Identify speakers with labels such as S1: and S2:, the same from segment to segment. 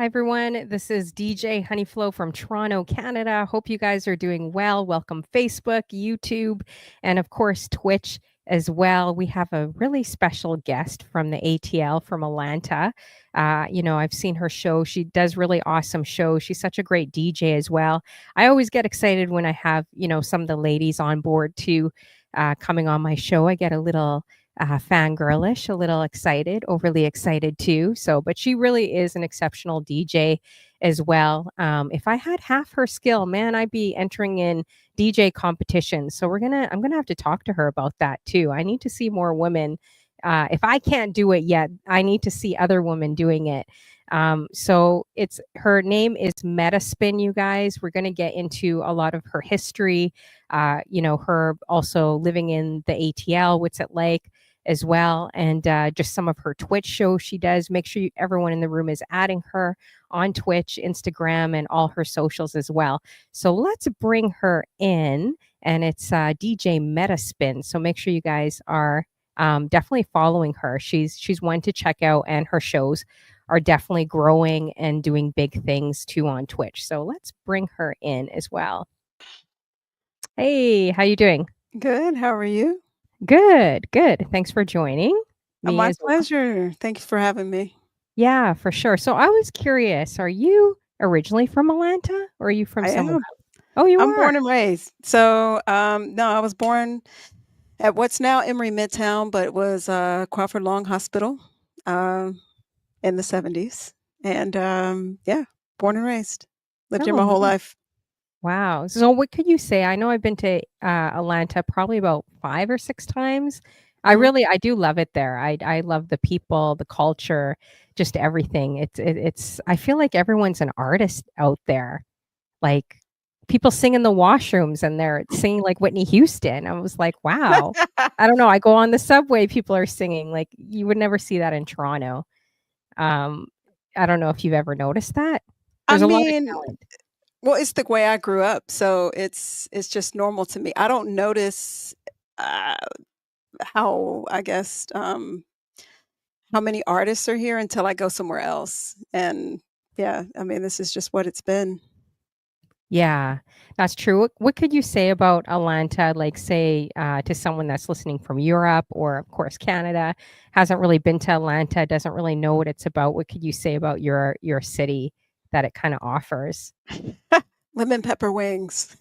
S1: Hi, everyone. This is DJ Honeyflow from Toronto, Canada. Hope you guys are doing well. Welcome, Facebook, YouTube, and of course, Twitch as well. We have a really special guest from the ATL from Atlanta. I've seen her show. She does really awesome shows. She's such a great DJ as well. I always get excited when I have, some of the ladies on board too coming on my show. I get a little fangirlish, a little excited, overly excited too. So, but she really is an exceptional DJ as well. If I had half her skill, man, I'd be entering in DJ competitions. So I'm gonna have to talk to her about that too. I need to see more women. If I can't do it yet, I need to see other women doing it. So it's her name is Mettaspin, you guys. We're going to get into a lot of her history, her also living in the ATL, what's it like as well, and just some of her Twitch shows she does. Make sure everyone in the room is adding her on Twitch, Instagram, and all her socials as well. So let's bring her in, and it's DJ Mettaspin. So make sure you guys are definitely following her. She's one to check out, and her shows are definitely growing and doing big things too on Twitch. So let's bring her in as well. Hey, how you doing?
S2: Good. How are you?
S1: Good, good. Thanks for joining me
S2: My
S1: as well.
S2: pleasure. Thanks for having me.
S1: Yeah, for sure. So I was curious, are you originally from Atlanta or are you from
S2: I
S1: somewhere
S2: am.
S1: else? Oh, you
S2: I'm
S1: are?
S2: born and raised. So, no, I was born at what's now Emory Midtown, but it was Crawford Long Hospital in the 70s. And yeah, born and raised. Lived here
S1: Oh,
S2: my whole
S1: nice.
S2: life.
S1: Wow. So what could you say? I know I've been to Atlanta probably about 5 or 6 times.
S2: Mhm.
S1: I do love it there. I love the people, the culture, just everything. It's I feel like everyone's an artist out there. Like people sing in the washrooms and they're singing like Whitney Houston. I was like, wow. I don't know. I go on the subway, people are singing. Like you would never see that in Toronto. Um, I don't know if you've ever noticed that.
S2: I
S1: There's a lot of
S2: mean,
S1: talent.
S2: well, it's the way I grew up, so it's just normal to me. I don't notice uh, how I guess how many artists are here until I go somewhere else. And yeah, I mean, this is just what it's been.
S1: Yeah, that's true. What could you say about Atlanta, like say to someone that's listening from Europe or of course Canada, hasn't really been to Atlanta, doesn't really know what it's about. What could you say about your city that it kind of offers?
S2: Lemon pepper wings.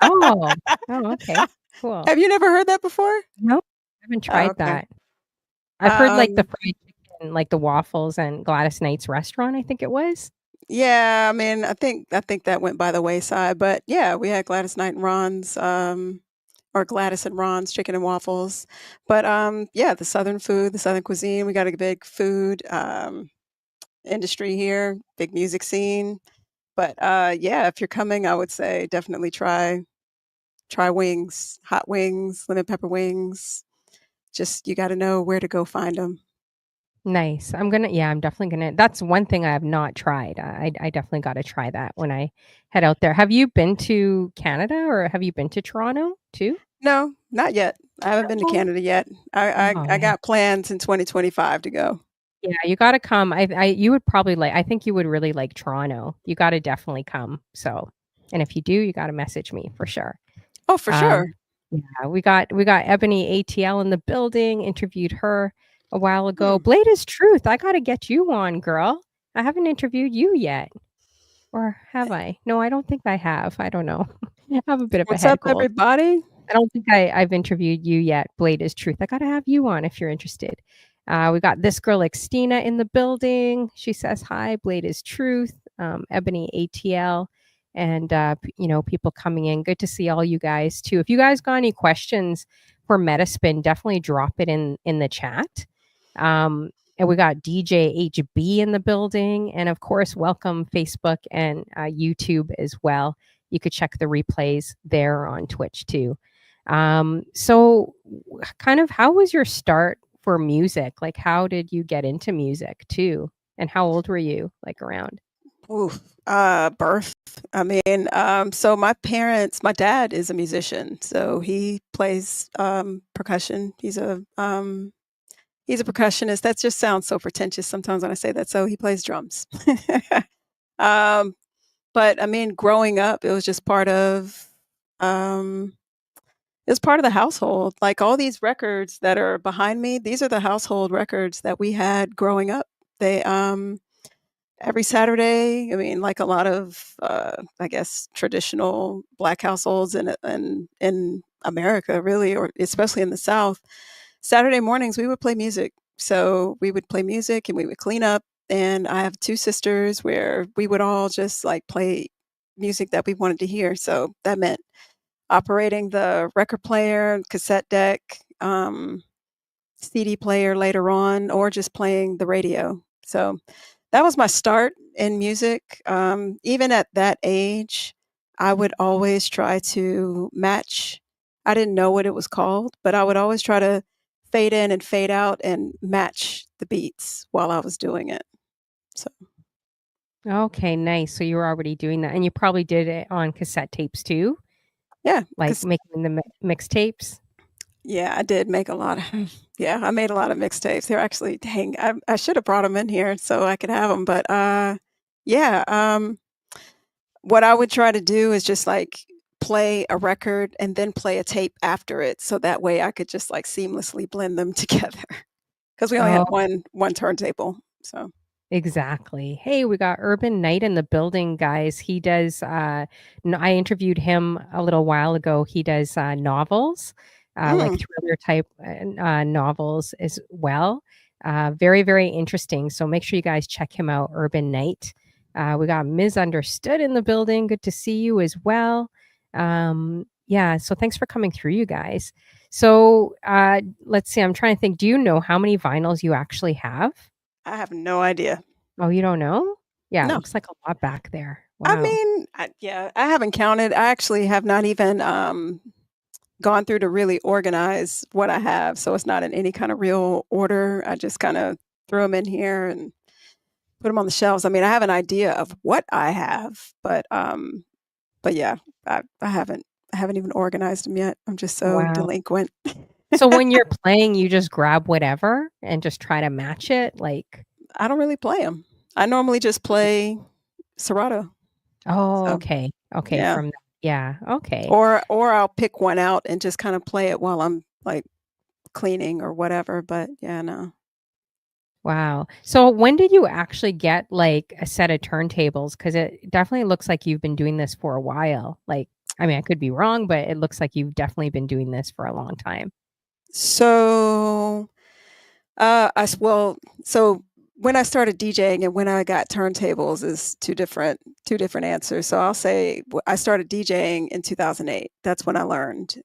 S1: Oh, oh, okay, cool.
S2: Have you never heard that before?
S1: Nope, I haven't
S2: Oh,
S1: tried
S2: okay.
S1: that. I've heard like the
S2: Um,
S1: fried chicken, like the waffles and Gladys Knight's restaurant, I think it was.
S2: yeah, I mean, I think that went by the wayside, but yeah, we had Gladys Knight and Ron's, or Gladys and Ron's chicken and waffles. But yeah, the Southern food, the Southern cuisine, we got a big food industry here, big music scene. But yeah, if you're coming, I would say definitely try wings, hot wings, lemon pepper wings. Just you gotta know where to go find them.
S1: Nice. I'm definitely gonna that's one thing I have not tried. I definitely gotta try that when I head out there. Have you been to Canada or have you been to Toronto too?
S2: No, not yet. I haven't been to
S1: No.
S2: Canada yet.
S1: Oh,
S2: I
S1: man.
S2: got plans in 2025 to go.
S1: Yeah, you gotta come. You would probably I think you would really like Toronto. You gotta definitely come. So, and if you do, you gotta message me for sure.
S2: Oh, for sure.
S1: Um, yeah, we got Ebony ATL in the building, interviewed her a while ago.
S2: Hmm.
S1: Blade is Truth. I gotta get you on, girl. I haven't interviewed you yet. Or have I? No, I don't think I have. I don't know. I have a bit of a
S2: What's
S1: head
S2: up,
S1: cold.
S2: everybody?
S1: I don't think I've interviewed you yet. Blade is Truth. I gotta have you on if you're interested. We got this girl Xtina in the building. She says hi. Blade is Truth. Ebony ATL, and people coming in. Good to see all you guys too. If you guys got any questions for Metaspin, definitely drop it in the chat. And we got DJ HB in the building, and of course, welcome Facebook and YouTube as well. You could check the replays there on Twitch too. So kind of how was your start for music? Like how did you get into music too? And how old were you like around?
S2: Oof. Birth. I mean, so my dad is a musician, so he plays percussion. He's a percussionist. That just sounds so pretentious sometimes when I say that. So he plays drums. Um, but I mean, growing up, it was just um, it was part of the household. Like all these records that are behind me, these are the household records that we had growing up. They, every Saturday, I mean, like a lot of, I guess, traditional Black households in America, really, or especially in the South, Saturday mornings we would play music. So we would play music and we would clean up. And I have two sisters where we would all just like play music that we wanted to hear. So that meant operating the record player, cassette deck, CD player later on, or just playing the radio. So that was my start in music. Even at that age, I would always try to match. I didn't know what it was called, but I would always try to fade in and fade out and match the beats while I was doing it. So
S1: Okay, nice. So you were already doing that, and you probably did it on cassette tapes too,
S2: yeah,
S1: like
S2: because
S1: making the mixtapes?
S2: yeah, I did make a lot of yeah, I made a lot of mixtapes. They're actually dang, I should have brought them in here so I could have them, but, yeah, what I would try to do is just, like, play a record and then play a tape after it, so that way I could just, like, seamlessly blend them together because we only had
S1: Oh,
S2: one turntable, so
S1: exactly. Hey, we got Urban Knight in the building, guys. He does, I interviewed him a little while ago. He does novels, like
S2: mm,
S1: thriller type novels as well. Very, very interesting. So make sure you guys check him out, Urban Knight. We got Misunderstood in the building. Good to see you as well. Yeah, so thanks for coming through, you guys. So let's see. I'm trying to think. Do you know how many vinyls you actually have?
S2: I have no idea.
S1: Oh, you don't know? Yeah, it
S2: No.
S1: looks like a lot back there.
S2: I
S1: Wow.
S2: mean, yeah, I haven't counted. I actually have not even, gone through to really organize what I have, so it's not in any kind of real order. I just kinda throw them in here and put them on the shelves. I mean, I have an idea of what I have, but yeah, I haven't even organized them yet. I'm just so
S1: Wow.
S2: delinquent.
S1: So when you're playing, you just grab whatever and just try to match it? Like
S2: I don't really play them. I normally just play Serato.
S1: oh,
S2: So,
S1: okay. Okay,
S2: yeah.
S1: from that yeah, okay.
S2: Or I'll pick one out and just kinda play it while I'm, like, cleaning or whatever, but yeah, no.
S1: Wow. So when did you actually get, like, a set of turntables? Because it definitely looks like you've been doing this for a while. Like, I mean, I could be wrong, but it looks like you've definitely been doing this for a long time.
S2: So, I s well, so when I started DJing and when I got turntables is two different answers. So I'll say I started DJing in 2008. That's when I learned.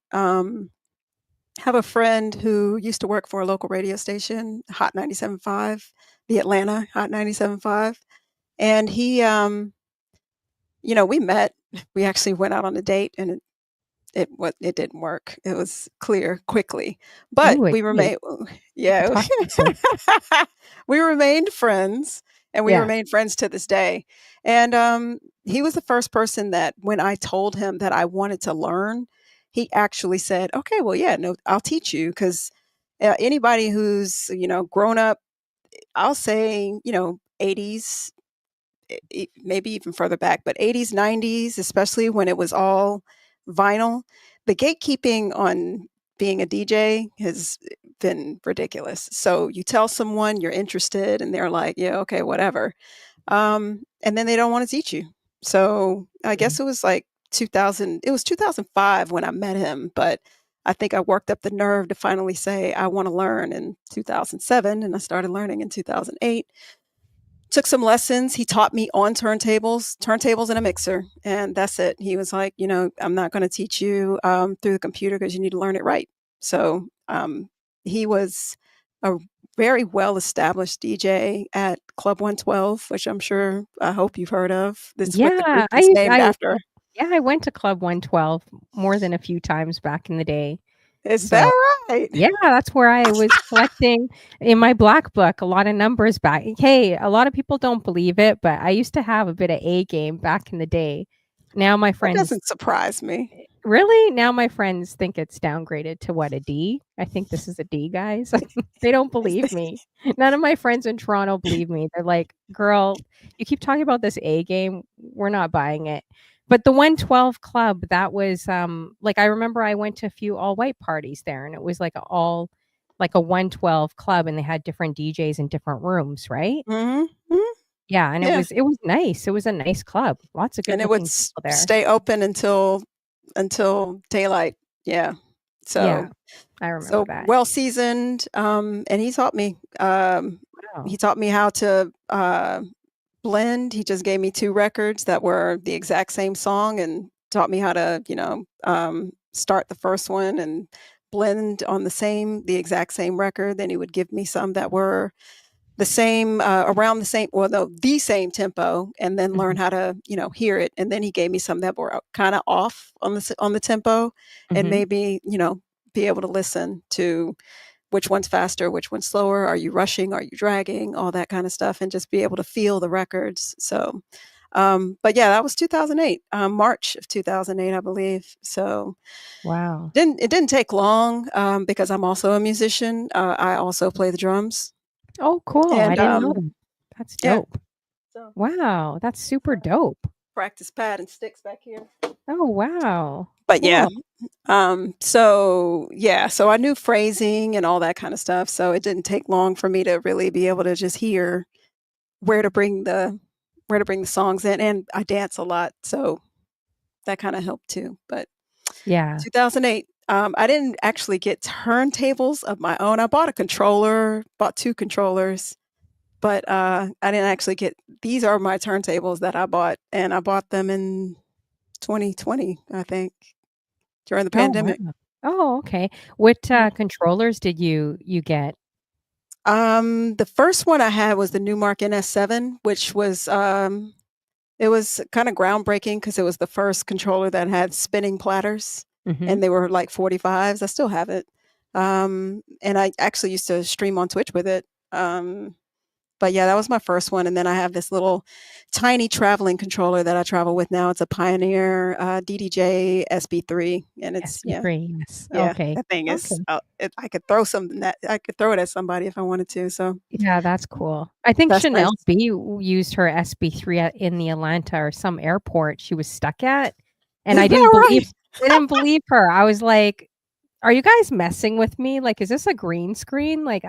S2: Have a friend who used to work for a local radio station, Hot 97.5, the Atlanta Hot 97.5, and we met. We actually went out on a date, and it didn't work. It was clear quickly, but
S1: Ooh, a
S2: we
S1: date.
S2: remained
S1: Like a
S2: yeah.
S1: talking point.
S2: We remained friends, and we
S1: Yeah.
S2: remain friends to this day, and, he was the first person that when I told him that I wanted to learn, he actually said, "Okay, well, yeah, no, I'll teach you," 'cause, anybody who's, grown up, I'll say, 80s, maybe even further back, but 80s, 90s, especially when it was all vinyl, the gatekeeping on being a DJ has been ridiculous. So you tell someone you're interested and they're like, yeah, okay, whatever. And then they don't want to teach you. So I
S1: Mhm.
S2: guess it was like 2000, it was 2005 when I met him, but I think I worked up the nerve to finally say I want to learn in 2007 and I started learning in 2008. Took some lessons. He taught me on turntables and a mixer, and that's it. He was like, "I'm not gonna teach you, through the computer because you need to learn it right." So, he was a very well-established DJ at Club 112, which I hope you've heard of. That's what the
S1: Yeah,
S2: group is named
S1: I
S2: after.
S1: yeah, I went to Club 112 more than a few times back in the day.
S2: Is that
S1: So,
S2: right?
S1: yeah, that's where I was collecting in my black book a lot of numbers back. Hey, a lot of people don't believe it, but I used to have a bit of A game back in the day. Now my
S2: That
S1: friends
S2: doesn't surprise me.
S1: Really? Now my friends think it's downgraded to what, a D? I think this is a D, guys. They don't believe me. None of my friends in Toronto believe me. They're like, "Girl, you keep talking about this A game. We're not buying it." But the 112 Club, that was, like, I remember I went to a few all-white parties there, and it was like a 112 club, and they had different DJs in different rooms, right?
S2: Mhm, mhm,
S1: Yeah, and
S2: yeah,
S1: it was nice. It was a nice club. Lots of
S2: and it would
S1: good-looking people there.
S2: stay open until daylight. Yeah.
S1: Yeah,
S2: So
S1: I remember that.
S2: well seasoned, and he
S1: Wow.
S2: taught me how to blend. He just gave me 2 records that were the exact same song and taught me how to, start the first one and blend on the exact same record. Then he would give me some that were the same, around the same, well, no, the same tempo, and then learn
S1: Mhm,
S2: how to, hear it. And then he gave me some that were kind of off on the tempo, and
S1: mhm.
S2: maybe, be able to listen to which one's faster, which one's slower, are you rushing, are you dragging, all that kind of stuff, and just be able to feel the records. So, but yeah, that was 2008, March of 2008, I believe. So
S1: Wow.
S2: didn't take long, because I'm also a musician. I also play the drums,
S1: Oh, cool. I
S2: and
S1: didn't know that. That's
S2: yeah.
S1: dope.
S2: So
S1: Wow, that's super
S2: got a
S1: dope.
S2: practice pad and sticks back here.
S1: Oh, wow.
S2: But yeah,
S1: Cool.
S2: so yeah, so I knew phrasing and all that kind of stuff. So it didn't take long for me to really be able to just hear where to bring the songs in, and I dance a lot, so that kinda helped too. But
S1: Yeah.
S2: 2008, I didn't actually get turntables of my own. I bought a controller, bought 2 controllers, but, I didn't actually get these are my turntables that I bought, and I bought them in 2020, I think, during the
S1: Oh, wow.
S2: pandemic.
S1: Oh, okay. What,
S2: Yeah.
S1: controllers did you get?
S2: The first one I had was the Newmark NS7, which was, it was kinda groundbreaking because it was the first controller that had spinning platters,
S1: Mhm.
S2: and they were like 45s. I still have it. And I actually used to stream on Twitch with it. But yeah, that was my first one, and then I have this little tiny traveling controller that I travel with now. It's a Pioneer, DDJ SB3, and it's yeah,
S1: SB3, yes.
S2: yeah,
S1: Okay.
S2: that thing is,
S1: Okay.
S2: I could throw it at somebody if I wanted to, so
S1: Yeah, that's cool. I think
S2: that's
S1: Chanel
S2: nice.
S1: B used her SB3 in the Atlanta or some airport she was stuck at, and
S2: Is that right?
S1: I didn't believe her. I was like, "Are you guys messing with me? Like, is this a green screen?" Like,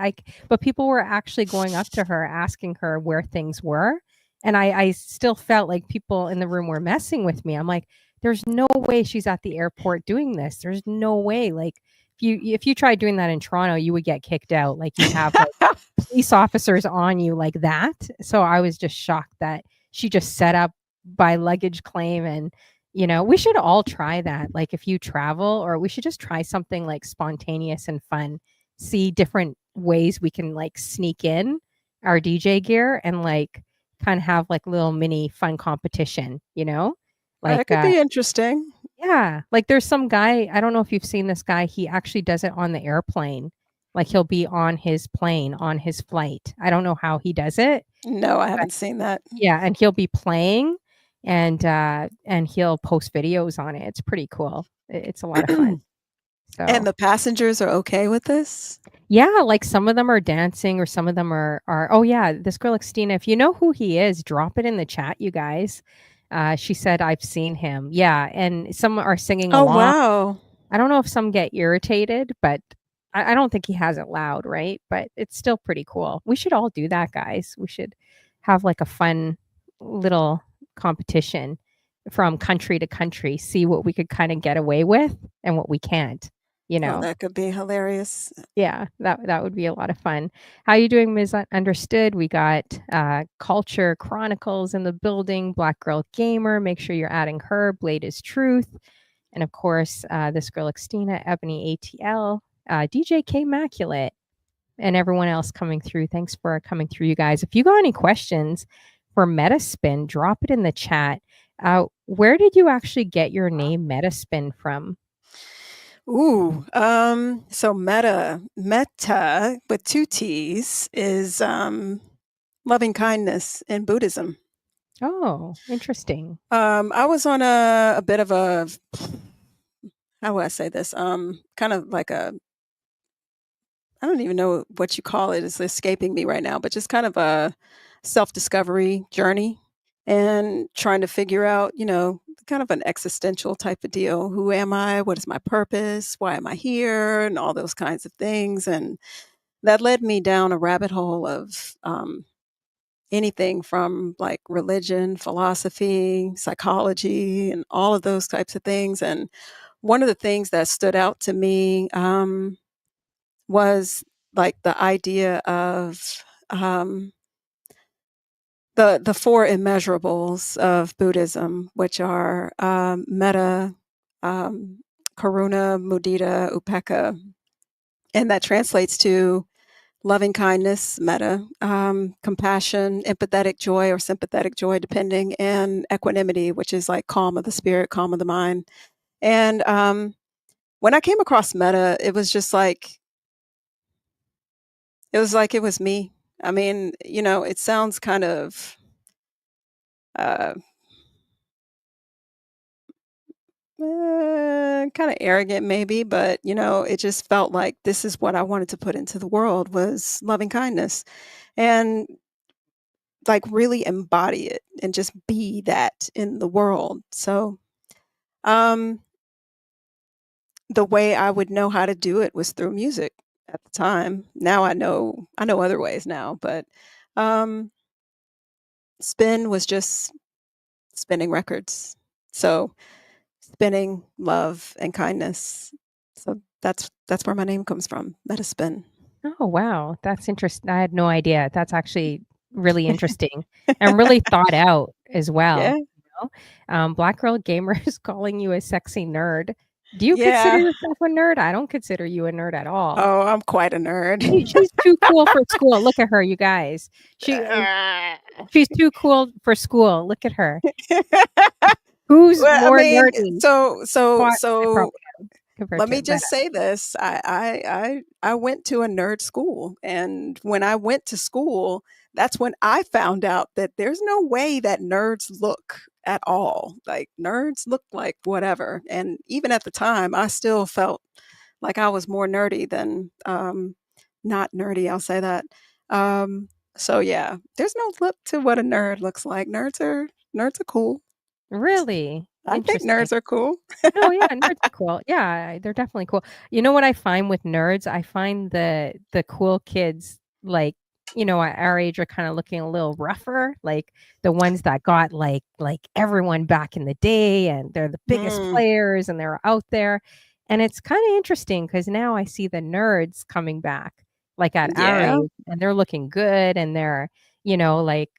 S1: but people were actually going up to her, asking her where things were, and I still felt like people in the room were messing with me. I'm like, "There's no way she's at the airport doing this. There's no way." Like, if you tried doing that in Toronto, you would get kicked out. Like, you'd have, like, police officers on you like that. So I was just shocked that she just set up by luggage claim, and we should all try that. Like, if you travel, or we should just try something like spontaneous and fun. See different ways we can like sneak in our DJ gear and like kind of have like little mini fun competition,
S2: That
S1: Like
S2: could be interesting.
S1: yeah, like there's some guy, I don't know if you've seen this guy, he actually does it on the airplane. Like he'll be on his plane, on his flight. I don't know how he does it,
S2: No, I
S1: but
S2: haven't seen that.
S1: yeah, and he'll be playing and he'll post videos on it. It's pretty cool. It's a lot of fun.
S2: And
S1: So,
S2: the passengers are okay with this?
S1: yeah, like some of them are dancing or some of them are oh yeah, this girl Xtina, if you know who he is, drop it in the chat, you guys. She said, "I've seen him." Yeah, and some are singing
S2: Oh,
S1: along.
S2: wow.
S1: I don't know if some get irritated, but I don't think he has it loud, right? But it's still pretty cool. We should all do that, guys. We should have like a fun little competition from country to country, see what we could kind of get away with and what we can't, you
S2: Oh,
S1: know?
S2: that could be hilarious.
S1: Yeah, that would be a lot of fun. How you doing, Misunderstood? We got Culture Chronicles in the building, Black Girl Gamer. Make sure you're adding her. Blade is Truth. And of course, this girl Xtina, Ebony ATL, DJ K Maculate, and everyone else coming through. Thanks for coming through, you guys. If you got any questions for Mettaspin, drop it in the chat. Where did you actually get your name Mettaspin from?
S2: Ooh, so metta with 2 T's is, loving kindness in Buddhism.
S1: Oh, interesting.
S2: I was on a bit of a how would I say this? Kind of like I don't even know what you call it. It's escaping me right now, but just kind of a self-discovery journey and trying to figure out, kind of an existential type of deal. Who am I? What is my purpose? Why am I here? And all those kinds of things. And that led me down a rabbit hole of anything from like religion, philosophy, psychology, and all of those types of things. And one of the things that stood out to me was like the idea of the four immeasurables of Buddhism, which are metta, um, karuna, mudita, upekkha, and that translates to loving kindness, metta, compassion, empathetic joy or sympathetic joy, depending, and equanimity, which is like calm of the spirit, calm of the mind. And when I came across metta, it was me. I mean, it sounds uh, kind of arrogant maybe, but it just felt like this is what I wanted to put into the world was loving kindness and like really embody it and just be that in the world. So, um, the way I would know how to do it was through music at the time. Now I know other ways now, but um, spin was just spinning records. So spinning love and kindness. So that's where my name comes from, Mettaspin.
S1: Oh, wow. That's interesting. I had no idea. That's actually really interesting and really thought out as
S2: Yeah.
S1: well. Black Girl Gamer is calling you a sexy nerd. Do you consider
S2: Yeah.
S1: yourself a nerd? I don't consider you a nerd at all.
S2: Oh, I'm quite a nerd.
S1: She's too cool for school. Look at her, you guys. She's too cool for school. Look at her. Who's
S2: Well, I
S1: more
S2: mean,
S1: nerdy?
S2: so so
S1: Well, I
S2: so
S1: probably am compared
S2: let
S1: to
S2: me
S1: Meta.
S2: just say this. I went to a nerd school, and when I went to school, that's when I found out that there's no way that nerds look at all. Like nerds look like whatever. And even at the time, I still felt like I was more nerdy than not nerdy, I'll say that. So yeah, there's no look to what a nerd looks like. Nerds are cool.
S1: Really
S2: I think
S1: interesting.
S2: nerds are cool.
S1: No, yeah, nerds are cool. Yeah, they're definitely cool. You know what I find with nerds? I find the cool kids, like, at our age are kinda looking a little rougher, like the ones that got everyone back in the day, and they're the biggest
S2: Mm,
S1: players, and they're out there, and it's kinda interesting because now I see the nerds coming back, like, at our
S2: yeah.
S1: age, and they're looking good, and they're,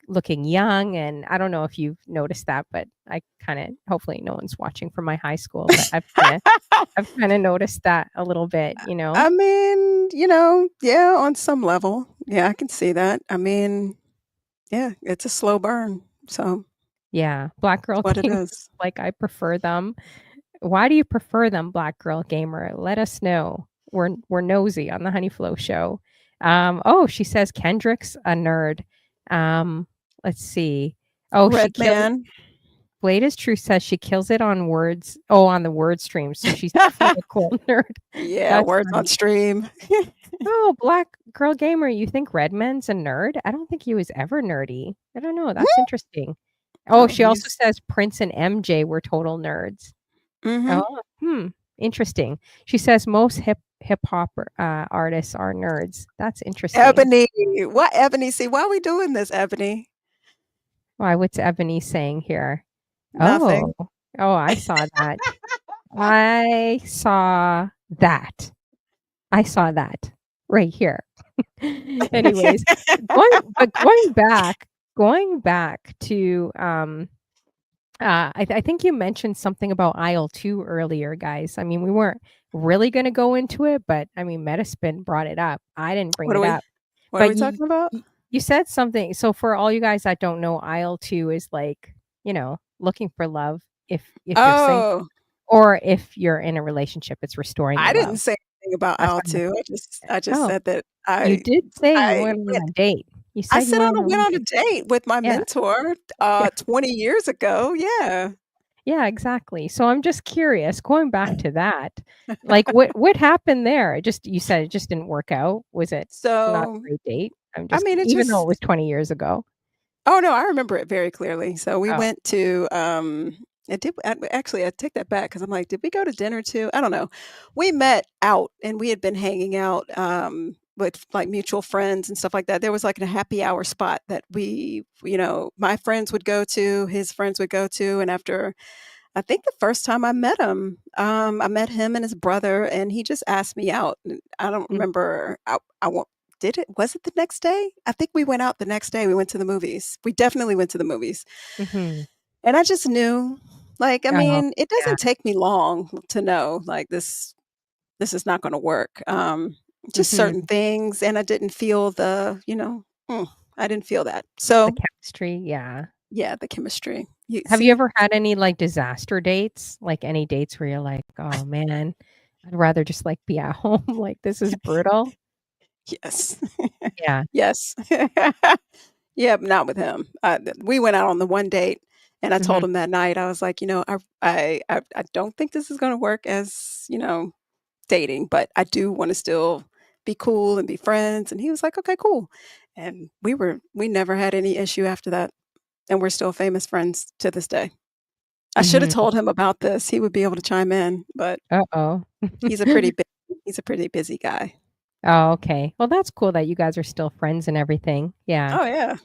S1: looking young, and I don't know if you've noticed that, but I kinda hopefully no one's watching from my high school, but I've kinda noticed that a little bit, you know?
S2: I mean, yeah, on some level. Yeah, I can see that. I mean, yeah, it's a slow burn. So
S1: Yeah, Black
S2: it's
S1: Girl
S2: what it
S1: Gamer,
S2: is.
S1: like, I prefer them. Why do you prefer them, Black Girl Gamer? Let us know. We're nosy on the Honey Flow show. Oh, she says Kendrick's a nerd. Let's see. Oh, she
S2: Red
S1: kills
S2: Man.
S1: Blade is True says she kills it on words on the word stream, so she's definitely a cool nerd.
S2: Yeah,
S1: That's
S2: words on
S1: funny.
S2: stream.
S1: Oh, Black Girl Gamer, you think Redman's a nerd? I don't think he was ever nerdy. I don't know, that's interesting. Oh,
S2: Oh,
S1: she also
S2: he's
S1: says Prince and MJ were total nerds.
S2: mhm.
S1: Oh, interesting. She says most hip hop, artists are nerds. That's interesting.
S2: Ebony. What Ebony? See, why are we doing this, Ebony?
S1: Why, what's Ebony saying here?
S2: Nothing.
S1: Oh. Oh, I saw that. I saw that. I saw that right here. Anyways, going back to, I think you mentioned something about aisle 2 earlier, guys. I mean, we weren't really gonna go into it, but, I mean, Metaspin brought it up. I didn't bring
S2: What are
S1: it
S2: we
S1: up.
S2: what are
S1: But
S2: we talking about?
S1: you said something, so for all you guys that don't know, aisle 2 is like, looking for love if you're single
S2: Oh,
S1: or if you're in a relationship, it's restoring the
S2: I didn't
S1: love.
S2: say anything about
S1: That's
S2: aisle
S1: what I
S2: 2. I just
S1: Oh,
S2: said that
S1: you did say you
S2: I
S1: went on
S2: went
S1: a date. You
S2: I
S1: said you
S2: said
S1: went
S2: I
S1: on a
S2: went
S1: little
S2: on a
S1: date.
S2: date with my
S1: Yeah,
S2: mentor,
S1: yeah.
S2: 20 years ago, yeah.
S1: Yeah, exactly. So I'm just curious, going back to that, like what happened there? Just you said it just didn't work out. Was it not a
S2: So,
S1: great date? I'm
S2: I
S1: just
S2: mean, it
S1: even though it was
S2: just
S1: 20 years ago.
S2: oh, no, I remember it very clearly. So we
S1: Oh.
S2: went to, actually, I take that back because 'cause I'm like, "Did we go to dinner too?" I don't know. We met out, and we had been hanging out, with, like, mutual friends and stuff like that. There was, like, a happy hour spot that my friends would go to, his friends would go to, and after I think the first time I met him, I met him and his brother, and he just asked me out, and I don't
S1: Mm,
S2: remember I won't did it was it the next day? I think we went out the next day, we went to the movies. We definitely went to the movies,
S1: mhm.
S2: and I just knew, like, I
S1: Oh,
S2: mean, it
S1: yeah.
S2: doesn't take me long to know, like, this is not gonna work, just certain
S1: Mhm.
S2: things, and I didn't feel I didn't feel that.
S1: The
S2: So,
S1: chemistry, yeah.
S2: yeah, the chemistry. You
S1: Have you
S2: see?
S1: ever had any, like, disaster dates? Like, any dates where you're like, "Oh, man, I'd rather just, like, be at home, like, this is brutal?"
S2: Yes.
S1: Yeah.
S2: Yes. Yeah, but not with him. We went out on the one date, and I told
S1: Mhm.
S2: him that night, I was like, I don't think this is gonna work as, dating, but I do wanna still be cool and be friends." And he was like, "Okay, cool." And we never had any issue after that, and we're still famous friends to this day. I shoulda
S1: Mhm.
S2: told him about this, he would be able to chime in, but
S1: Uh-oh.
S2: he's a pretty bu he's a pretty busy guy.
S1: Oh, okay. Well, that's cool that you guys are still friends and everything. Yeah.
S2: Oh, yeah.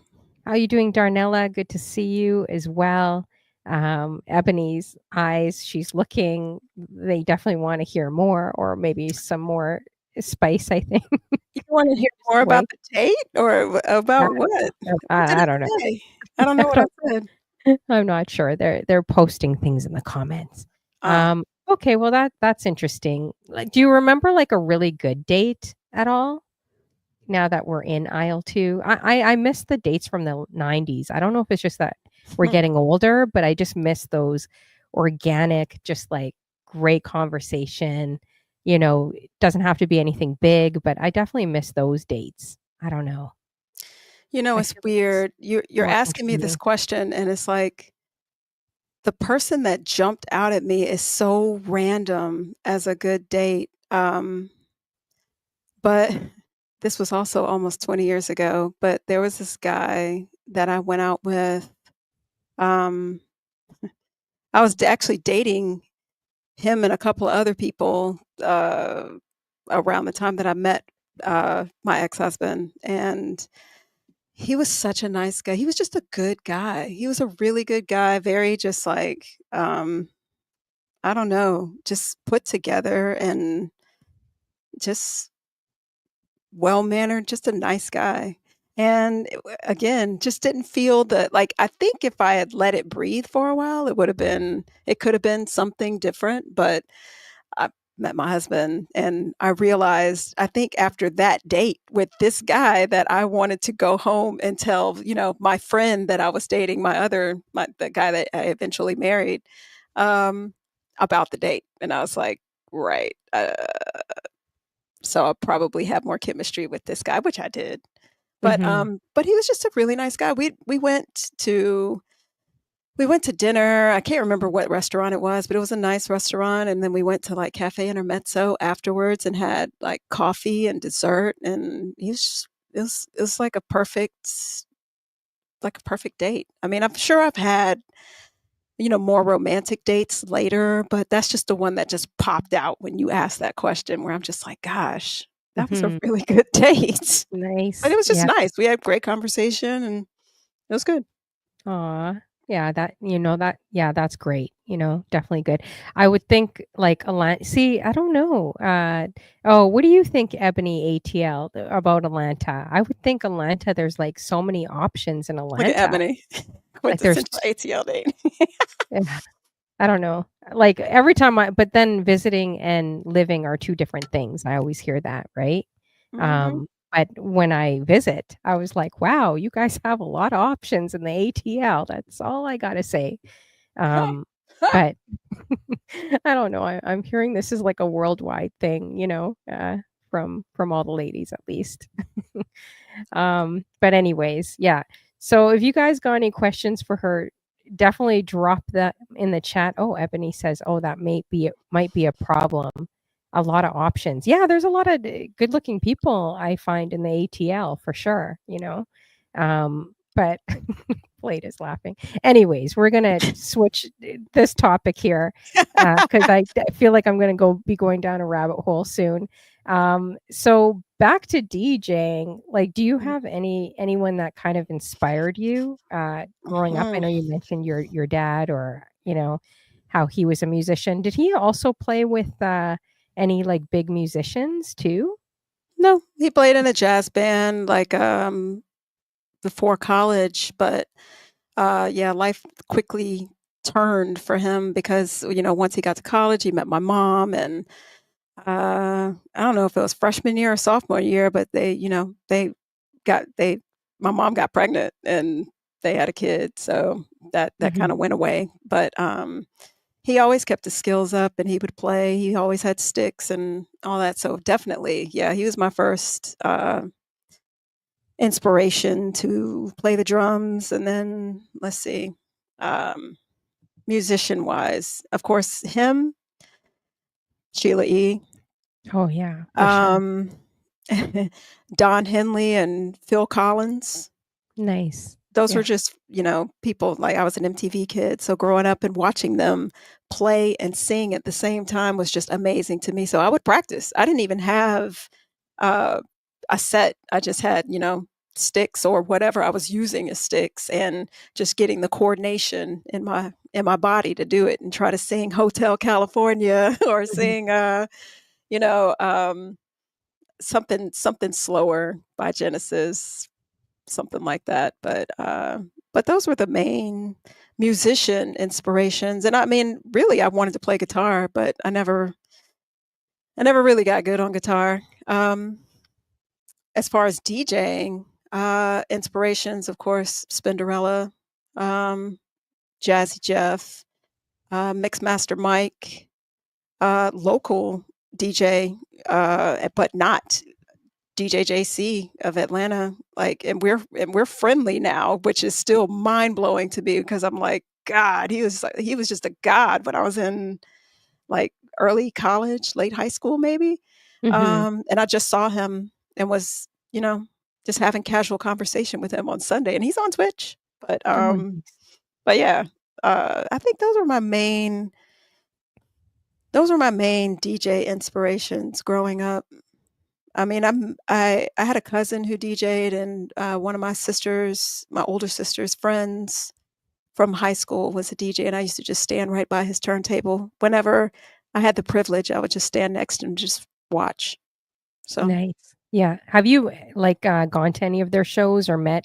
S1: How are you doing, Darnella? Good to see you as well. Ebony's eyes, she's looking. They definitely want to hear more, or maybe some more spice, I think.
S2: You wanna hear
S1: Just
S2: more about
S1: wait.
S2: the date or
S1: I
S2: about what? What did
S1: I don't know.
S2: I say? I don't
S1: I
S2: know what I
S1: don't
S2: said.
S1: I'm not sure. They're posting things in the comments.
S2: Oh,
S1: Okay, well that's interesting. Like, do you remember like a really good date at all? Now that we're in aisle 2. I miss the dates from the 90s. I don't know if it's just that we're getting older, but I just miss those organic, just, like, great conversation, it doesn't have to be anything big, but I definitely miss those dates. I don't know. I
S2: it's
S1: feel like it's
S2: weird. You're
S1: more
S2: asking me this
S1: intriguing.
S2: question, and it's like, the person that jumped out at me is so random as a good date, but this was also almost 20 years ago, but there was this guy that I went out with, um, I was actually dating him and a couple of other people, around the time that I met, my ex-husband, and he was such a nice guy. He was just a good guy. He was a really good guy, very just like, I don't know, just put together and just well-mannered, just a nice guy. And again, just didn't feel that like, I think if I had let it breathe for a while, it could have been something different, but I met my husband and I realized, I think after that date with this guy that I wanted to go home and tell, my friend that I was dating, the guy that I eventually married, um, about the date. And I was like, right. So I'll probably have more chemistry with this guy, which I did.
S1: Mhm.
S2: But he was just a really nice guy. We went to dinner. I can't remember what restaurant it was, but it was a nice restaurant, and then we went to, like, Cafe Intermezzo afterwards and had, like, coffee and dessert, and he was just it was like a perfect date. I mean, I'm sure I've had, more romantic dates later, but that's just the one that just popped out when you asked that question where I'm just like, "Gosh, that was a
S1: Mhm.
S2: really good date." But it
S1: Nice.
S2: was just
S1: Yeah.
S2: nice. We had great conversation, and it was good.
S1: Aw. Yeah, that's great, definitely good. I would think, like, see, I don't know, oh, what do you think, Ebony ATL, about Atlanta? I would think Atlanta, there's, like, so many options in
S2: Look at
S1: Atlanta.
S2: Ebony,
S1: Like, there's
S2: quintessential ATL date.
S1: yeah, I don't know. Like, every time but then visiting and living are 2 different things. I always hear that, right?
S2: Mhm.
S1: But when I visit, I was like, "Wow, you guys have a lot of options in the ATL." That's all I gotta say. Um, but I don't know. I'm hearing this is like a worldwide thing, from all the ladies at least. But anyways, yeah. So if you guys got any questions for her, definitely drop that in the chat. Oh, Ebony says, "Oh, that might be a problem." A lot of options. Yeah, there's a lot of good-looking people I find in the ATL for sure, you know. But Blade is laughing. Anyways, we're gonna switch this topic here because I feel like I'm gonna be going down a rabbit hole soon. So back to DJing. Like, do you have anyone that kind of inspired you growing up? I
S2: Mhm.
S1: know you mentioned your dad, or you know how he was a musician. Did he also play with any like big musicians too?
S2: No, he played in a jazz band, like, before college, but, yeah, life quickly turned for him because, once he got to college, he met my mom, and, I don't know if it was freshman year or sophomore year, but they my mom got pregnant, and they had a kid, so that kinda
S1: Hmm.
S2: went away, but, he always kept his skills up, and he would play. He always had sticks and all that, so definitely, yeah, he was my first, inspiration to play the drums, and then, let's see, um, musician-wise, of course, him, Sheila E.,
S1: Oh yeah, for sure.
S2: um, Don Henley and Phil Collins.
S1: Nice.
S2: Those were
S1: Yeah.
S2: just, people like, I was an MTV kid, so growing up and watching them play and sing at the same time was just amazing to me, so I would practice. I didn't even have, uh, a set. I just had, sticks or whatever I was using as sticks, and just getting the coordination in my body to do it and try to sing Hotel California or
S1: Mhm.
S2: sing, you know, um, something slower by Genesis, something like that, but those were the main musician inspirations, and I mean, really, I wanted to play guitar, but I never really got good on guitar. As far as DJing, inspirations, of course, Spinderella, um, Jazzy Jeff, Mixmaster Mike, local DJ, but not DJ JC of Atlanta, like, and we're friendly now, which is still mind blowing to me because I'm like, God, he was just a god when I was in like early college, late high school, maybe.
S1: Mhm.
S2: And I just saw him and was, just having casual conversation with him on Sunday, and he's on Twitch. But
S1: Oh,
S2: um,
S1: nice.
S2: but yeah, I think those are my main DJ inspirations growing up. I mean, I had a cousin who DJ'd, and, one of my older sister's friends from high school was a DJ, and I used to just stand right by his turntable. Whenever I had the privilege, I would just stand next to him and just watch. So,
S1: Nice. Yeah. Have you like gone to any of their shows or met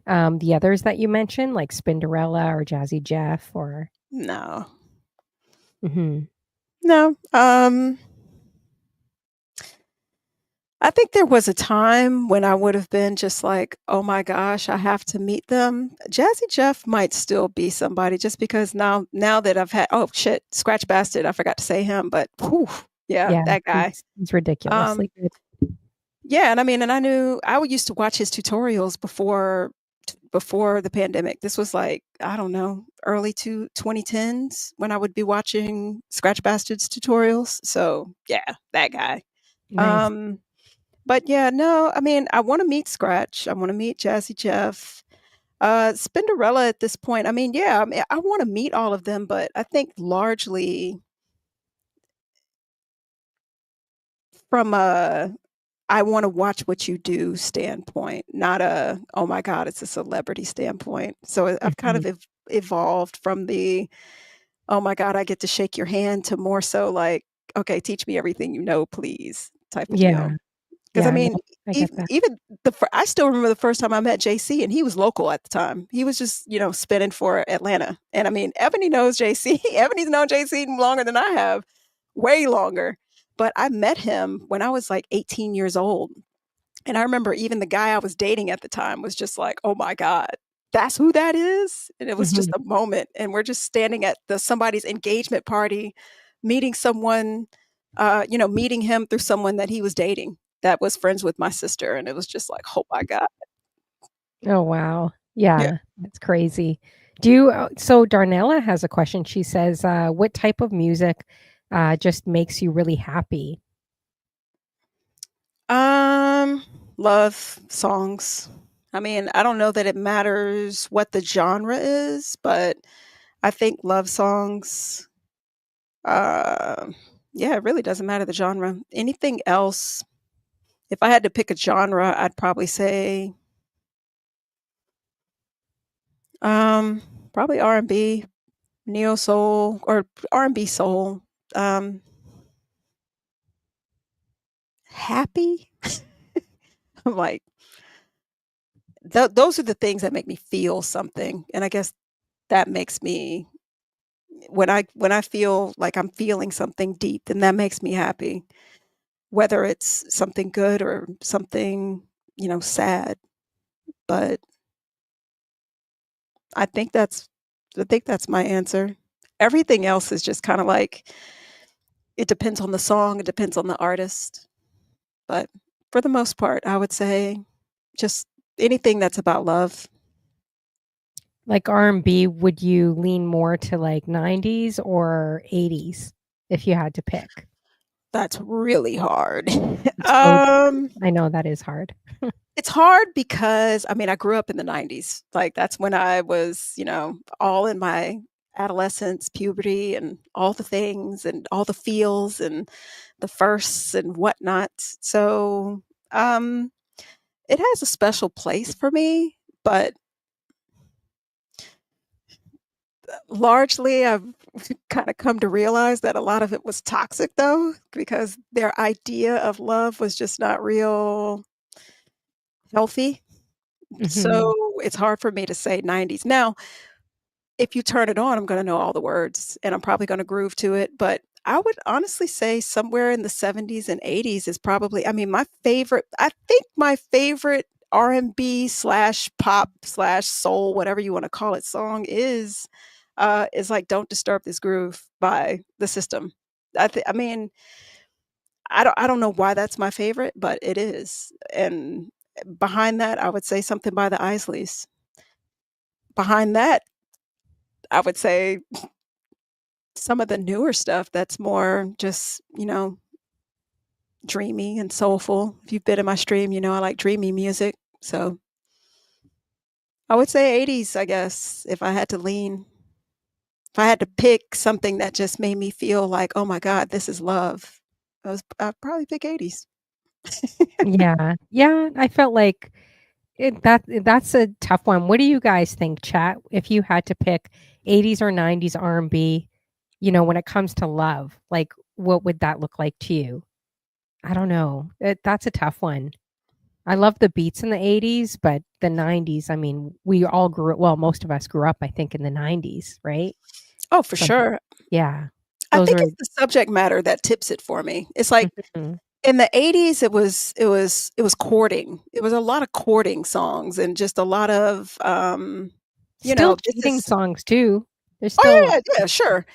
S1: the others that you mentioned, like Spinderella or Jazzy Jeff or
S2: no.
S1: Mhm.
S2: No, I think there was a time when I would have been just like, "Oh my gosh, I have to meet them." Jazzy Jeff might still be somebody just because now that I've had oh, shit, Scratch Bastard, I forgot to say him, but whew, yeah,
S1: Yeah,
S2: that guy.
S1: he's ridiculously
S2: Um,
S1: good.
S2: yeah, and I mean, and I would used to watch his tutorials before the pandemic. This was like, I don't know, early 2010s when I would be watching Scratch Bastard's tutorials. So, yeah, that guy.
S1: Nice.
S2: Um But yeah, no, I mean, I wanna meet Scratch, I wanna meet Jazzy Jeff, Spinderella at this point, I mean, yeah, I mean, I wanna meet all of them, but I think largely from a I wanna watch what you do standpoint, not a, "Oh my god, it's a celebrity" standpoint. So I've kind
S1: Mhm.
S2: of evolved from the, "Oh my god, I get to shake your hand," to more so like, "Okay, teach me everything you know, please," type of deal.
S1: Yeah.
S2: 'Cause I
S1: Yeah, no,
S2: mean,
S1: I get that.
S2: even I still remember the first time I met JC, and he was local at the time. He was just, spinning for Atlanta, and I mean, Ebony knows JC. Ebony's known JC longer than I have, way longer, but I met him when I was, like, 18 years old, and I remember even the guy I was dating at the time was just like, "Oh my god, that's who that is?" And it was just
S1: Mhm.
S2: a moment, and we're just standing at somebody's engagement party, meeting someone, meeting him through someone that he was dating that was friends with my sister, and it was just like, "Oh my god."
S1: Oh, wow.
S2: Yeah.
S1: Yeah, that's crazy. Do you so Darnella has a question. She says, "What type of music, just makes you really happy?"
S2: Um, Love songs. I mean, I don't know that it matters what the genre is, but I think love songs, uh, yeah, it really doesn't matter the genre. Anything else, if I had to pick a genre, I'd probably say, um, probably R&B, neo soul, or R&B soul. Um, Happy. I'm like, those are the things that make me feel something, and I guess that makes me when I feel like I'm feeling something deep, then that makes me happy, whether it's something good or something, sad. But I think that's I think that's my answer. Everything else is just kinda like it depends on the song, it depends on the artist, but for the most part, I would say just anything that's about love.
S1: Like R&B, would you lean more to like 90s or 80s if you had to pick?
S2: That's really hard.
S1: It's so
S2: Um,
S1: I know that is hard.
S2: it's hard because, I mean, I grew up in the '90s. Like, that's when I was, all in my adolescence, puberty, and all the things and all the feels and the firsts and whatnot. So, um, it has a special place for me, but largely I've kinda come to realize that a lot of it was toxic though, because their idea of love was just not real healthy.
S1: Mhm.
S2: So, it's hard for me to say '90s. Now, if you turn it on, I'm gonna know all the words, and I'm probably gonna groove to it, but I would honestly say somewhere in the '70s and '80s is probably I mean, I think my favorite R&B/pop/soul, whatever you wanna call it, song is like "Don't Disturb This Groove" by The System. I mean, I don't know why that's my favorite, but it is, and behind that, I would say something by the Isleys. Behind that, I would say some of the newer stuff that's more just, dreamy and soulful. If you've been in my stream, I like dreamy music. So I would say '80s, I guess, if I had to lean. If I had to pick something that just made me feel like, "Oh my god, this is love." I'd probably pick '80s.
S1: Yeah. Yeah, I felt like that's a tough one. What do you guys think, chat? If you had to pick 80s or 90s R&B, when it comes to love, like what would that look like to you? I don't know. That's a tough one. I love the beats in the 80s, but the 90s, I mean, we all well, most of us grew up, I think, in the 90s, right?
S2: Oh, for
S1: Some
S2: sure.
S1: yeah.
S2: I
S1: Those
S2: think
S1: are
S2: it's the subject matter that tips it for me. It's like
S1: mhm.
S2: in the '80s, it was courting. It was a lot of courting songs and just a lot of,
S1: Still
S2: this
S1: cheating
S2: is
S1: songs too. There's
S2: oh,
S1: still
S2: yeah, yeah, sure.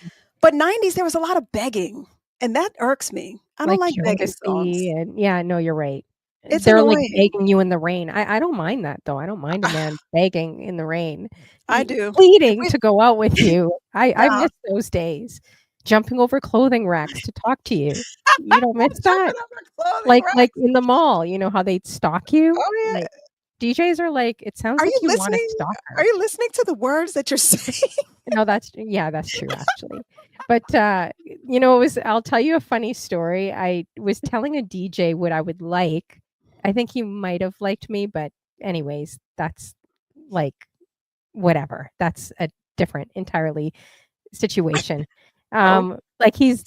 S2: But '90s, there was a lot of begging, and that irks me. I don't
S1: like
S2: like begging songs.
S1: Candace and yeah, no, you're right.
S2: It's
S1: They're, like,
S2: annoying.
S1: begging you in the rain. I don't mind that, though. I don't mind a man begging in the rain,
S2: I do. If
S1: pleading
S2: we
S1: to go out with you. I
S2: yeah,
S1: miss those days. Jumping over clothing racks to talk to you. You don't miss that?
S2: jumping over clothing
S1: Like,
S2: racks.
S1: in the mall, you know how they'd stalk you?
S2: Oh,
S1: Like,
S2: yeah.
S1: DJs are like, "It sounds
S2: Are you
S1: like you want a
S2: listening? Are
S1: stalker."
S2: you listening to the words that you're saying?
S1: No, that's yeah, that's true actually. But, it was I'll tell you a funny story. I was telling a DJ what I would like. I think he might have liked me, but anyways, that's like whatever. That's a different entirely situation.
S2: Oh,
S1: Like he's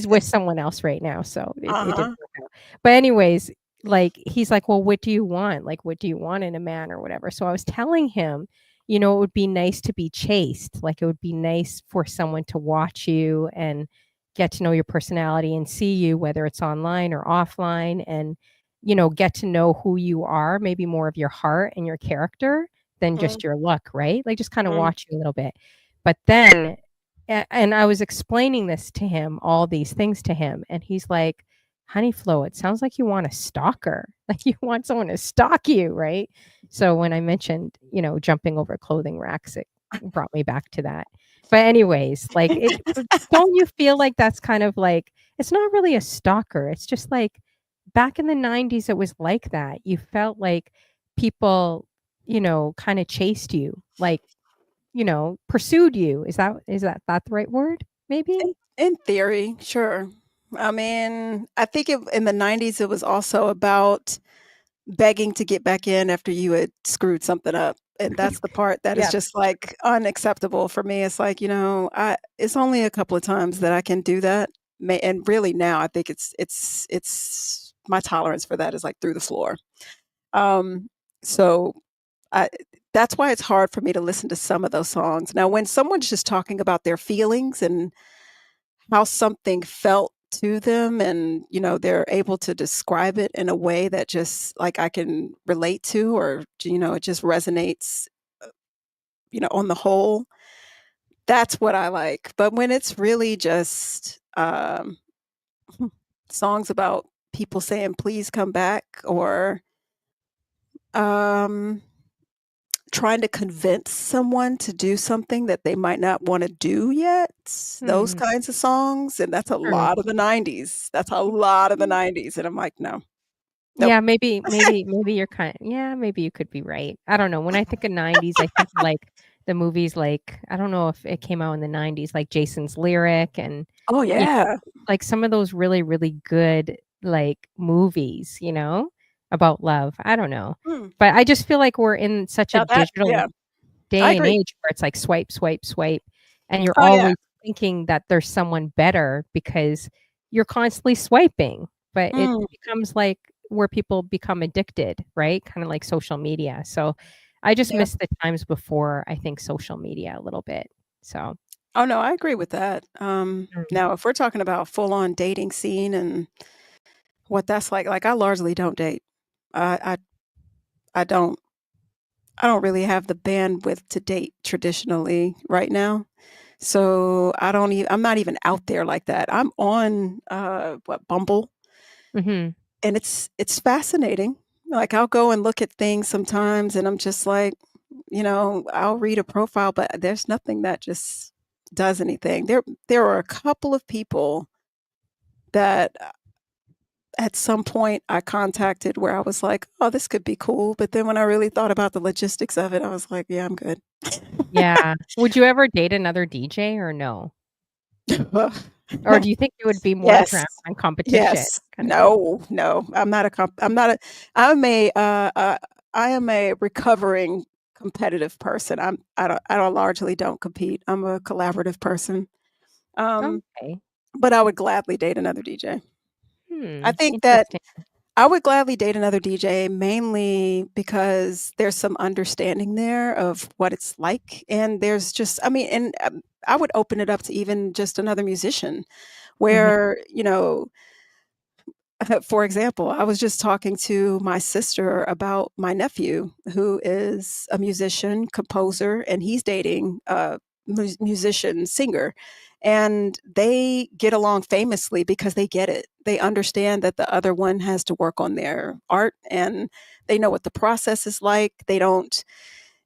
S1: with someone else right now, so it didn't
S2: uh-huh.
S1: work out. But anyways, like he's like, "Well, what do you want? Like, what do you want in a man or whatever?" So I was telling him, it would be nice to be chased. Like it would be nice for someone to watch you and get to know your personality and see you, whether it's online or offline, and get to know who you are, maybe more of your heart and your character than
S2: Mm,
S1: just your look, right? Like just kind of
S2: mm.
S1: watch you a little bit. But then and I was explaining this to him, all these things to him, and he's like, "Honey Flo, it sounds like you want a stalker. Like you want someone to stalk you, right?" So when I mentioned, jumping over clothing racks, brought me back to that. But anyways, like but don't you feel like that's kind of like it's not really a stalker. It's just like back in the 90s it was like that. You felt like people, kind of chased you, like, pursued you. Is that the right word? Maybe?
S2: In theory, sure. I mean, I think in the 90s, it was also about begging to get back in after you had screwed something up, and that's the part that is
S1: Yeah.
S2: just, like, unacceptable for me. It's like, it's only a couple of times that I can do that, and really now I think it's my tolerance for that is, like, through the floor. Um, so I that's why it's hard for me to listen to some of those songs. Now, when someone's just talking about their feelings and how something felt to them and, they're able to describe it in a way that just, like, I can relate to or, it just resonates, on the whole, that's what I like. But when it's really just, songs about people saying, "Please come back," or, um trying to convince someone to do something that they might not wanna do yet, those
S1: Hmm,
S2: kinds of songs, and that's a
S1: true.
S2: lot of the '90s. That's a lot of the '90s, and I'm like, "No. Nope."
S1: Yeah, maybe you're yeah, maybe you could be right. I don't know. When I think of 90s, I think of, like, the movies, like, I don't know if it came out in the 90s, like Jason's Lyric and,
S2: Oh,
S1: you
S2: yeah.
S1: like, some of those really, really good, like, movies, about love. I don't know.
S2: Hmm.
S1: But I just feel like we're in such a
S2: Now that
S1: digital
S2: yeah, I
S1: day and
S2: agree.
S1: age where it's like swipe, swipe, swipe, and you're
S2: Oh, yeah.
S1: always thinking that there's someone better because you're constantly swiping, but it
S2: Mm,
S1: becomes like where people become addicted, right? Kinda like social media. So, I just
S2: yeah.
S1: miss the times before, I think, social media a little bit. So,
S2: Oh, no, I agree with that.
S1: mm,
S2: Now if we're talking about full-on dating scene and what that's like, I largely don't date. I I don't I don't really have the bandwidth to date traditionally right now. So, I'm not even out there like that. I'm on, Bumble,
S1: mhm.
S2: and it's fascinating. Like, I'll go and look at things sometimes, and I'm just like, I'll read a profile, but there's nothing that just does anything. There are a couple of people that, at some point I contacted where I was like, "Oh, this could be cool," but then when I really thought about the logistics of it, I was like, "Yeah, I'm good."
S1: Yeah. Would you ever date another DJ or no? Or do you think it would be more drama
S2: Yes.
S1: and competition
S2: Yes.
S1: kinda thing?
S2: No, no, I'm not a I'm a, I am a recovering competitive person. I don't largely don't compete. I'm a collaborative person. Um,
S1: Okay.
S2: but I would gladly date another DJ. I think that
S1: Interesting.
S2: I would gladly date another DJ mainly because there's some understanding there of what it's like, and there's just I mean, and, I would open it up to even just another musician
S1: Mhm.
S2: where, for example, I was just talking to my sister about my nephew, who is a musician, composer, and he's dating a musician, singer. And they get along famously because they get it. They understand that the other one has to work on their art and they know what the process is like. They don't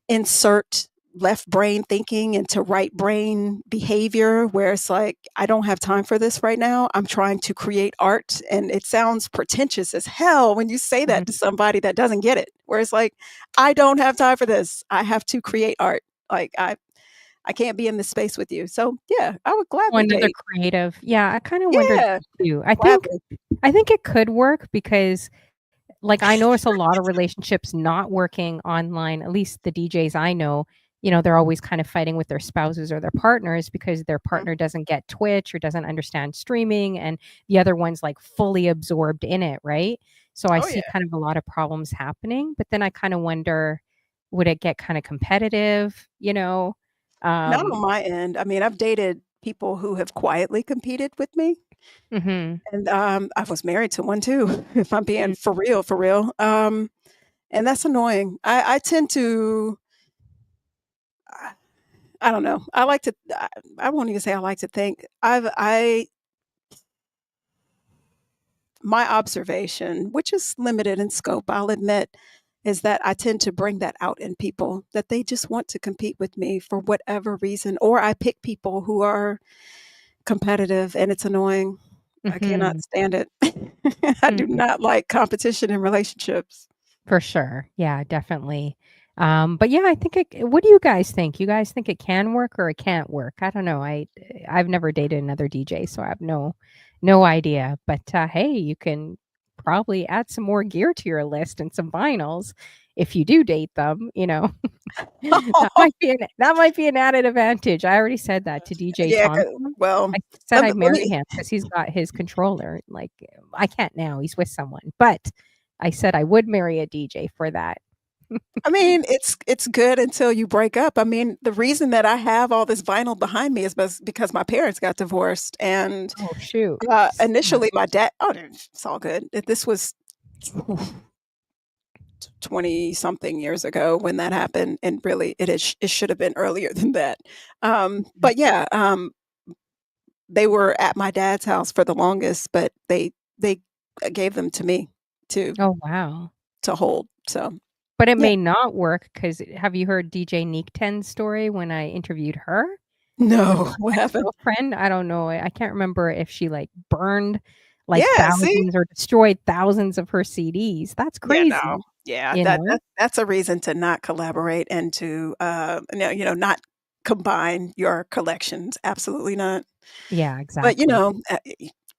S2: insert left brain thinking into right brain behavior where it's like, I don't have time for this right now. I'm trying to create art. And it sounds pretentious as hell when you say that
S1: Mhm.
S2: to somebody that doesn't get it, where it's like, I don't have time for this. I have to create art. Like I can't be in this space with you. So yeah, I would
S1: Oh,
S2: gladly
S1: another
S2: date.
S1: creative. Yeah, I kinda wondered
S2: Yeah,
S1: that too. I think
S2: gladly.
S1: I think it could work because, like, I notice a lot of relationships not working online, at least the DJs I know, they're always kind of fighting with their spouses or their partners because their
S2: Mm.
S1: partner doesn't get Twitch or doesn't understand streaming, and the other one's, like, fully absorbed in it, right? So I
S2: Oh
S1: see
S2: yeah.
S1: kind of a lot of problems happening, but then I kinda wonder, would it get kinda competitive, you know?
S2: Not on
S1: Um
S2: my end. I mean, I've dated people who have quietly competed with me.
S1: Mhm.
S2: And, I was married to one too, if I'm being
S1: Mm,
S2: for real, for real. And that's annoying. I tend to I I don't know. I won't even say I like to think. I my observation, which is limited in scope, I'll admit, is that I tend to bring that out in people, that they just want to compete with me for whatever reason, or I pick people who are competitive, and it's annoying. I cannot
S1: Mhm.
S2: stand it. I do
S1: Mhm.
S2: not like competition in relationships.
S1: For sure. Yeah, definitely. But yeah, I think what do you guys think? You guys think it can work or it can't work? I don't know. I've never dated another DJ, so I have no idea. But hey, you can probably add some more gear to your list and some vinyls if you do date them, you know. That might be an added advantage. I already said that to DJ
S2: Yeah,
S1: Tom Tom.
S2: well,
S1: I said I'd
S2: let
S1: marry
S2: me
S1: him because 'cause he's got his controller, like, I can't now, he's with someone, but I said I would marry a DJ for that.
S2: I mean, it's good until you break up. I mean, the reason that I have all this vinyl behind me is because my parents got divorced, and,
S1: Oh, shoot. Yeah.
S2: initially, my dad oh, it's all good. This was 20 something years ago when that happened, and really, it should have been earlier than that.
S1: Mhm.
S2: But yeah, they were at my dad's house for the longest, but they gave them to me to
S1: Oh, wow.
S2: hold, so,
S1: But it
S2: yeah.
S1: may not work because have you heard DJ Neek 10's story when I interviewed her with
S2: No,
S1: her
S2: what happened?
S1: ex-girlfriend? I don't know, I can't remember if she, like, burned, like,
S2: Yeah, see?
S1: thousands or destroyed thousands of her CDs. That's
S2: Yeah, no.
S1: crazy,
S2: Yeah,
S1: you know?
S2: that's a reason to not collaborate and to, no, not combine your collections, absolutely not.
S1: Yeah,
S2: But,
S1: exactly.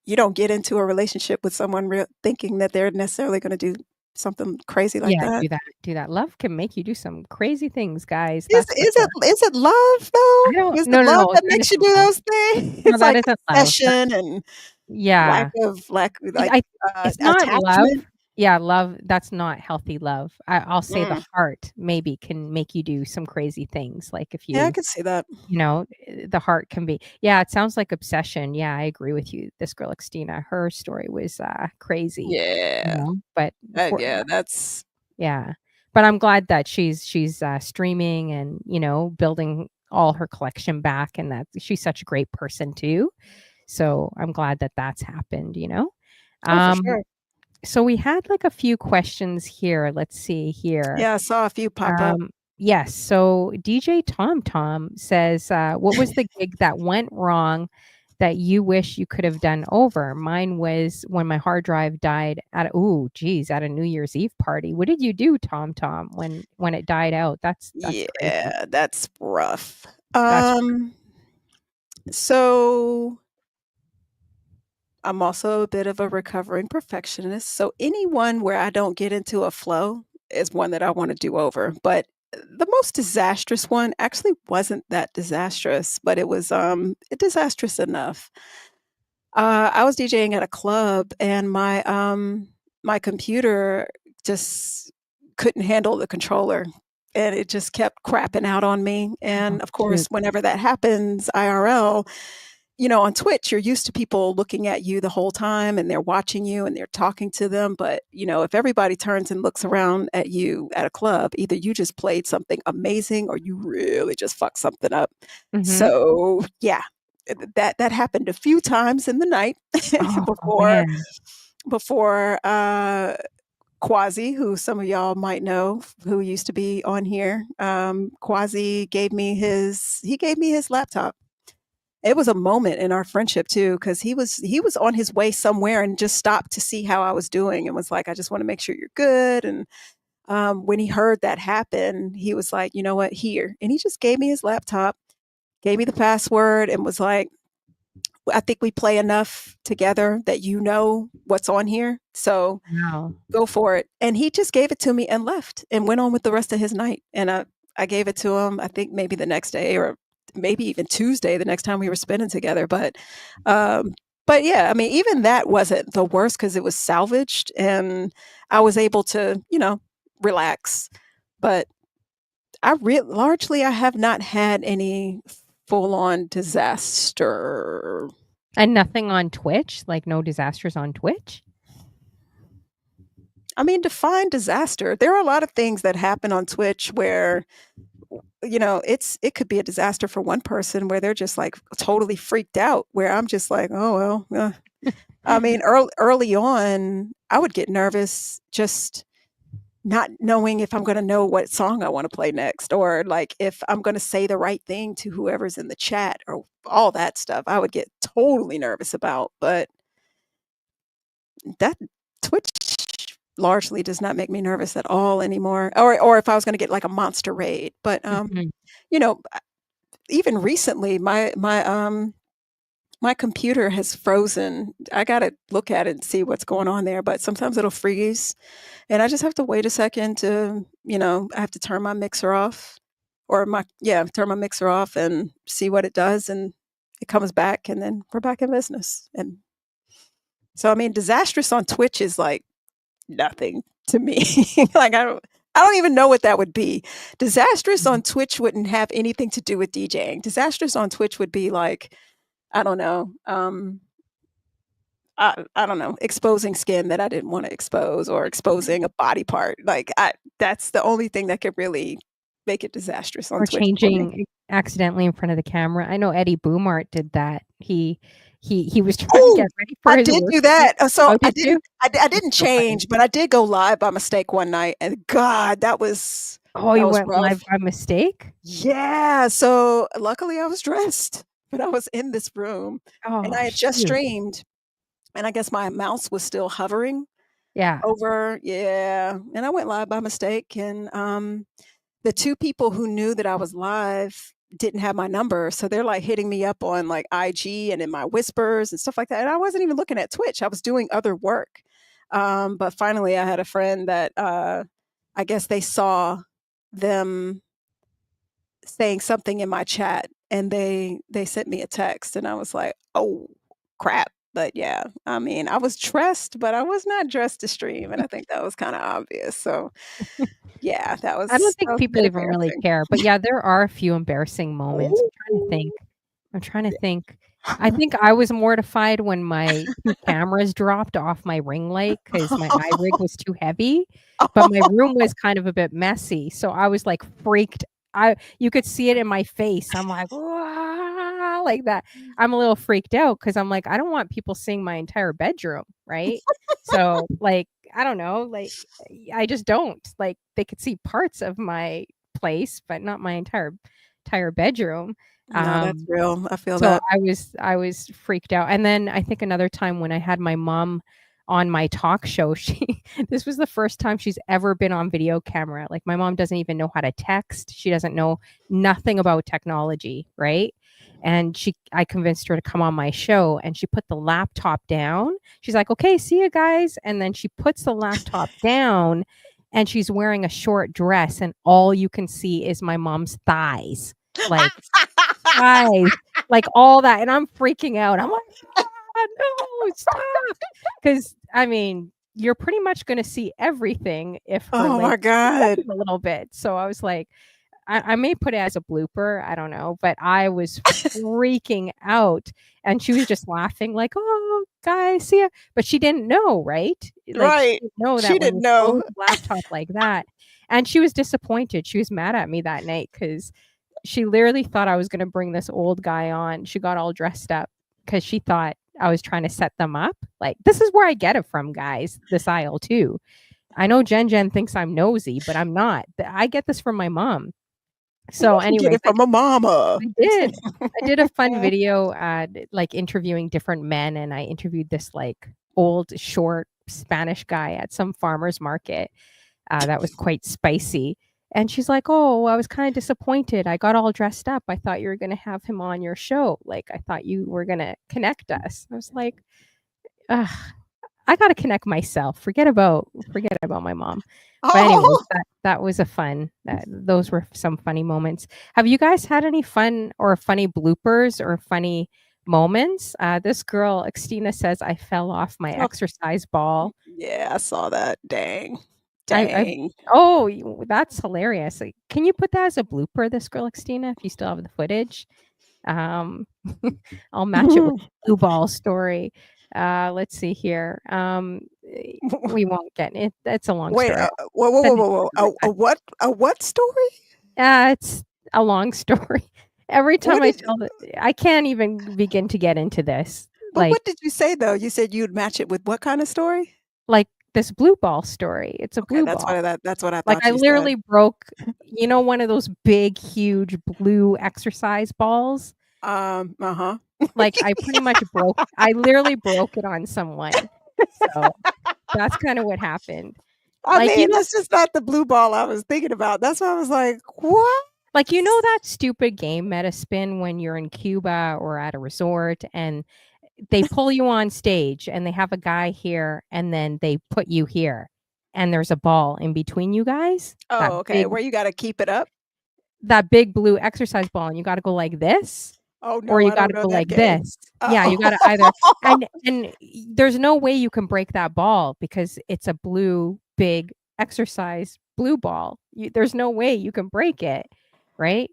S2: you don't get into a relationship with someone real thinking that they're necessarily gonna do something crazy like
S1: Yeah,
S2: that.
S1: do that. Love can make you do some crazy things, guys,
S2: Is
S1: that's for
S2: is it
S1: sure.
S2: is it love, though?
S1: I don't
S2: Is it
S1: no, no,
S2: love
S1: no,
S2: that
S1: that
S2: makes you
S1: isn't
S2: do
S1: love.
S2: those things?
S1: No,
S2: It's
S1: that
S2: like
S1: isn't love.
S2: obsession and
S1: Yeah. It I it's not love.
S2: attachment.
S1: Yeah, love that's not healthy love. I'll say the
S2: Mm,
S1: heart maybe can make you do some crazy things, like, if
S2: yeah, I can see that.
S1: the heart can be yeah, it sounds like obsession. Yeah, I agree with you. This girl, Xtina, her story was, crazy,
S2: Yeah.
S1: but for
S2: Yeah, that's
S1: yeah. But I'm glad that she's, streaming and, building all her collection back and that she's such a great person too. So, I'm glad that that's happened, you know?
S2: oh, for
S1: Um,
S2: sure.
S1: so we had, like, a few questions here. Let's see here.
S2: Yeah, I saw a few pop up.
S1: Um, yes, so DJ Tom Tom says, "What was the gig that went wrong that you wish you could have done over? Mine was when my hard drive died at a New Year's Eve party. What did you do, Tom Tom, when it died out? That's crazy.
S2: Yeah, that's rough.
S1: That's
S2: Um, so I'm also a bit of a recovering perfectionist, so anyone where I don't get into a flow is one that I wanna do over, but the most disastrous one actually wasn't that disastrous, but it was, disastrous enough. I was DJing at a club and my computer just couldn't handle the controller, and it just kept crapping out on me,
S1: oh,
S2: and, of course,
S1: shoot.
S2: whenever that happens IRL, on Twitch, you're used to people looking at you the whole time, and they're watching you, and they're talking to them, but, if everybody turns and looks around at you at a club, either you just played something amazing or you really just fucked something up.
S1: Mhm.
S2: So, yeah, that happened a few times in the night
S1: Oh,
S2: before
S1: man.
S2: before, Quasi, who some of y'all might know, who used to be on here. Quasi gave me his laptop. It was a moment in our friendship too, because he was on his way somewhere and just stopped to see how I was doing and was like, "I just wanna make sure you're good," and, when he heard that happen, he was like, "You know what? Here," and he just gave me his laptop, gave me the password, and was like, "I think we play enough together that you know what's on here, so
S1: Wow.
S2: go for it," and he just gave it to me and left and went on with the rest of his night, and I gave it to him, I think maybe the next day or maybe even Tuesday, the next time we were spending together, um but yeah, I mean, even that wasn't the worst because it was salvaged and I was able to, relax, but I have not had any full-on disaster.
S1: And nothing on Twitch? Like, no disasters on Twitch?
S2: I mean, define disaster. There are a lot of things that happen on Twitch where it could be a disaster for one person where they're just, like, totally freaked out, where I'm just like, "Oh, well, I mean, early on, I would get nervous just not knowing if I'm gonna know what song I wanna play next, or, like, if I'm gonna say the right thing to whoever's in the chat, or all that stuff, I would get totally nervous about, but that Twitch largely does not make me nervous at all anymore, or if I was gonna get, like, a monster raid, but,
S1: Mhm.
S2: you know, even recently, my computer has frozen. I gotta look at it and see what's going on there, but sometimes it'll freeze, and I just have to wait a second to, I have to turn my mixer off, or turn my mixer off and see what it does, and it comes back, and then we're back in business, and so, I mean, disastrous on Twitch is, like, nothing to me. Like, I don't even know what that would be. Disastrous
S1: Mhm.
S2: on Twitch wouldn't have anything to do with DJing. Disastrous on Twitch would be like, I don't know, I don't know, exposing skin that I didn't wanna expose, or exposing a body part. Like, I that's the only thing that could really make it disastrous on
S1: Or
S2: Twitch for me.
S1: changing accidentally in front of the camera. I know Eddie Boomart did that. He was trying to
S2: Oh,
S1: get ready for
S2: I
S1: his
S2: did
S1: work
S2: do
S1: week.
S2: that. So
S1: Oh, did you?
S2: I
S1: That's
S2: didn't
S1: so funny.
S2: change, but I did go live by mistake one night, and God,
S1: Oh,
S2: that
S1: you
S2: was
S1: went
S2: rough.
S1: live by mistake?
S2: Yeah, so luckily I was dressed, but I was in this room, and
S1: Oh,
S2: I had just
S1: shoot.
S2: streamed, and I guess my mouse was still hovering
S1: Yeah.
S2: over, yeah, and I went live by mistake, and, the 2 people who knew that I was live didn't have my number, so they're, like, hitting me up on, like, IG and in my whispers and stuff like that, and I wasn't even looking at Twitch, I was doing other work. But finally, I had a friend that, I guess they saw them saying something in my chat, and they sent me a text, and I was like, "Oh, crap." But, yeah, I mean, I was dressed, but I was not dressed to stream, and I think that was kinda obvious, so, yeah,
S1: I don't
S2: that
S1: think
S2: was a
S1: people
S2: bit
S1: even really
S2: embarrassing.
S1: care, but yeah, there are a few embarrassing moments.
S2: Oh.
S1: I'm trying to think. I think I was mortified when my 2 cameras dropped off my ring light because my iRig was too heavy, but my room was kind of a bit messy, so I was, like, freaked. I You could see it in my face. I'm like, "Wah," like that. I'm a little freaked out because 'cause I'm like, I don't want people seeing my entire bedroom, right? So, like, I don't know, like, I just don't. Like, they could see parts of my place, but not my entire bedroom.
S2: No, that's
S1: Um
S2: real, I feel
S1: so
S2: that.
S1: I was freaked out, and then I think another time when I had my mom on my talk show, she this was the first time she's ever been on video camera. Like, my mom doesn't even know how to text, she doesn't know nothing about technology, right? And I convinced her to come on my show, and she put the laptop down. She's like, "Okay, see you guys," and then she puts the laptop down, and she's wearing a short dress, and all you can see is my mom's thighs, like, eyes, like, all that, and I'm freaking out. I'm like, "Ah, no, stop!" 'Cause, I mean, you're pretty much gonna see everything if her
S2: Oh
S1: legs
S2: my god.
S1: bend a little bit, so I was like I may put it as a blooper, I don't know, but I was freaking out, and she was just laughing like, "Oh, guys, see ya," but she didn't know, right? Like, she
S2: Right.
S1: didn't know
S2: She
S1: that when
S2: didn't
S1: you
S2: know.
S1: close the laptop like that, and she was disappointed. She was mad at me that night because she literally thought I was gonna bring this old guy on. She got all dressed up because she thought I was trying to set them up. Like, this is where I get it from, guys, this aisle too. I know Jen thinks I'm nosy, but I'm not. I get this from my mom. So,
S2: You get
S1: anyways,
S2: it from a mama.
S1: I did. I did a fun video, like, interviewing different men, and I interviewed this, like, old, short Spanish guy at some farmer's market, that was quite spicy, and she's like, "Oh, I was kinda disappointed. I got all dressed up. I thought you were gonna have him on your show. Like, I thought you were gonna connect us." I was like, "Ugh, I gotta connect myself. Forget about my mom." But anyways,
S2: Oh.
S1: that was a fun those were some funny moments. Have you guys had any fun or funny bloopers or funny moments? This girl, Xtina, says, "I fell off my
S2: Oh,
S1: exercise ball."
S2: yeah, I saw that. Dang.
S1: I
S2: Dang.
S1: Oh, that's hilarious. Like, can you put that as a blooper, this girl, Xtina, if you still have the footage? Um, I'll match it with blue ball story. Let's see here. We won't get it. It's a long
S2: Wait,
S1: story.
S2: whoa, whoa,
S1: Send
S2: whoa,
S1: it
S2: whoa,
S1: to
S2: whoa.
S1: you another time.
S2: A what story?
S1: It's a long story. Every time
S2: What
S1: I
S2: did
S1: tell it, I can't even begin to get into this.
S2: but
S1: Like
S2: what did you say, though? You said you'd match it with what kinda story?
S1: like this blue ball story. It's a
S2: Okay,
S1: blue ball.
S2: that's what I
S1: Like,
S2: thought
S1: I
S2: you said.
S1: literally broke, one of those big, huge blue exercise balls?
S2: Uh-huh.
S1: Like, I literally broke it on someone. So, that's kinda what happened.
S2: I
S1: Like,
S2: mean, that's just not the blue ball I was thinking about. That's why I was like, "What?"
S1: that stupid game Mettaspin when you're in Cuba or at a resort and they pull you on stage and they have a guy here and then they put you here and there's a ball in between you guys?
S2: Oh, okay, where you gotta keep it up?
S1: That big blue exercise ball and you gotta go like this
S2: Oh,
S1: or
S2: no,
S1: you
S2: I don't
S1: gotta
S2: know
S1: go
S2: that
S1: like
S2: game.
S1: this. Yeah, you gotta either
S2: Oh.
S1: there's no way you can break that ball because it's a blue, big exercise blue ball. There's no way you can break it, right?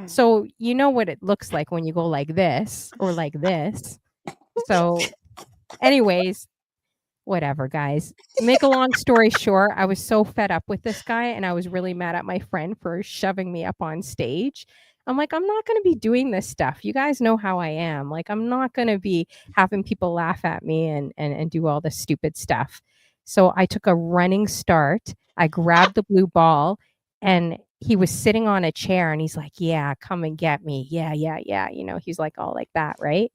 S1: So, you know what it looks like when you go like this or like this. So, anyways, whatever, guys. Make a long story short, I was so fed up with this guy and I was really mad at my friend for shoving me up on stage. I'm like, I'm not going to be doing this stuff. You guys know how I am. Like, I'm not going to be having people laugh at me and do all this stupid stuff. So I took a running start. I grabbed the blue ball and he was sitting on a chair and he's like, yeah, come and get me. Yeah, yeah, yeah. He's like all like that, right?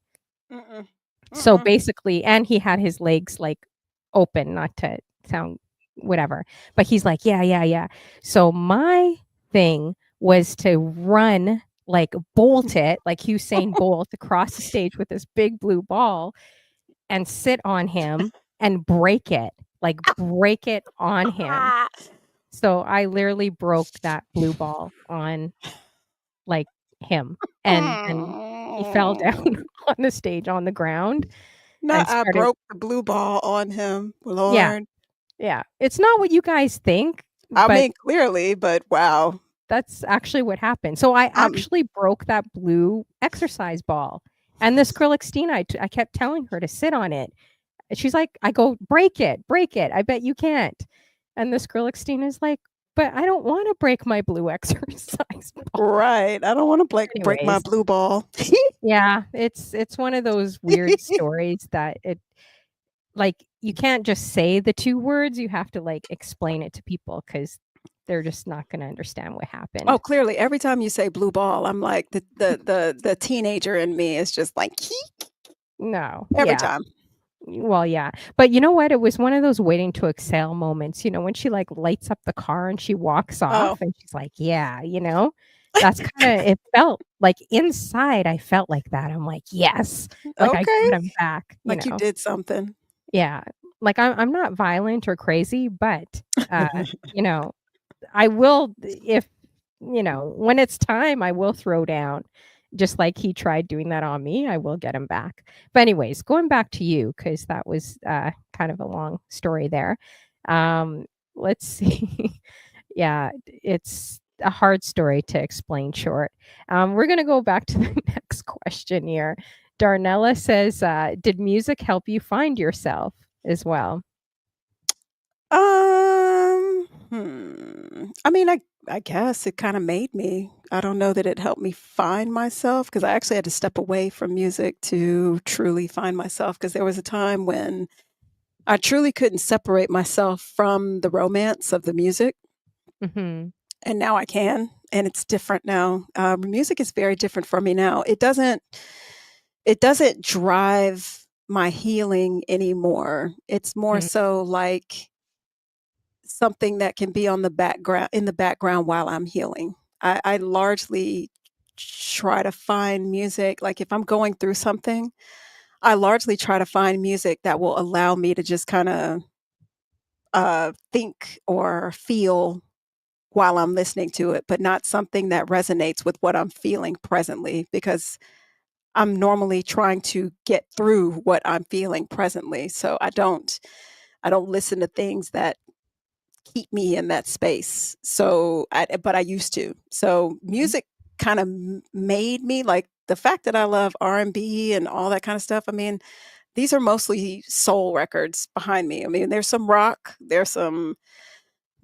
S2: Mm-mm.
S1: So
S2: Mm-mm.
S1: basically, and he had his legs like open, not to sound whatever, but he's like, yeah, yeah, yeah. So my thing was to run, like bolt it, like Usain Bolt across the stage with this big blue ball and sit on him and break it on him. So I literally broke that blue ball on like him and he fell down on the stage on the ground
S2: No,
S1: and
S2: I
S1: started.
S2: broke the blue ball on him,
S1: Yeah,
S2: Lord.
S1: yeah. It's not what you guys think,
S2: I
S1: but
S2: mean, clearly, but wow.
S1: that's actually what happened. So I
S2: I'm
S1: actually broke that blue exercise ball. And this girl, Christina, I kept telling her to sit on it. And she's like, I go, break it, break it. I bet you can't. And this girl, Christina, is like, but I don't want to break my blue exercise ball.
S2: right. I don't wanna break my
S1: Anyways,
S2: blue ball.
S1: yeah, it's one of those weird stories that like, you can't just say the 2 words, you have to, like, explain it to people because 'cause they're just not gonna understand what
S2: Oh,
S1: happened.
S2: clearly, every time you say blue ball, I'm like the teenager in me is just like,
S1: No,
S2: every
S1: yeah.
S2: time.
S1: Well, yeah. But you know what? It was one of those waiting to exhale moments, when she, like, lights up the car and she walks
S2: Oh,
S1: off and she's like, "Yeah," you know? That's kinda it felt like inside, I felt like that. I'm like, "Yes." Like, I
S2: okay.
S1: got him back, you
S2: Like you
S1: know?
S2: did something.
S1: Yeah. Like, I'm not violent or crazy, but, uh, you know I will if when it's time, I will throw down. Just like he tried doing that on me, I will get him back. But anyways, going back to you because that was, kind of a long story there. Um, let's see. Yeah, it's a hard story to explain short. We're gonna go back to the next question here. Darnella says, "Did music help you find yourself as well?"
S2: I mean, I guess it kinda made me. I don't know that it helped me find myself because I actually had to step away from music to truly find myself. Because there was a time when I truly couldn't separate myself from the romance of the music,
S1: Mhm.
S2: and now I can, and it's different now. Music is very different for me now. It doesn't drive my healing anymore. It's more
S1: Mhm.
S2: so like something that can be on the background in the background while I'm healing. I largely try to find music like, if I'm going through something, I largely try to find music that will allow me to just kinda, think or feel while I'm listening to it, but not something that resonates with what I'm feeling presently, because I'm normally trying to get through what I'm feeling presently, so I don't listen to things that keep me in that space. But I used to. So
S1: Mhm.
S2: music kind of made me like the fact that I love R&B and all that kind of stuff. I mean, these are mostly soul records behind me. I mean, there's some rock, there's some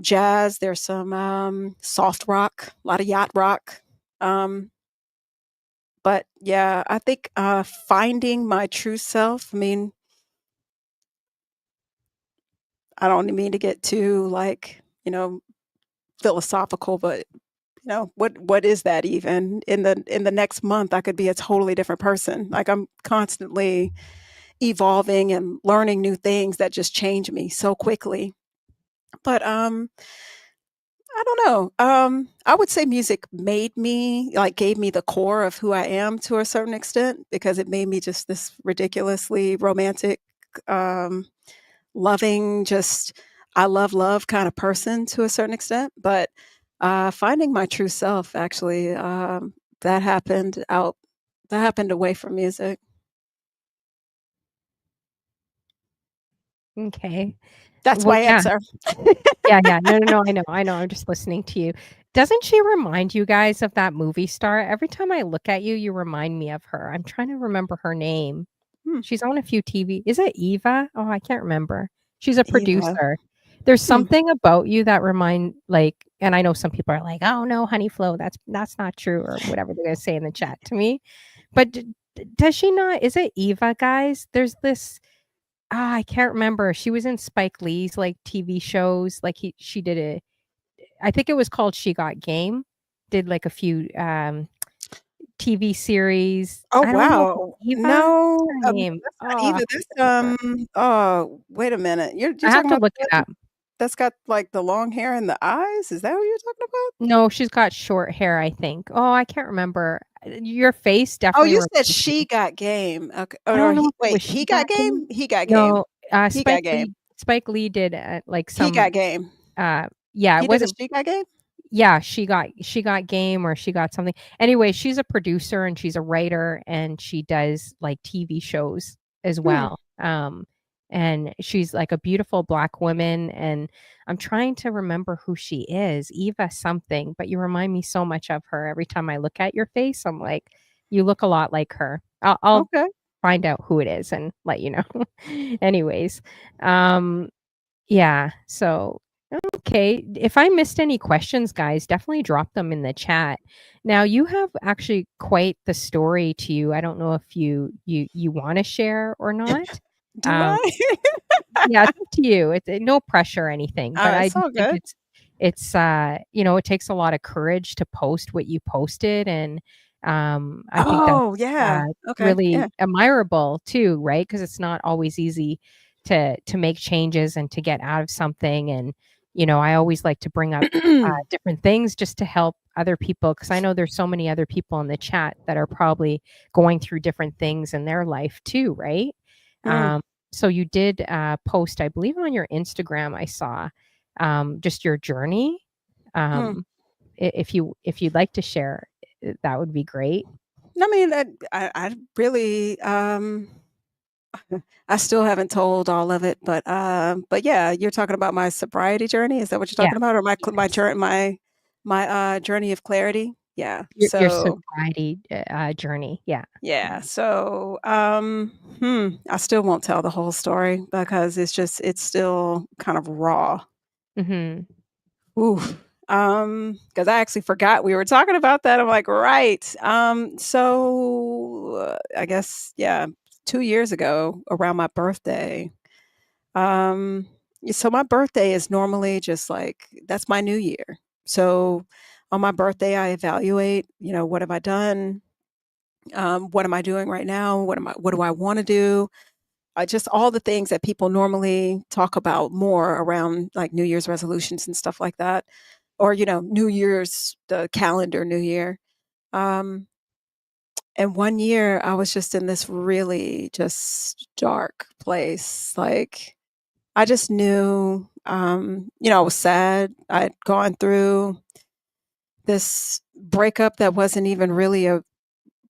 S2: jazz, there's some soft rock, a lot of yacht rock. Um, but yeah, I think finding my true self. I mean, I don't mean to get too, like, philosophical, but, what is that even? In the next month, I could be a totally different person. Like, I'm constantly evolving and learning new things that just change me so quickly. But, I don't know. I would say music made me, like, gave me the core of who I am to a certain extent because it made me just this ridiculously romantic, um, loving, just I love kind of person to a certain extent. But finding my true self, actually, that happened out, that happened away from music.
S1: Okay.
S2: That's
S1: Well,
S2: my
S1: yeah.
S2: answer.
S1: Yeah, yeah. No, no, no, I know, I'm just listening to you. Doesn't she remind you guys of that movie star? Every time I look at you, you remind me of her. I'm trying to remember her name.
S2: Hmm.
S1: She's on a few TV, is it Eva? Oh, I can't remember. She's a
S2: Eva.
S1: producer. There's
S2: Hmm.
S1: something about you that remind like and I know some people are like, "Oh, no, Honey Flo, that's not true," or whatever they're gonna say in the chat to me. But does she not is it Eva, guys? There's this I can't remember. She was in Spike Lee's, like, TV shows, like, she did a I think it was called She Got Game, did, like, a few, TV series.
S2: Oh,
S1: I don't know,
S2: wow.
S1: Eva? What's
S2: No,
S1: her name?
S2: that's not
S1: Oh,
S2: Eva,
S1: who's
S2: that's, oh, wait a minute. You're
S1: I have
S2: talking
S1: to
S2: about
S1: look
S2: the
S1: it
S2: one
S1: up.
S2: that's got, like, the long hair and the eyes? Is that who you're talking about?
S1: No, she's got short hair, I think. Oh, I can't remember. Your face
S2: Oh,
S1: definitely
S2: you said
S1: reminds
S2: She
S1: me.
S2: Got Game. Okay.
S1: I
S2: Or
S1: don't know
S2: he
S1: if it
S2: wait,
S1: was She
S2: He Got
S1: Got Game?
S2: Game? He Got Game.
S1: No,
S2: He Got Game.
S1: Spike Lee did, like,
S2: He
S1: some,
S2: Got Game.
S1: yeah, it
S2: He did a
S1: wasn't
S2: She Got Game?
S1: yeah, she got game or she got something. Anyway, she's a producer and she's a writer and she does like TV shows as
S2: Hmm,
S1: well. And she's like a beautiful black woman and I'm trying to remember who she is, Eva something, but you remind me so much of her every time I look at your face. I'm like, you look a lot like her. I'll
S2: okay.
S1: find out who it is and let you know. Anyways, um, yeah, so okay, if I missed any questions, guys, definitely drop them in the chat. Now, you have actually quite the story to you. I don't know if you wanna share or not.
S2: Do
S1: Um,
S2: I?
S1: yeah, it's up to you. It's no pressure or anything, but I
S2: It's
S1: do
S2: all
S1: think
S2: good.
S1: it takes a lot of courage to post what you posted, and, I think that's,
S2: Oh, yeah. Okay, yeah.
S1: really admirable too, right? Because it's not always easy to make changes and to get out of something, and, I always like to bring up, different things just to help other people because I know there's so many other people in the chat that are probably going through different things in their life too, right?
S2: Mm,
S1: Um so you did, post, I believe on your Instagram, I saw, just your journey.
S2: mm.
S1: Um, if you'd like to share, that would be great.
S2: I mean, I really, I still haven't told all of it, but yeah, you're talking about my sobriety journey. Is that what you're
S1: Yeah,
S2: talking about, or my
S1: yes.
S2: journey of clarity? Yeah.
S1: Your
S2: So
S1: sobriety, journey, yeah.
S2: yeah. So I still won't tell the whole story because it's still kind of raw.
S1: Mhm.
S2: Oof. Because I actually forgot we were talking about that. I'm like, right. I guess yeah, 2 years ago around my birthday. Um, so my birthday is normally just like that's my new year. So on my birthday, I evaluate, what have I done? What am I doing right now? What do I want to do? Just all the things that people normally talk about more around like New Year's resolutions and stuff like that, or New Year's the calendar New Year. Um, and one year I was just in this really just dark place, like I just knew, I was sad. I'd gone through this breakup that wasn't even really a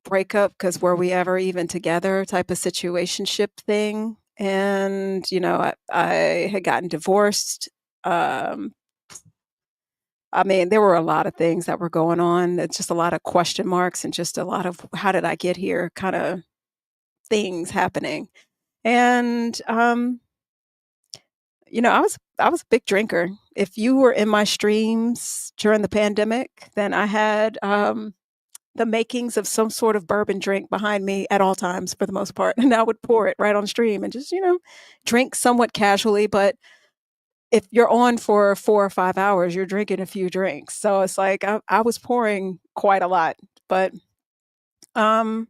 S2: breakup because were we ever even together type of situationship thing. And, I had gotten divorced. Um, I mean, there were a lot of things that were going on. It's just a lot of question marks and just a lot of how did I get here kind of things happening. And I was a big drinker. If you were in my streams during the pandemic, then I had, the makings of some sort of bourbon drink behind me at all times for the most part, and I would pour it right on stream and just, drink somewhat casually, but if you're on for 4 or 5 hours, you're drinking a few drinks. So it's like I was pouring quite a lot, but, um,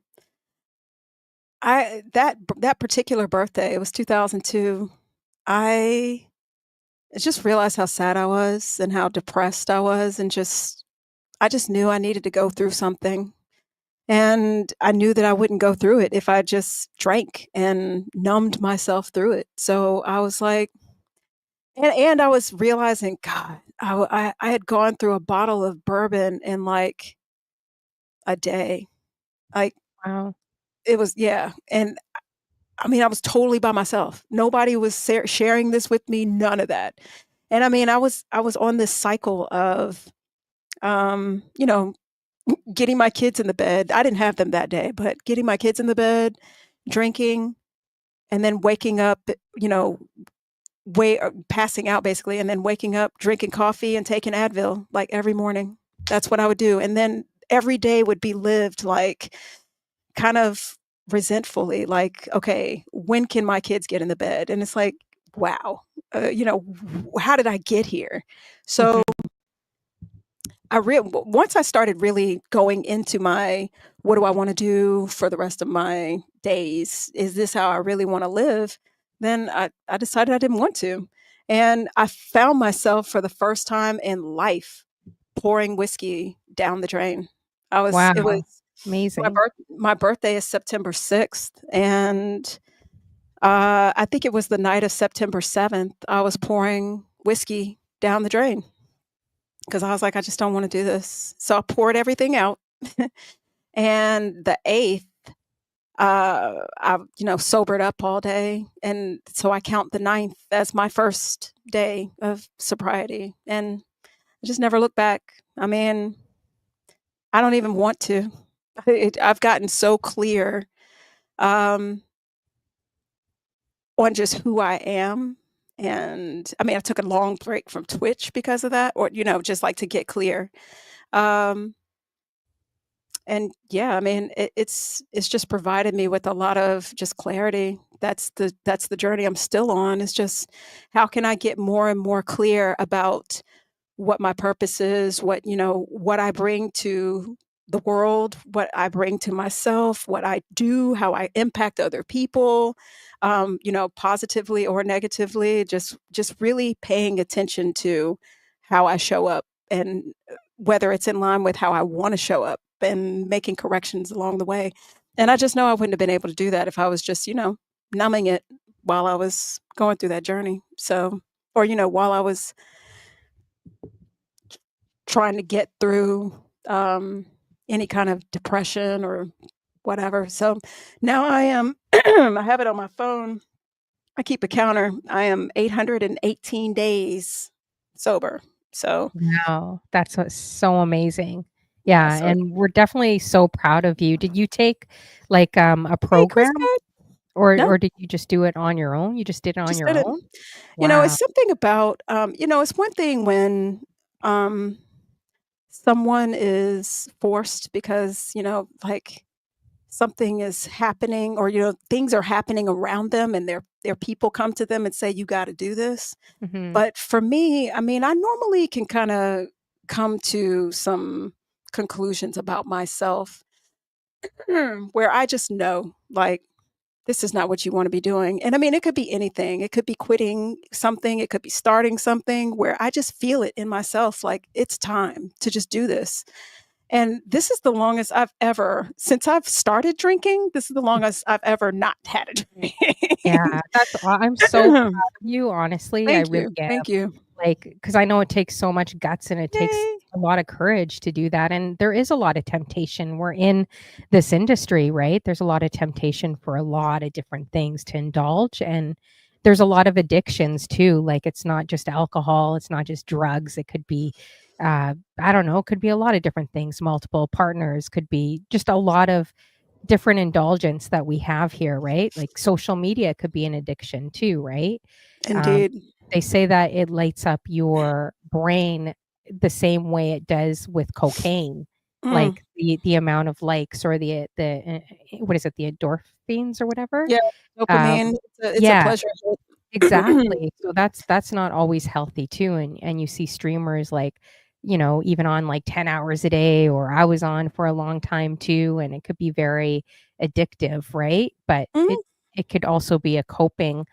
S2: that particular birthday, it was 2002, I just realized how sad I was and how depressed I was, and I just knew I needed to go through something, and I knew that I wouldn't go through it if I just drank and numbed myself through it. So I was like, and I was realizing, God, I had gone through a bottle of bourbon in, like, a day. Like,
S1: Wow.
S2: it was, yeah, and, I mean, I was totally by myself. Nobody was sharing this with me, none of that. And, I mean, I was on this cycle of, you know, getting my kids in the bed. I didn't have them that day, but getting my kids in the bed, drinking, and then waking up, you know, passing out basically, and then waking up, drinking coffee and taking Advil, like, every morning. That's what I would do, and then every day would be lived, like, kind of resentfully, like, "Okay, when can my kids get in the bed?" And it's like, "Wow, how did I get here?" So,
S1: Mhm.
S2: once I started really going into my, "What do I wanna do for the rest of my days? Is this how I really wanna live?" Then I decided I didn't want to, and I found myself for the first time in life pouring whiskey down the drain. It was
S1: Wow. Amazing.
S2: my birthday is September 6th, and, I think it was the night of September 7th, I was pouring whiskey down the drain. 'Cause I was like, "I just don't wanna do this." So I poured everything out, and the 8th, I, sobered up all day, and so I count the 9th as my first day of sobriety, and I just never looked back. I mean, I don't even want to. I've gotten so clear, um, on just who I am, and I mean, I took a long break from Twitch because of that, or, just, like, to get clear. Um And yeah, I mean, it's just provided me with a lot of just clarity. That's the journey I'm still on. It's just how can I get more and more clear about what my purpose is, what I bring to the world, what I bring to myself, what I do, how I impact other people, positively or negatively, just really paying attention to how I show up and whether it's in line with how I want to show up and making corrections along the way. And I just know I wouldn't have been able to do that if I was just, numbing it while I was going through that journey. So, or, while I was trying to get through, any kind of depression or whatever. So now I am I have it on my phone. I keep a counter. I am 818 days sober. So,
S1: Wow. That's so amazing. Yeah,
S2: so
S1: and we're definitely so proud of you. Did you take, like, a
S2: thank you,
S1: program,
S2: God.
S1: or
S2: No,
S1: did you just do it on your own? You just did it on
S2: just
S1: your
S2: did it.
S1: own?
S2: It's
S1: Wow.
S2: something about, it's one thing when, um, someone is forced because, like something is happening or, things are happening around them and their people come to them and say, "You gotta do this."
S1: Mhm.
S2: But for me, I mean, I normally can kinda come to some conclusions about myself, where I just know, like, this is not what you wanna be doing, and I mean, it could be anything. It could be quitting something, it could be starting something where I just feel it in myself, like, it's time to just do this. And this is the longest I've ever since I've started drinking, this is the longest I've ever not had a
S1: Yeah,
S2: drink.
S1: that's aw I'm so proud of you, honestly, I
S2: Thank
S1: really
S2: you,
S1: am.
S2: thank you.
S1: Like, because I know it takes so much guts and it takes
S2: Yay.
S1: a lot of courage to do that, and there is a lot of temptation. We're in this industry, right? There's a lot of temptation for a lot of different things to indulge, and there's a lot of addictions too, like, it's not just alcohol, it's not just drugs, it could be, I don't know, it could be a lot of different things, multiple partners, could be just a lot of different indulgence that we have here, right? Like, social media could be an addiction too, right? Um,
S2: Indeed.
S1: they say that it lights up your brain the same way it does with cocaine,
S2: Mm.
S1: like the amount of likes or what is it, the endorphins or whatever?
S2: Yeah,
S1: Uh,
S2: dopamine. It's a
S1: yeah,
S2: pleasure hit.
S1: Exactly. So that's not always healthy too, and you see streamers like, even on like 10 hours a day, or I was on for a long time too, and it could be very addictive, right? But it
S2: Mhm.
S1: it could also be a coping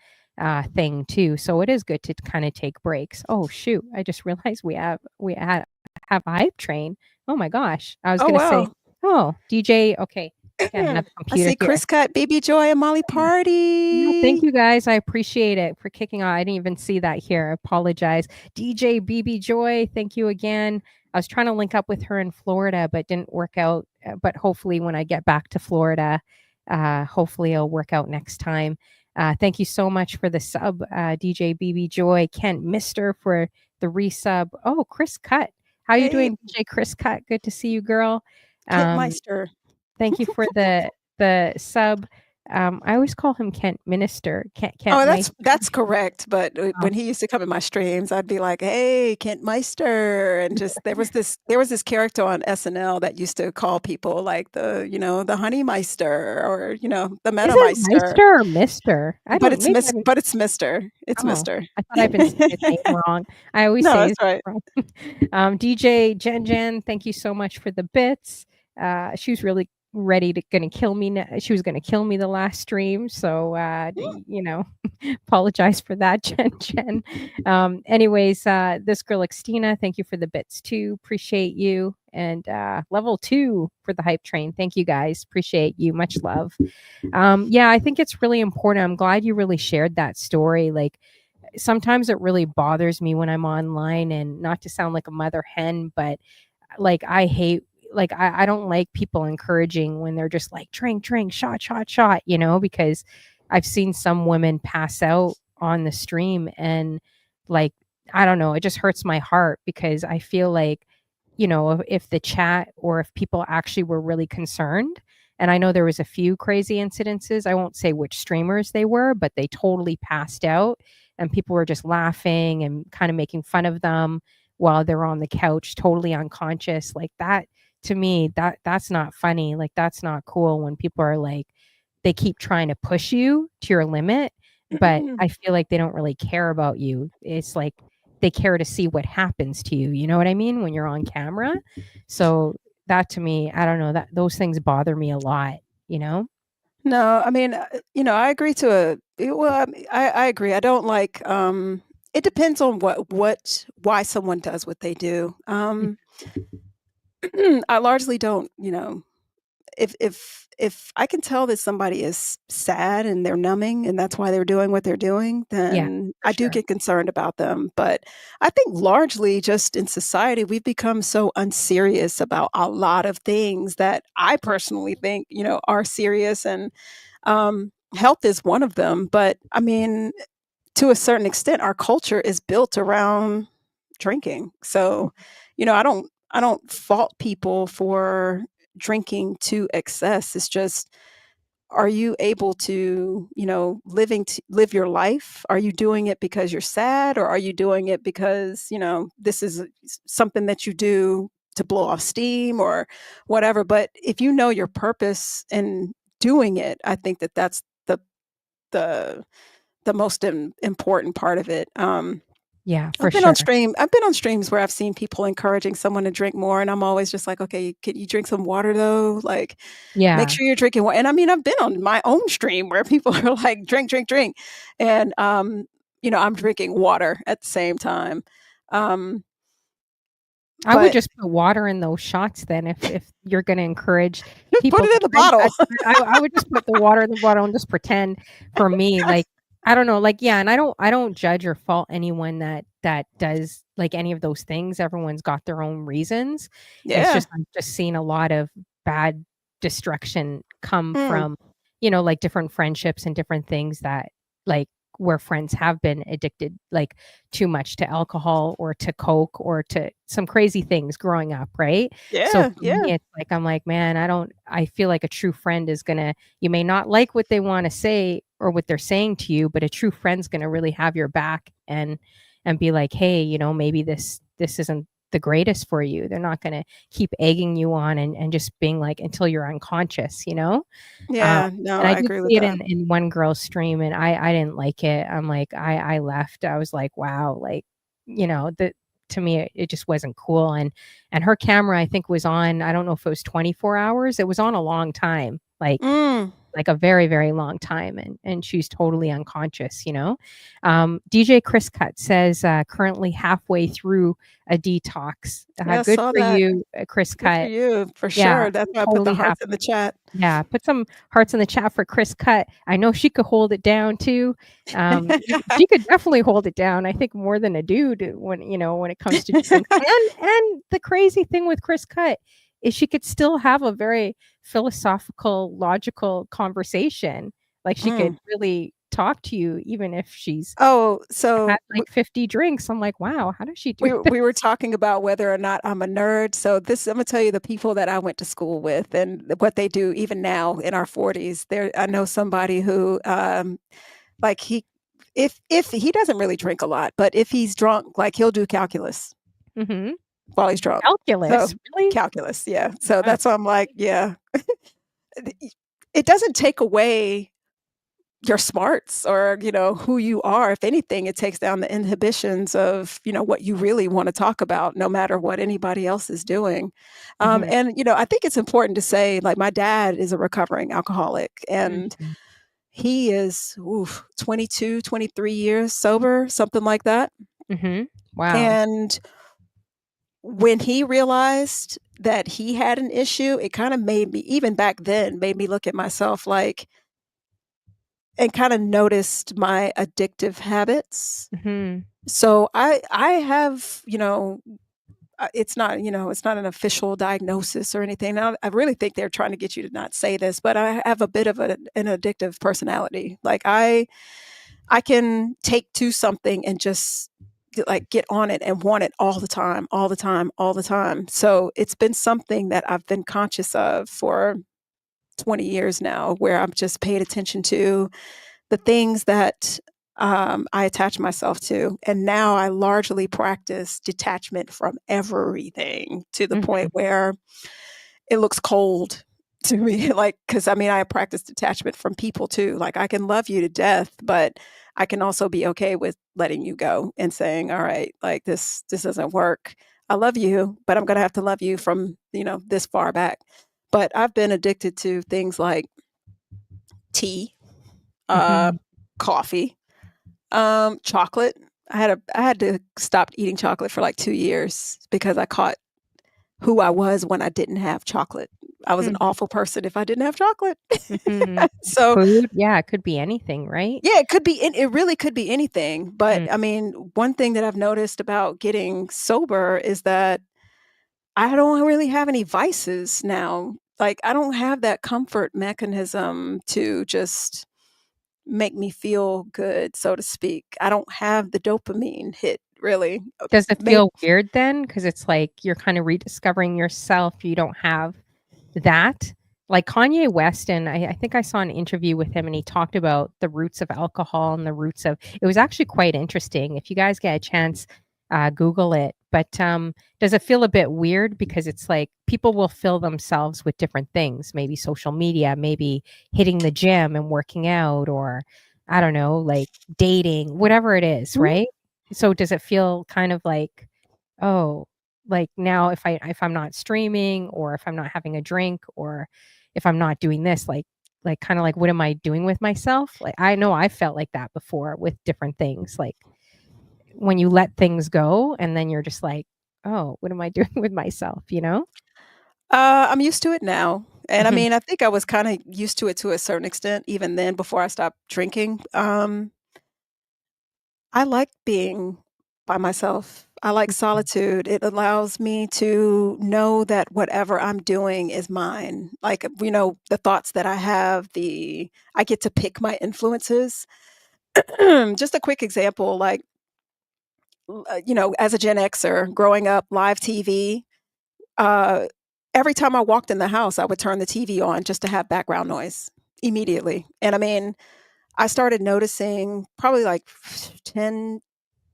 S1: thing too. So it is good to kind of take breaks. Oh shoot, I just realized we have a hype train. Oh my gosh. I was
S2: Oh,
S1: gonna say,
S2: wow.
S1: oh, DJ, okay. Got another
S2: I
S1: computer
S2: see
S1: here.
S2: Chris Cut, BB Joy, and Molly
S1: Yeah, thank
S2: Party.
S1: you guys. I appreciate it for kicking off. I didn't even see that here. I apologize. DJ BB Joy, thank you again. I was trying to link up with her in Florida, but didn't work out. But hopefully, when I get back to Florida, hopefully it'll work out next time. Thank you so much for the sub, DJ BB Joy. Kent Mister for the resub. Oh, Chris Cut. How you
S2: Hey,
S1: doing, DJ Chris Cut? Good to see you, girl.
S2: Kent
S1: Um,
S2: Meister.
S1: Thank you for the sub. I always call him Kent Minister, Kent
S2: Oh,
S1: Meister.
S2: that's correct, but,
S1: Oh,
S2: when he used to come in my streams, I'd be like, "Hey, Kent Meister," and just there was this character on SNL that used to call people like the Honey Meister or, the
S1: is
S2: Meta
S1: it
S2: Meister,
S1: Meister or Mister? I
S2: but
S1: don't
S2: it's
S1: maybe
S2: Miss
S1: I
S2: but it's Mister. It's
S1: oh,
S2: Mister.
S1: I thought I've been saying his name wrong. I always
S2: No,
S1: say
S2: that's
S1: his
S2: right.
S1: name wrong. DJ Jen, thank you so much for the bits. She was really ready to gonna kill me. She was gonna kill me the last stream. So, apologize for that, Jen. Anyways, this girl Xtina, thank you for the bits too. Appreciate you. And level 2 for the hype train. Thank you guys. Appreciate you. Much love. Yeah, I think it's really important. I'm glad you really shared that story. Like sometimes it really bothers me when I'm online, and not to sound like a mother hen, but like I hate like I don't like people encouraging when they're just like drink, drink, shot, shot, shot, because I've seen some women pass out on the stream, and like I don't know, it just hurts my heart because I feel like, if the chat or if people actually were really concerned, and I know there was a few crazy incidences, I won't say which streamers they were, but they totally passed out and people were just laughing and kind of making fun of them while they're on the couch totally unconscious. Like that, to me, that's not funny. Like that's not cool when people are like they keep trying to push you to your limit, but I feel like they don't really care about you. It's like they care to see what happens to you. You know what I mean? When you're on camera. So that to me, I don't know, that those things bother me a lot, you know?
S2: No, I mean, I agree to well, I agree. I don't like, it depends on why someone does what they do.
S1: Mm,
S2: I largely don't, if I can tell that somebody is sad and they're numbing and that's why they're doing what they're doing,
S1: yeah,
S2: then
S1: for
S2: I do
S1: sure.
S2: get concerned about them. But I think largely just in society, we've become so unserious about a lot of things that I personally think, are serious, and health is one of them. But I mean, to a certain extent, our culture is built around drinking. So, I don't fault people for drinking to excess. It's just, are you able to, live your life? Are you doing it because you're sad, or are you doing it because, this is something that you do to blow off steam or whatever? But if you know your purpose in doing it, I think that that's the the most important part of it.
S1: Yeah, for sure.
S2: I've been on streams where I've seen people encouraging someone to drink more, and I'm always just like, "Okay, can you drink some water though? Like, make
S1: Yeah.
S2: sure you're drinking water." And I mean, I've been on my own stream where people are like, "Drink, drink, drink," and I'm drinking water at the same time. Um,
S1: I would
S2: but
S1: just put water in those shots then if you're gonna encourage
S2: just put
S1: people
S2: it
S1: to
S2: in the
S1: drink
S2: bottle.
S1: that. I would just put the water in the bottle and just pretend for me, like, I don't know, like, yeah, and I don't judge or fault anyone that does, like, any of those things. Everyone's got their own reasons. It's
S2: Yeah.
S1: just I'm just seeing a lot of bad destruction come
S2: Mm.
S1: from, like, different friendships and different things that, like, where friends have been addicted, like, too much to alcohol or to coke or to some crazy things growing up, right? So
S2: Yeah,
S1: for
S2: yeah.
S1: me, it's like I'm like, man, I feel like a true friend is gonna you may not like what they wanna say or what they're saying to you, but a true friend's gonna really have your back and be like, "Hey, maybe this isn't the greatest for you. They're not gonna keep egging you on and just being like until you're unconscious, you know? Um,
S2: Yeah, no,
S1: and I
S2: I
S1: did
S2: agree with
S1: see it
S2: that.
S1: in one girl's stream, and I didn't like it. I'm like, I left. I was like, "Wow," like, the to me, it just wasn't cool, and her camera, I think, was on, I don't know if it was 24 hours. It was on a long time,
S2: Mm,
S1: like a very, very long time, and she's totally unconscious, DJ Chris Cut says, currently halfway through a detox.
S2: yeah, I
S1: Good
S2: saw
S1: for
S2: that.
S1: you, Chris
S2: Good for
S1: Cut.
S2: you, for
S1: Yeah,
S2: sure. That's why I put the
S1: totally
S2: hearts in the chat.
S1: yeah, put some hearts in the chat for Chris Cut. I know she could hold it down too. She could definitely hold it down, I think more than a dude when it comes to drinks. And the crazy thing with Chris Cut is she could still have a very philosophical, logical conversation. Like, she could
S2: Mm.
S1: really talk to you even if she's
S2: Oh,
S1: had,
S2: so
S1: like, 50 drinks. I'm like, "Wow, how does she do
S2: we were
S1: this?"
S2: talking about whether or not I'm a nerd. So this I'm gonna tell you the people that I went to school with and what they do even now in our 40s. There I know somebody who like he if he doesn't really drink a lot, but if he's drunk, like he'll do calculus
S1: Mhm.
S2: while he's drunk. So
S1: Calculus, really?
S2: calculus, yeah. So
S1: Wow.
S2: that's why I'm like, yeah. It doesn't take away your smarts or, who you are. If anything, it takes down the inhibitions of, what you really wanna talk about no matter what anybody else is doing.
S1: Mhm,
S2: I think it's important to say, like, my dad is a recovering alcoholic, and
S1: mhm,
S2: he is, 22, 23 years sober, something like that,
S1: mhm. Wow.
S2: and when he realized that he had an issue, it kinda made me even back then, made me look at myself, like, and kinda noticed my addictive habits.
S1: Mhm,
S2: So I have, it's not an official diagnosis or anything. I really think they're trying to get you to not say this, but I have a bit of an addictive personality. Like, I can take to something and just, like, get on it and want it all the time, all the time, all the time. So it's been something that I've been conscious of for 20 years now, where I'm just paid attention to the things that, I attach myself to, and now I largely practice detachment from everything to the point
S1: mhm.
S2: where it looks cold to me, like, because I mean, I practice detachment from people too, like, I can love you to death, but I can also be okay with letting you go and saying, "Alright, like, this doesn't work. I love you, but I'm gonna have to love you from, this far back." But I've been addicted to things like tea, uh,
S1: Mhm.
S2: coffee, chocolate. I had to stop eating chocolate for, like, 2 years because I caught who I was when I didn't have chocolate. I was an
S1: Mhm.
S2: awful person if I didn't have chocolate.
S1: Mhm.
S2: So,
S1: Food? Yeah, it could be anything, right?
S2: yeah, it really could be anything, but,
S1: Mm.
S2: I mean, one thing that I've noticed about getting sober is that I don't really have any vices now. Like, I don't have that comfort mechanism to just make me feel good, so to speak. I don't have the dopamine hit, really.
S1: Does it
S2: May
S1: feel weird then? Because it's like you're kinda rediscovering yourself, you don't have that? Like Kanye West, and I think I saw an interview with him, and he talked about the roots of alcohol and the roots of it was actually quite interesting. If you guys get a chance, Google it. But, does it feel a bit weird? Because it's like people will fill themselves with different things, maybe social media, maybe hitting the gym and working out, or I don't know, like dating, whatever it is,
S2: Mhm.
S1: right? So does it feel kind of like, "Oh, like, now if I'm not streaming or if I'm not having a drink or if I'm not doing this, like, kinda like, what am I doing with myself?" Like, I know I felt like that before with different things, like, when you let things go and then you're just like, "Oh, what am I doing with myself?" You know?
S2: I'm used to it now, and I
S1: Mhm,
S2: mean, I think I was kinda used to it to a certain extent even then before I stopped drinking. I like being by myself. I like
S1: mhm.
S2: solitude. It allows me to know that whatever I'm doing is mine. Like, the thoughts that I have, I get to pick my influences. Just a quick example, like, as a Gen Xer growing up, live TV, uh, every time I walked in the house, I would turn the TV on just to have background noise immediately. And I mean, I started noticing probably like 10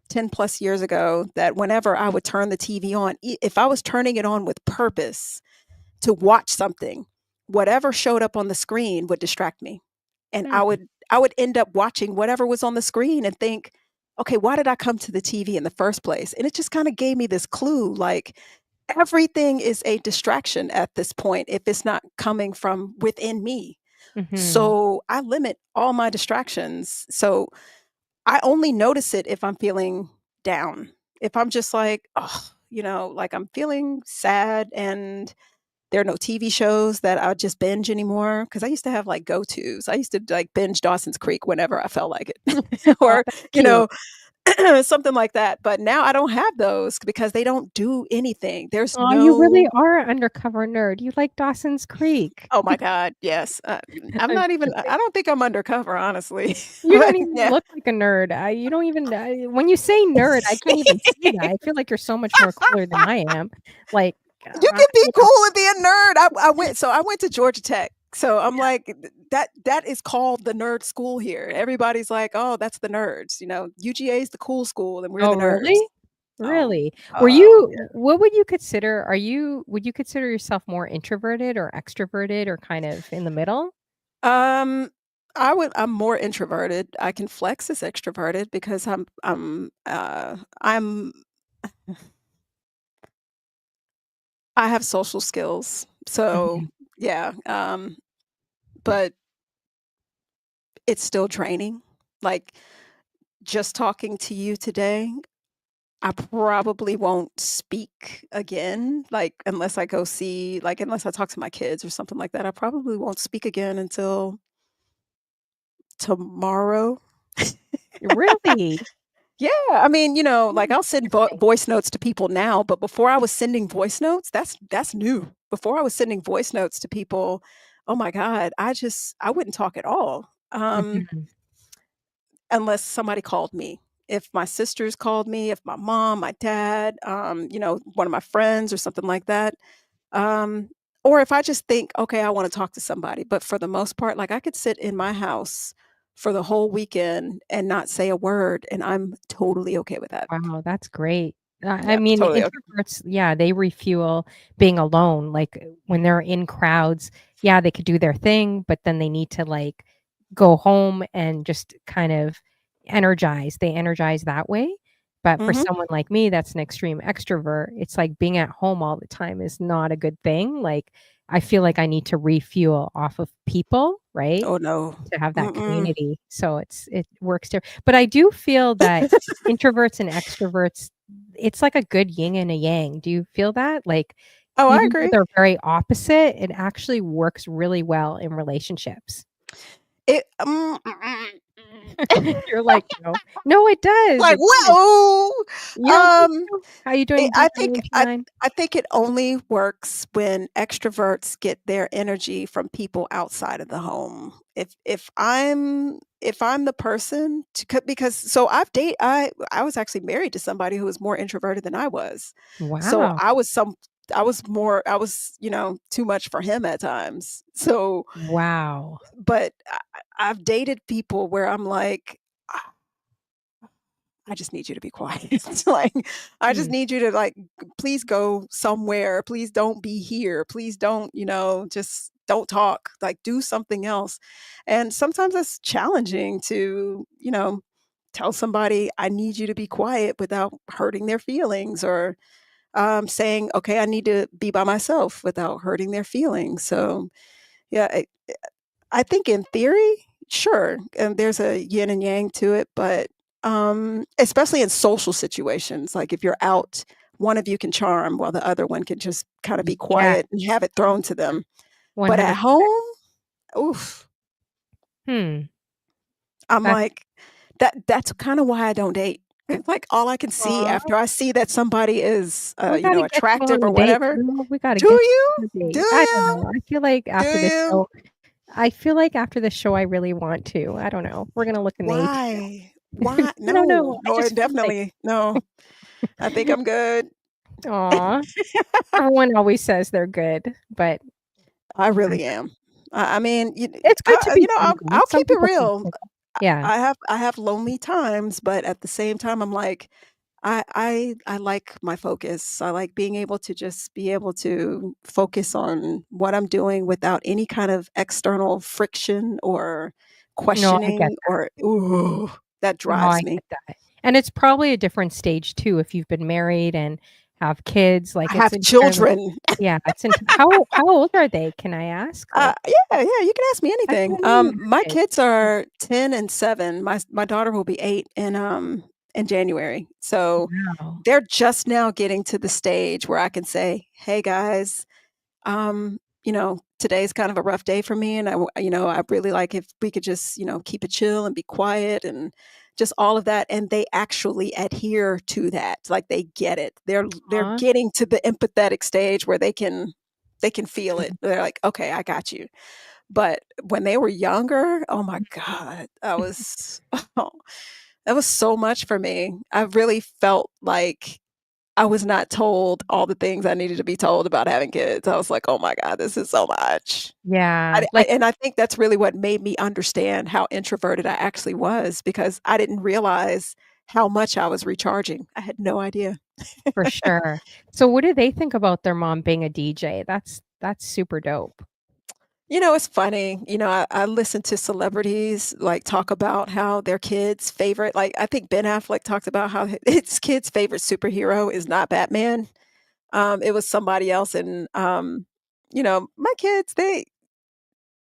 S2: 10 plus years ago that whenever I would turn the TV on, if I was turning it on with purpose to watch something, whatever showed up on the screen would distract me. And
S1: Hmm.
S2: I would end up watching whatever was on the screen and think, okay, why did I come to the TV in the first place? And it just kind of gave me this clue like everything is a distraction at this point if it's not coming from within me.
S1: Mhm.
S2: So I limit all my distractions. So I only notice it if I'm feeling down. If I'm just like, oh, like I'm feeling sad and there are no TV shows that I just binge anymore because I used to have like go-tos. I used to like binge Dawson's Creek whenever I felt like it
S1: Aw,
S2: or,
S1: that's
S2: you
S1: cute.
S2: know, something like that. But now I don't have those because they don't do anything. There's
S1: Aw, you really
S2: no
S1: are an undercover nerd. You like Dawson's Creek.
S2: oh my god, yes. I'm
S1: I'm
S2: not even
S1: joking.
S2: I don't think I'm undercover, honestly.
S1: You
S2: But
S1: don't even
S2: yeah.
S1: look like a nerd. You don't even when you say nerd, I can't even see that. I feel like you're so much more cooler than I am. Like,
S2: You can be
S1: you know
S2: cool and be a nerd. I went to Georgia Tech. So I'm like, that is called the nerd school here. Everybody's like, oh, that's the nerds. UGA is the cool school and we're
S1: Oh,
S2: the
S1: really?
S2: nerds. Oh,
S1: Really? Were
S2: oh
S1: you what would you consider would you consider yourself more introverted or extroverted or kind of in the middle?
S2: yeah. I'm more introverted. I can flex as extroverted because I'm I have social skills. So
S1: Mhm.
S2: yeah. But it's still draining. Like just talking to you today, I probably won't speak again, like, unless I talk to my kids or something like that, I probably won't speak again until tomorrow.
S1: Really?
S2: Yeah, I mean, like,
S1: Hmm,
S2: I'll send
S1: interesting.
S2: voice notes to people now, but before I was sending voice notes, that's new. Before I was sending voice notes to people, oh my god, I wouldn't talk at all,
S1: Mhm.
S2: unless somebody called me. If my sisters called me, if my mom, my dad, one of my friends or something like that. Um, or if I just think, okay, I want to talk to somebody. But for the most part, like I could sit in my house for the whole weekend and not say a word, and I'm totally okay with that.
S1: Wow, that's great. I
S2: Yeah,
S1: mean,
S2: totally okay.
S1: introverts, yeah, they refuel being alone, like, when they're in crowds, yeah, they could do their thing, but then they need to, like, go home and just kind of they energize that way, but for
S2: Hmm.
S1: someone like me that's an extreme extrovert, it's like being at home all the time is not a good thing, like, I feel like I need to refuel off of people, right?
S2: Oh no.
S1: To have that
S2: Mm-mm.
S1: community, so it works there. But I do feel that introverts and extroverts, it's like a good yin and a yang. Do you feel that? Like,
S2: Oh, I
S1: even though
S2: agree.
S1: they're very opposite, it actually works really well in relationships.
S2: It
S1: You're like, "No." No, it does,
S2: like
S1: it does.
S2: whoa.
S1: You don't think
S2: Um,
S1: so? How you doing,
S2: I
S1: DJ
S2: think I
S1: 89?
S2: I think it only works when extroverts get their energy from people outside of the home. If I'm the person because so I was actually married to somebody who was more introverted than I was. So
S1: Wow.
S2: I was, too much for him at times. So,
S1: Wow.
S2: but I've dated people where I'm like, I just need you to be quiet. It's like, I just
S1: Hmm.
S2: need you to like, please go somewhere. Please don't be here. Please don't, just don't talk. Like, do something else. And sometimes it's challenging to, tell somebody, I need you to be quiet without hurting their feelings or saying, okay, I need to be by myself without hurting their feelings. So, yeah, I think in theory, sure, and there's a yin and yang to it, but, especially in social situations, like if you're out, one of you can charm while the other one can just kinda be
S1: Yeah,
S2: quiet and have it thrown to them. But at
S1: 100%.
S2: home, oof,
S1: Hmm.
S2: I'm
S1: That's
S2: like, that's kinda why I don't date. It's like all I can see
S1: aw.
S2: after I see that somebody is,
S1: We gotta get you
S2: attractive
S1: on
S2: or
S1: a date,
S2: whatever.
S1: girl. We gotta
S2: Do
S1: get you
S2: you?
S1: on a
S2: Do
S1: date. I don't
S2: you?
S1: know.
S2: Do you?
S1: I feel like after this show, I really want to. I don't know. We're gonna look in the ATM.
S2: Why? Why?
S1: I don't
S2: No,
S1: know. I
S2: no,
S1: just feel like
S2: definitely no. I think I'm good.
S1: aw. Everyone always says they're good, but
S2: I
S1: I
S2: really am. I mean,
S1: it's good to be
S2: I'll
S1: single.
S2: I'll
S1: Some
S2: keep it
S1: people think
S2: real.
S1: single. Yeah.
S2: I have lonely times, but at the same time, I'm like, I like my focus. I like being able to just be able to focus on what I'm doing without any kind of external friction or
S1: No, I get
S2: questioning or ooh, that
S1: No, I
S2: drives me.
S1: get that. And it's probably a different stage too if you've been married and have kids, like,
S2: I
S1: it's
S2: have
S1: entirely
S2: children.
S1: yeah, it's how old are they? Can I ask? Like,
S2: Yeah, yeah, you can ask me
S1: I
S2: anything.
S1: didn't know you
S2: My
S1: had kids.
S2: kids are 10 and 7. My daughter will be 8 in January. So
S1: Wow.
S2: they're just now getting to the stage where I can say, "Hey guys, today's kind of a rough day for me, and I really like if we could just, keep it chill and be quiet and just all of that." And they actually adhere to that. Like they get it. They're
S1: Aw.
S2: getting to the empathetic stage where they can feel it. They're like, "Okay, I got you." But when they were younger, oh my god, that was that was so much for me. I really felt like I was not told all the things I needed to be told about having kids. I was like, "Oh my god, this is so much."
S1: Yeah,
S2: I
S1: like
S2: and I think that's really what made me understand how introverted I actually was because I didn't realize how much I was recharging. I had no idea.
S1: for sure. So what do they think about their mom being a DJ? That's super dope.
S2: It's funny. I listen to celebrities like talk about how their kids' favorite, like I think Ben Affleck talked about how his kid's favorite superhero is not Batman. It was somebody else, and my kids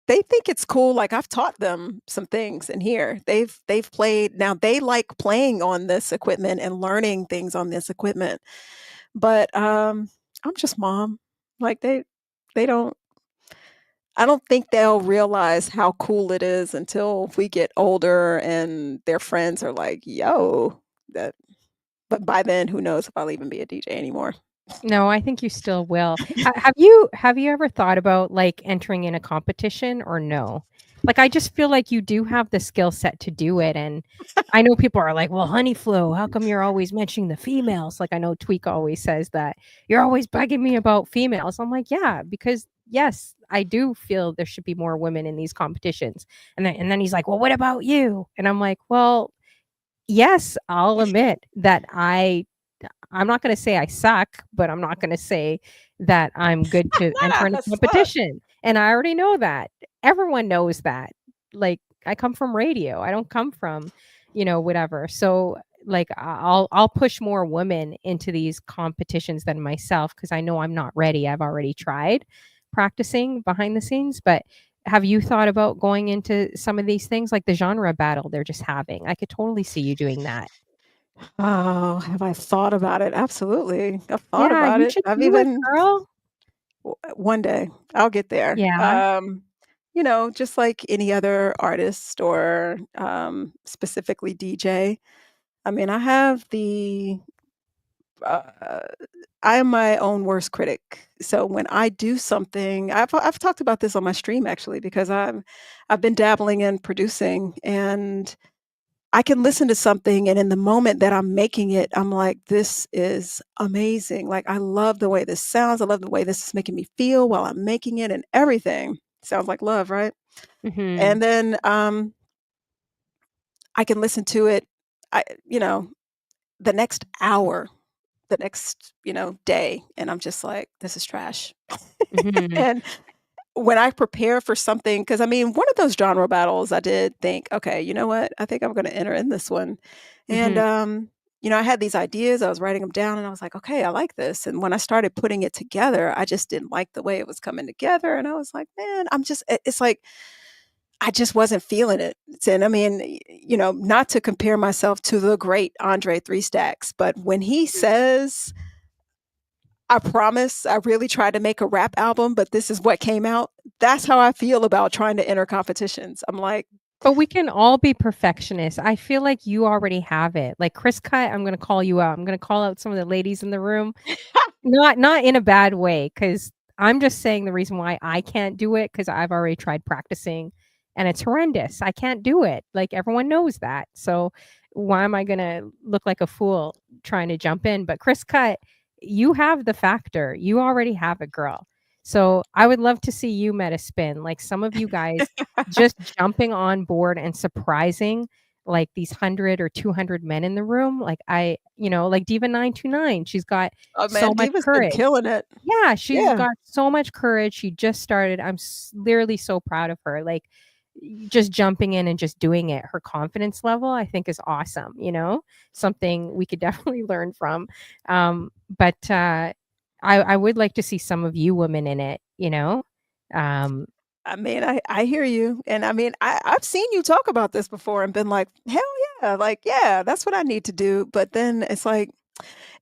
S2: they think it's cool. Like I've taught them some things in here. They've played. Now they like playing on this equipment and learning things on this equipment. But I'm just mom. Like they don't I don't think they'll realize how cool it is until we get older and their friends are like, "Yo, that." But by then, who knows if I'll even be a DJ anymore.
S1: No, I think you still will. Have you ever thought about, like, entering in a competition or no? Like, I just feel like you do have the skill set to do it, and I know people are like, "Well, Honey Flo, how come you're always mentioning the females?" Like, I know Tweak always says that, "You're always bugging me about females." I'm like, "Yeah, because, yes, I do feel there should be more women in these competitions." And then he's like, "Well, what about you?" And I'm like, "Well, yes, I'll admit that I'm not gonna say I suck, but I'm not gonna say that I'm good to enter in a
S2: Suck.
S1: competition, and I already know that. Everyone knows that. Like, I come from radio, I don't come from, whatever. So, like, I'll push more women into these competitions than myself because I know I'm not ready. I've already tried practicing behind the scenes, but have you thought about going into some of these things, like the genre battle they're just having? I could totally see you doing that.
S2: Oh, have I thought about it? Absolutely. I've thought
S1: Yeah,
S2: about
S1: you
S2: it.
S1: should
S2: I've
S1: do it,
S2: even
S1: girl.
S2: one day I'll get there.
S1: Yeah.
S2: Just like any other artist or specifically DJ. I mean, uh, I am my own worst critic. So when I do something, I've talked about this on my stream actually because I've been dabbling in producing and I can listen to something and in the moment that I'm making it, I'm like, this is amazing. Like I love the way this sounds. I love the way this is making me feel while I'm making it and everything. Sounds like love, right?
S1: Mhm.
S2: And then I can listen to it I you know, the next hour, the next, day, and I'm just like, this is trash.
S1: Mhm.
S2: And when I prepare for something, because I mean, one of those genre battles, I did think, "Okay, you know what? I think I'm gonna enter in this one." And,
S1: Mhm.
S2: I had these ideas, I was writing them down, and I was like, "Okay, I like this." And when I started putting it together, I just didn't like the way it was coming together, and I was like, "Man, it's like I just wasn't feeling it." And I mean, not to compare myself to the great Andre 3 Stacks, but when he says, "I promise I really tried to make a rap album, but this is what came out." That's how I feel about trying to enter competitions. I'm like,
S1: But we can all be perfectionists. I feel like you already have it. Like Chris Cut, I'm gonna call you out. I'm gonna call out some of the ladies in the room. Not in a bad way, because 'cause I'm just saying the reason why I can't do it because 'cause I've already tried practicing, and it's horrendous. I can't do it. Like, everyone knows that. So, why am I gonna look like a fool trying to jump in? But Chris Cut, you have the factor. You already have it, girl. So I would love to see you Mettaspin, like some of you guys just jumping on board and surprising like these 100 or 200 men in the room. Like like Diva 929, she's got
S2: Oh,
S1: so
S2: man,
S1: much
S2: Diva's been
S1: courage.
S2: killing it.
S1: Yeah, she's
S2: Yeah.
S1: got so much courage. She just started. Literally so proud of her. Like just jumping in and just doing it. Her confidence level, I think, is awesome. Something we could definitely learn from. But I would like to see some of you women in it. Um,
S2: I mean, I hear you, and I mean, I've seen you talk about this before and been like, "Hell yeah," like, "Yeah, that's what I need to do," but then it's like,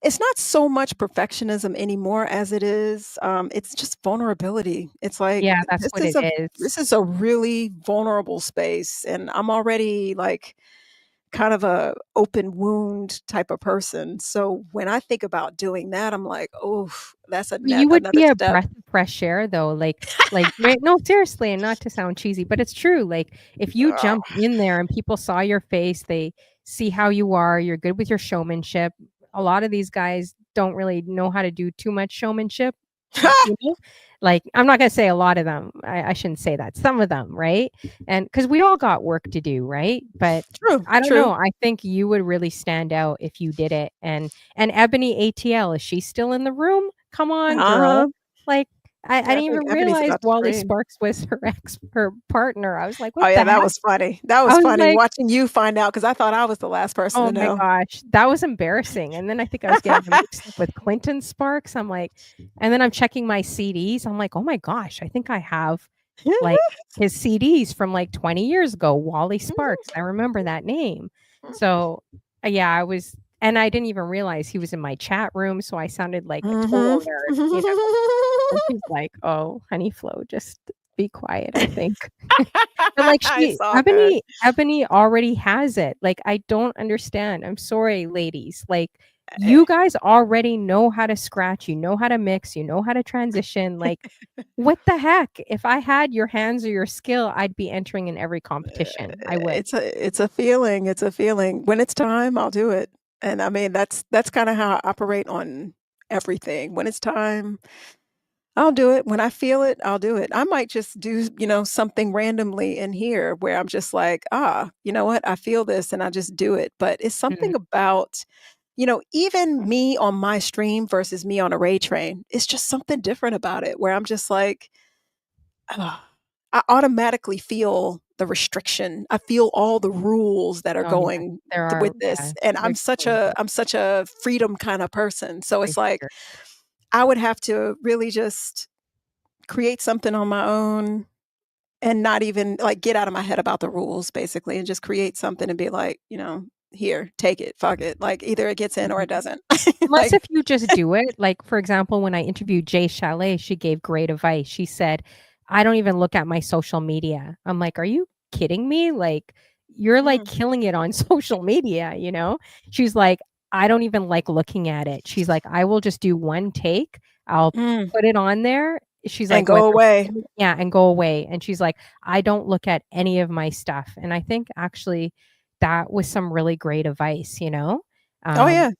S2: it's not so much perfectionism anymore as it is, it's just vulnerability. It's like,
S1: yeah, that's what it is.
S2: this is a really vulnerable space, and I'm already, like, kind of a open wound type of person, so when I think about doing that, I'm like, oh, that's
S1: Well, you would
S2: another
S1: be a
S2: step."
S1: breath of fresh air though, right no, seriously, and not to sound cheesy, but it's true, like, if you jump in there and people saw your face, they see how you are, you're good with your showmanship. A lot of these guys don't really know how to do too much showmanship, you know? Like, I'm not gonna say a lot of them, I shouldn't say that, some of them, right? And because we all got work to do, right? But
S2: True,
S1: I don't
S2: true.
S1: know, I think you would really stand out if you did it, and Ebony ATL, is she still in the room? Come on, girl.
S2: Uh-huh.
S1: Like, I
S2: I
S1: didn't
S2: think
S1: even
S2: Ebony's
S1: realize
S2: about to
S1: Wally
S2: scream.
S1: Sparks was her partner. I was like,
S2: Oh,
S1: "What the
S2: yeah, that
S1: heck?"
S2: was funny. That
S1: I
S2: was
S1: was
S2: funny
S1: like,
S2: watching you find out because I thought I was the last person
S1: "Oh
S2: to
S1: my
S2: know.
S1: gosh." That was embarrassing, and then I think I was getting him mixed up with Clinton Sparks. I'm like and then I'm checking my CDs. I'm like, "Oh my gosh, I think I have, like, his CDs from, like, 20 years ago, Wally Sparks." I remember that name. So, yeah, I didn't even realize he was in my chat room, so I sounded like a
S2: Mhm.
S1: total nerd. And she's like, "Oh, honey Flo, just be quiet, I think." But, like,
S2: It's all good.
S1: Ebony already has it. Like, I don't understand. I'm sorry, ladies. Like,
S2: Eh,
S1: you guys already know how to scratch, you know how to mix, you know how to transition. Like, what the heck? If I had your hands or your skill, I'd be entering in every competition. I would.
S2: it's a feeling, it's a feeling. When it's time, I'll do it. And I mean, that's kinda how I operate on everything. When it's time, I'll do it. When I feel it, I'll do it. I might just do, something randomly in here where I'm just like, "Ah, you know what? I feel this," and I just do it. But it's
S1: Mm,
S2: something about, even me on my stream versus me on a Ray Train, it's just something different about it where I'm just like, "Ah," I automatically feel the restriction. I feel all the rules that are
S1: oh, yeah.
S2: going
S1: There
S2: with
S1: are yeah,
S2: this, and I'm
S1: there's
S2: such
S1: tons
S2: a
S1: of
S2: I'm such a freedom kinda person. So it's like,
S1: restrict
S2: I would have to really just create something on my own and not even, like, get out of my head about the rules, basically, and just create something and be like, "Here, take it, fuck it." Like, either it gets in or
S1: Mhm.
S2: it doesn't.
S1: Unless
S2: Like
S1: if you just do it, like, for example, when I interviewed Jay Chalet, she gave great advice. She said, "I don't even look at my social media." I'm like, "Are you kidding me? Like, you're, like,
S2: mm,
S1: killing it on social media, you know?" She's like, "I don't even like looking at it." She's like, "I will just do one take. I'll
S2: mm,
S1: put it on there." She's
S2: and
S1: like,
S2: go
S1: "Whether
S2: away.
S1: yeah, and go away." And she's like, "I don't look at any of my stuff." And I think actually that was some really great advice, you know?
S2: Oh,
S1: Um
S2: yeah.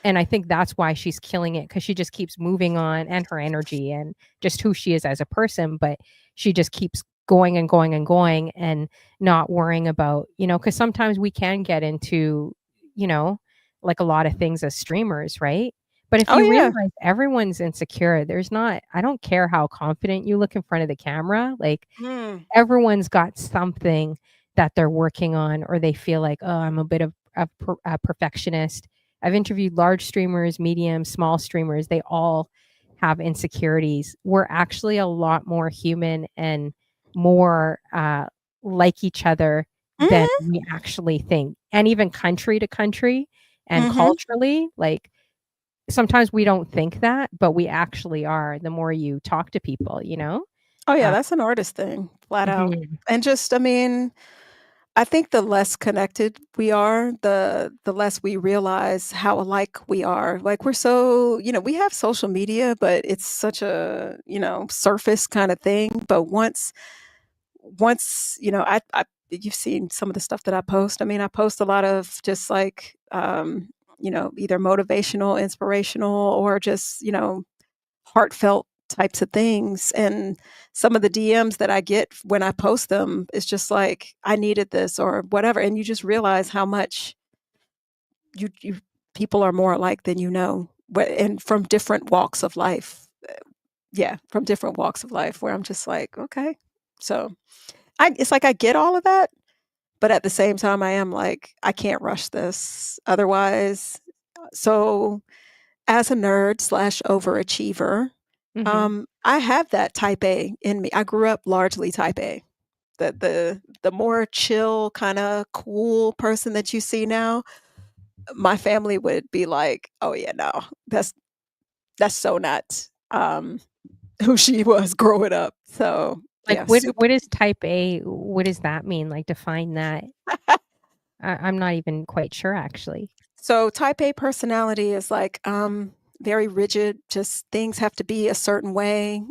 S1: and I think that's why she's killing it because she just keeps moving on and her energy and just who she is as a person, but she just keeps going and going and going and not worrying about, because sometimes we can get into, you know, like a lot of things as streamers, right? But if
S2: Oh,
S1: you
S2: yeah.
S1: realize everyone's insecure, I don't care how confident you look in front of the camera, like
S2: Mm,
S1: everyone's got something that they're working on or they feel like, "Oh, I'm a bit of a perfectionist." I've interviewed large streamers, medium, small streamers, they all have insecurities. We're actually a lot more human and more, like each other than
S2: mhm,
S1: we actually think, and even country to country and
S2: mhm.
S1: culturally, like, sometimes we don't think that, but we actually are the more you talk to people, you know?
S2: Oh, yeah,
S1: Uh
S2: that's an artist thing, flat out.
S1: Mhm.
S2: And just, I mean, I think the less connected we are, the less we realize how alike we are. Like, we're so, we have social media, but it's such a, surface kinda thing. But once, I you've seen some of the stuff that I post. I mean, I post a lot of just like, either motivational, inspirational, or just, heartfelt types of things, and some of the DMs that I get when I post them, it's just like, "I needed this," or whatever, and you just realize how much you people are more alike than you know, but and from different walks of life. Yeah, from different walks of life where I'm just like, "Okay." So, I it's like I get all of that, but at the same time, I am like, "I can't rush this, otherwise." So, as a nerd/overachiever, slash overachiever,
S1: Mhm.
S2: I have that type A in me. I grew up largely type A. The more chill, kinda cool person that you see now, my family would be like, "Oh, yeah, no, that's so not, who she was growing up." So,
S1: Like,
S2: yeah,
S1: what is type A? What does that mean? Like, define that. I'm not even quite sure, actually.
S2: So, type A personality is like, very rigid, just things have to be a certain way.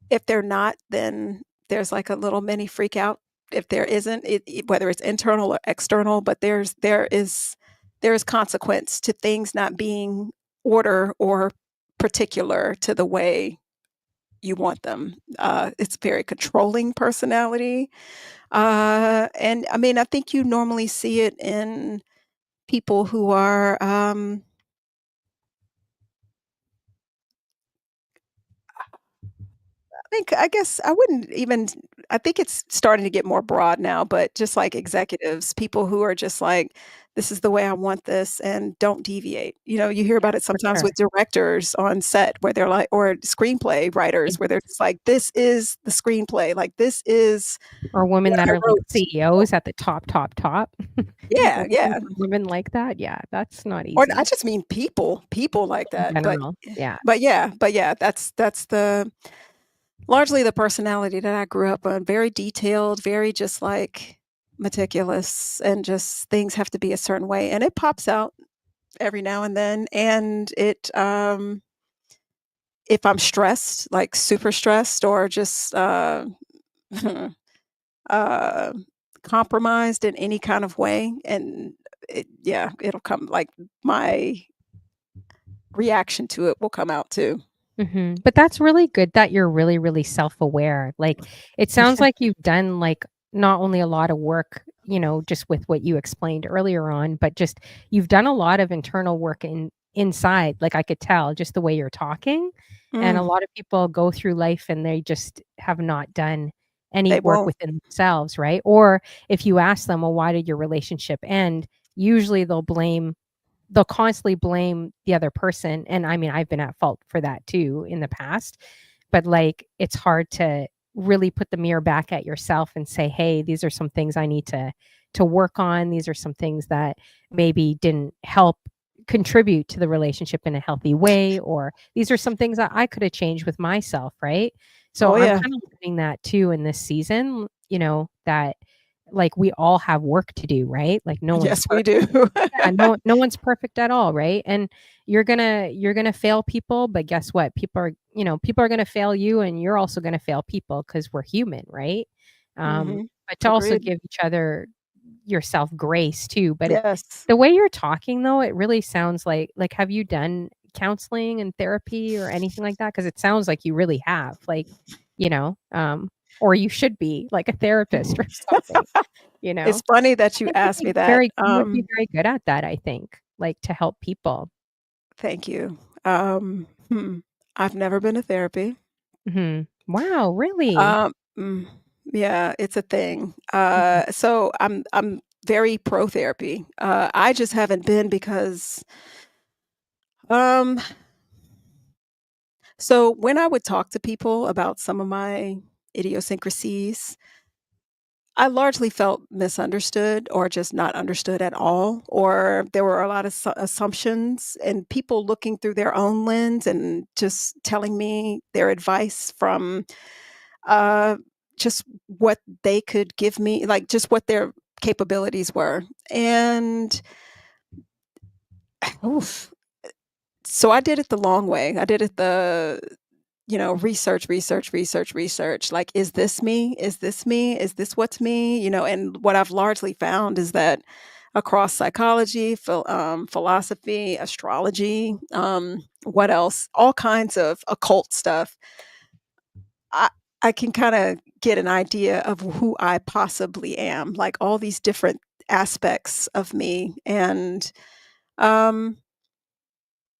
S2: If they're not, then there's like a little mini freak out. If there isn't, whether it's internal or external, but there is consequence to things not being order or particular to the way you want them. It's very controlling personality, and I mean, I think you normally see it in people who are, I guess I wouldn't even I think it's starting to get more broad now, but just like executives, people who are just like, "This is the way I want this, and don't deviate." You hear
S1: Yeah,
S2: about it
S1: for
S2: sometimes
S1: sure.
S2: with directors on set where they're like, or screenplay writers where they're just like, "This is the screenplay, like, this is
S1: Or women
S2: what
S1: that
S2: I
S1: are, like,
S2: wrote."
S1: CEOs at the top, top, top.
S2: Yeah,
S1: Looking
S2: yeah.
S1: for women like that, yeah, that's not
S2: Or I
S1: easy
S2: just mean people like
S1: in
S2: that, but
S1: general. Yeah.
S2: but yeah, that's the largely the personality that I grew up on, very detailed, very just, like, meticulous, and just things have to be a certain way, and it pops out every now and then, and if I'm stressed, like, super stressed or just, uh, compromised in any kind of way, and yeah, it'll come, like, my reaction to it will come out too.
S1: Mhm, but that's really good that you're really, really self-aware, like, it sounds like you've done, like, not only a lot of work, just with what you explained earlier on, but just you've done a lot of internal work inside, like, I could tell just the way you're talking, and a
S2: Mm,
S1: lot of people go through life and they just have not done any
S2: they
S1: work
S2: won't.
S1: within themselves, right? Or if you ask them, "Well, why did your relationship end?" Usually they'll constantly blame the other person, and I mean, I've been at fault for that too in the past, but, like, it's hard to really put the mirror back at yourself and say, "Hey, these are some things I need to work on. These are some things that maybe didn't help contribute to the relationship in a healthy way, or these are some things that I coulda changed with myself," right? So,
S2: Oh,
S1: I'm
S2: yeah.
S1: kinda learning that too in this season, that, like, we all have work to do, right? Like, no one's
S2: Yes, we
S1: perfect.
S2: do.
S1: Yeah, no one's perfect at all, right? And you're gonna fail people, but guess what? People are gonna fail you, and you're also gonna fail people because 'cause we're human, right?
S2: Mhm.
S1: But to also
S2: Agreed.
S1: give each other yourself grace too, but
S2: Yes.
S1: the way you're talking though, it really sounds like, have you done counseling and therapy or anything like that? Because it sounds like you really have, like, or you should be like a therapist or something, you
S2: It's
S1: know?
S2: funny that
S1: I
S2: you
S1: think
S2: asked me that.
S1: you would be very good at that, I think, like, to help people.
S2: Thank you. I've never been to therapy.
S1: Mhm. Wow, really?
S2: Um, mm, yeah, it's a thing.
S1: Mhm.
S2: So I'm very pro therapy. I just haven't been because, um so when I would talk to people about some of my idiosyncrasies, I largely felt misunderstood or just not understood at all, or there were a lot of assumptions and people looking through their own lens and just telling me their advice from uh, just what they could give me, like just what their capabilities were. And oof, so I did it the long way. I did it research, research, research, research. Like, is this me? Is this me? Is this what's me? And what I've largely found is that across psychology, philosophy, astrology, what else? All kinds of occult stuff. I I can kinda get an idea of who I possibly am, like all these different aspects of me, and, um,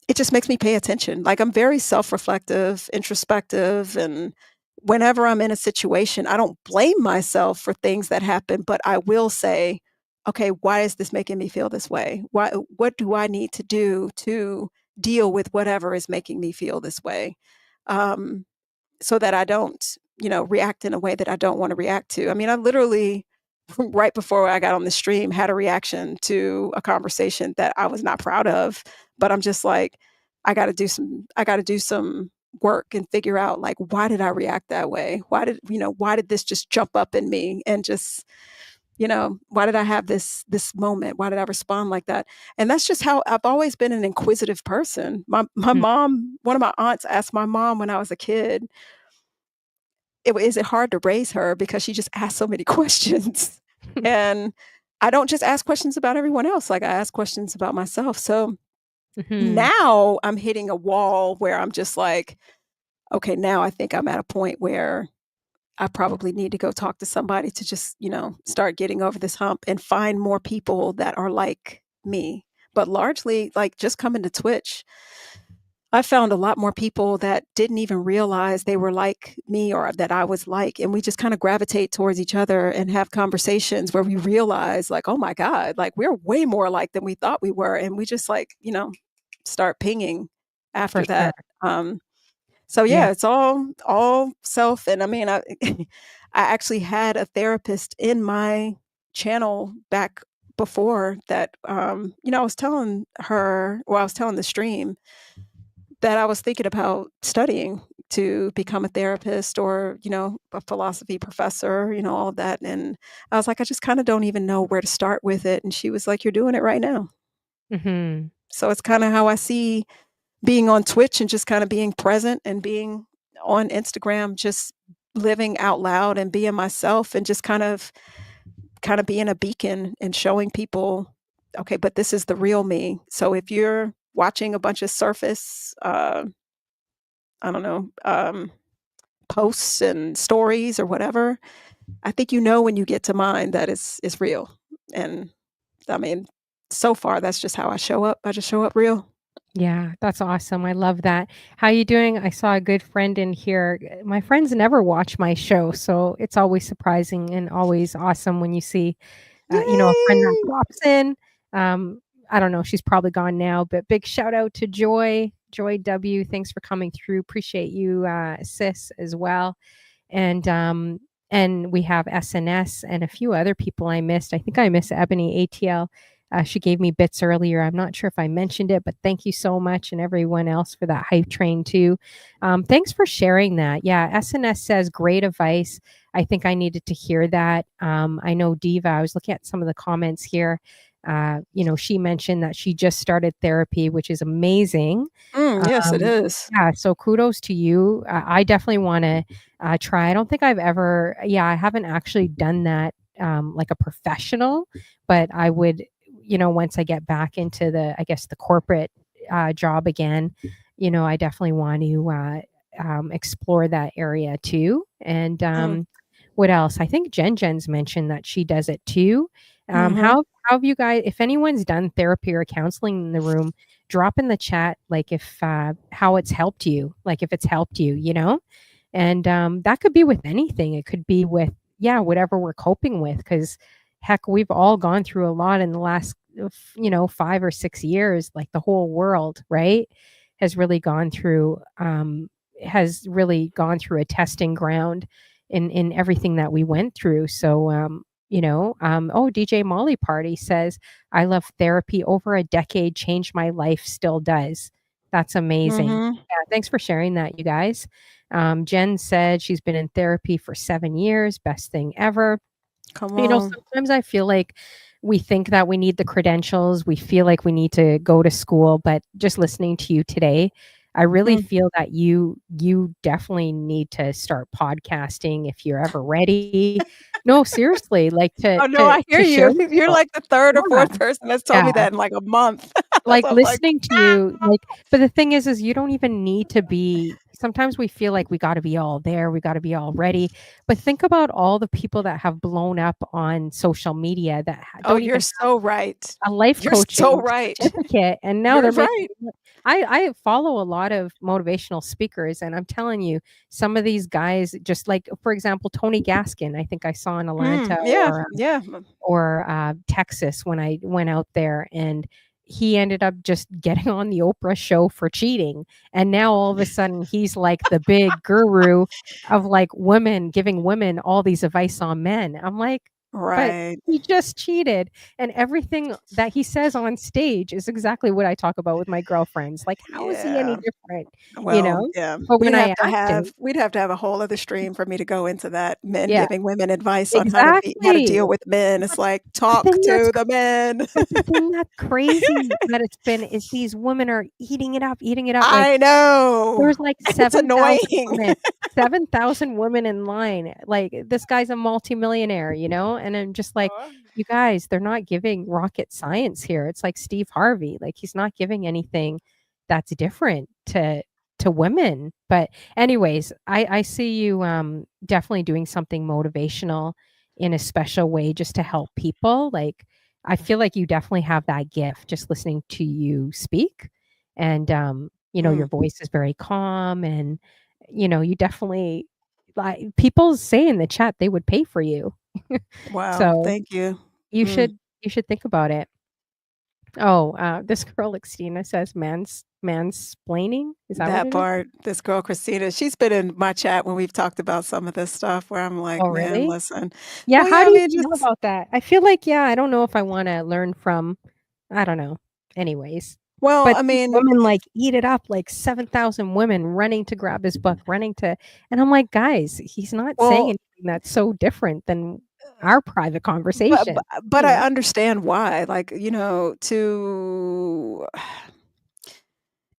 S2: it just makes me pay attention. Like, I'm very self-reflective, introspective, and whenever I'm in a situation, I don't blame myself for things that happen, but I will say, "Okay, why is this making me feel this way? What do I need to do to deal with whatever is making me feel this way?" Um so that I don't, react in a way that I don't wanna react to. I mean, I literally, right before I got on the stream, had a reaction to a conversation that I was not proud of, but I'm just like, I gotta do some work and figure out, like, why did I react that way? Why did this just jump up in me and just, why did I have this moment? Why did I respond like that? And that's just how I've always been an inquisitive person. My
S1: Mm.
S2: mom one of my aunts asked my mom when I was a kid, is it hard to raise her because she just asked so many questions. And I don't just ask questions about everyone else, like, I ask questions about myself. So,
S1: Mhm.
S2: now I'm hitting a wall where I'm just like, "Okay, now I think I'm at a point where I probably need to go talk to somebody to just, start getting over this hump and find more people that are like me." But largely, like, just coming to Twitch, I found a lot more people that didn't even realize they were like me or that I was like, and we just kind of gravitate towards each other and have conversations where we realize, like, oh my God, like we're way more alike than we thought we were. And we just like, start pinging
S1: For
S2: after
S1: sure.
S2: that. So
S1: Yeah.
S2: yeah, it's all self. And I mean, I actually had a therapist in my channel back before that. I was telling her, well, I was telling the stream that I was thinking about studying to become a therapist or, a philosophy professor, all of that. And I was like, I just kind of don't even know where to start with it. And she was like, you're doing it right now.
S1: Mhm.
S2: So it's kind of how I see being on Twitch and just kind of being present and being on Instagram, just living out loud and being myself and just kind of being a beacon and showing people, okay, but this is the real me. So if you're watching a bunch of surface, I don't know, posts and stories or whatever, I think when you get to mine that is real. And I mean, so far that's just how I show up. I just show up real.
S1: Yeah, that's awesome. I love that. How you doing? I saw a good friend in here. My friends never watch my show, so it's always surprising and always awesome when you see, a friend that
S2: Yay!
S1: drops in. Um, I don't know, she's probably gone now, but big shout out to Joy, Joy W. Thanks for coming through. Appreciate you, sis, as well. And we have SNS and a few other people I missed. I think I missed Ebony ATL. She gave me bits earlier. I'm not sure if I mentioned it, but thank you so much and everyone else for that hype train too. Thanks for sharing that. Yeah, SNS says great advice. I think I needed to hear that. I know Diva, I was looking at some of the comments here. She mentioned that she just started therapy, which is amazing.
S2: Yes, it
S1: Um,
S2: is.
S1: yeah, so kudos to you. I definitely want to try. I don't think I've ever, yeah, I haven't actually done that like a professional, but I would, once I get back into I guess, the corporate job again, I definitely want to explore that area too. And
S2: Mm,
S1: what else? I think Jen's mentioned that she does it too.
S2: mhm,
S1: How have you guys, if anyone's done therapy or counseling in the room, drop in the chat, like if how it's helped you, like if it's helped you, and that could be with anything. It could be with, yeah, whatever we're coping with, because heck, we've all gone through a lot in the last 5 or 6 years. Like the whole world, right, has really gone through a testing ground in everything that we went through. So oh, DJ Molly Party says, I love therapy, over a decade, changed my life, still does. That's amazing.
S2: mhm.
S1: Yeah, thanks for sharing that, you guys. Jen said she's been in therapy for 7 years, best thing ever.
S2: Come on.
S1: Sometimes I feel like we think that we need the credentials, we feel like we need to go to school, but just listening to you today, I really
S2: Mm,
S1: feel that you definitely need to start podcasting if you're ever ready. No, seriously, like,
S2: Oh, no, I hear
S1: to share
S2: you.
S1: with
S2: You're
S1: people.
S2: like the 3rd or
S1: Yeah,
S2: 4th person that's told me
S1: yeah.
S2: that in, like, a month.
S1: Like,
S2: So I'm like,
S1: listening to you, like but the thing is you don't even need to be sometimes we feel like we gotta be all there, we gotta be all ready, but think about all the people that have blown up on social media that
S2: "Oh,
S1: don't
S2: you're
S1: even
S2: so right.
S1: a life
S2: You're so
S1: coaching
S2: right.
S1: certificate, and now
S2: You're
S1: they're making
S2: right."
S1: I follow a lot of motivational speakers, and I'm telling you, some of these guys just like, for example, Tony Gaskin, I think I saw in Atlanta
S2: Yeah, yeah,
S1: or Texas when I went out there, and he ended up just getting on the Oprah show for cheating, and now all of a sudden he's like the big guru of like women giving women all these advice on men. I'm like, but
S2: right.
S1: he just cheated, and everything that he says on stage is exactly what I talk about with my girlfriends. Like, how is he any
S2: Yeah.
S1: different? You
S2: Well,
S1: know?
S2: yeah,
S1: But when I asked him,
S2: we'd have to have a whole other stream for me to go into that, men
S1: yeah,
S2: giving women advice on how to
S1: exactly.
S2: deal with men. It's
S1: But
S2: like,
S1: the
S2: "Talk
S1: thing that's
S2: to the men."
S1: the thing that's crazy that it's been is these women are eating it up, like,
S2: I know.
S1: there's, like,
S2: It's
S1: 7,000
S2: annoying.
S1: women 7,000 women in line, like, this guy's a multimillionaire, you know, and I'm just like, "You guys, they're not giving rocket science here." It's like Steve Harvey, like, he's not giving anything that's different to women, but anyways, I see you, definitely doing something motivational in a special way just to help people, like, I feel like you definitely have that gift just listening to you speak, and, you know, your
S2: Mm,
S1: voice is very calm and, you know, you definitely like, people say in the chat they would pay for you.
S2: wow,
S1: So,
S2: thank you.
S1: you
S2: Mm,
S1: should think about it. Oh, this girl, Xtina, says mansplaining? Is that what
S2: that
S1: it is?
S2: part, this girl, Christina, she's been in my chat when we've talked about some of this stuff where I'm
S1: Oh,
S2: like, "Man,
S1: really?
S2: listen."
S1: Yeah,
S2: Well,
S1: how
S2: yeah, I
S1: do you
S2: mean,
S1: feel
S2: just
S1: about that? I feel like, yeah, I don't know if I wanna learn from I don't know. Anyways.
S2: well,
S1: But
S2: I
S1: these
S2: mean,
S1: women, like, eat it up, like 7,000 women running to grab his book, running to and I'm like, "Guys, he's not saying
S2: well,
S1: anything that's so different than our private
S2: but
S1: conversation,"
S2: but
S1: you
S2: I
S1: know?
S2: understand why, like, to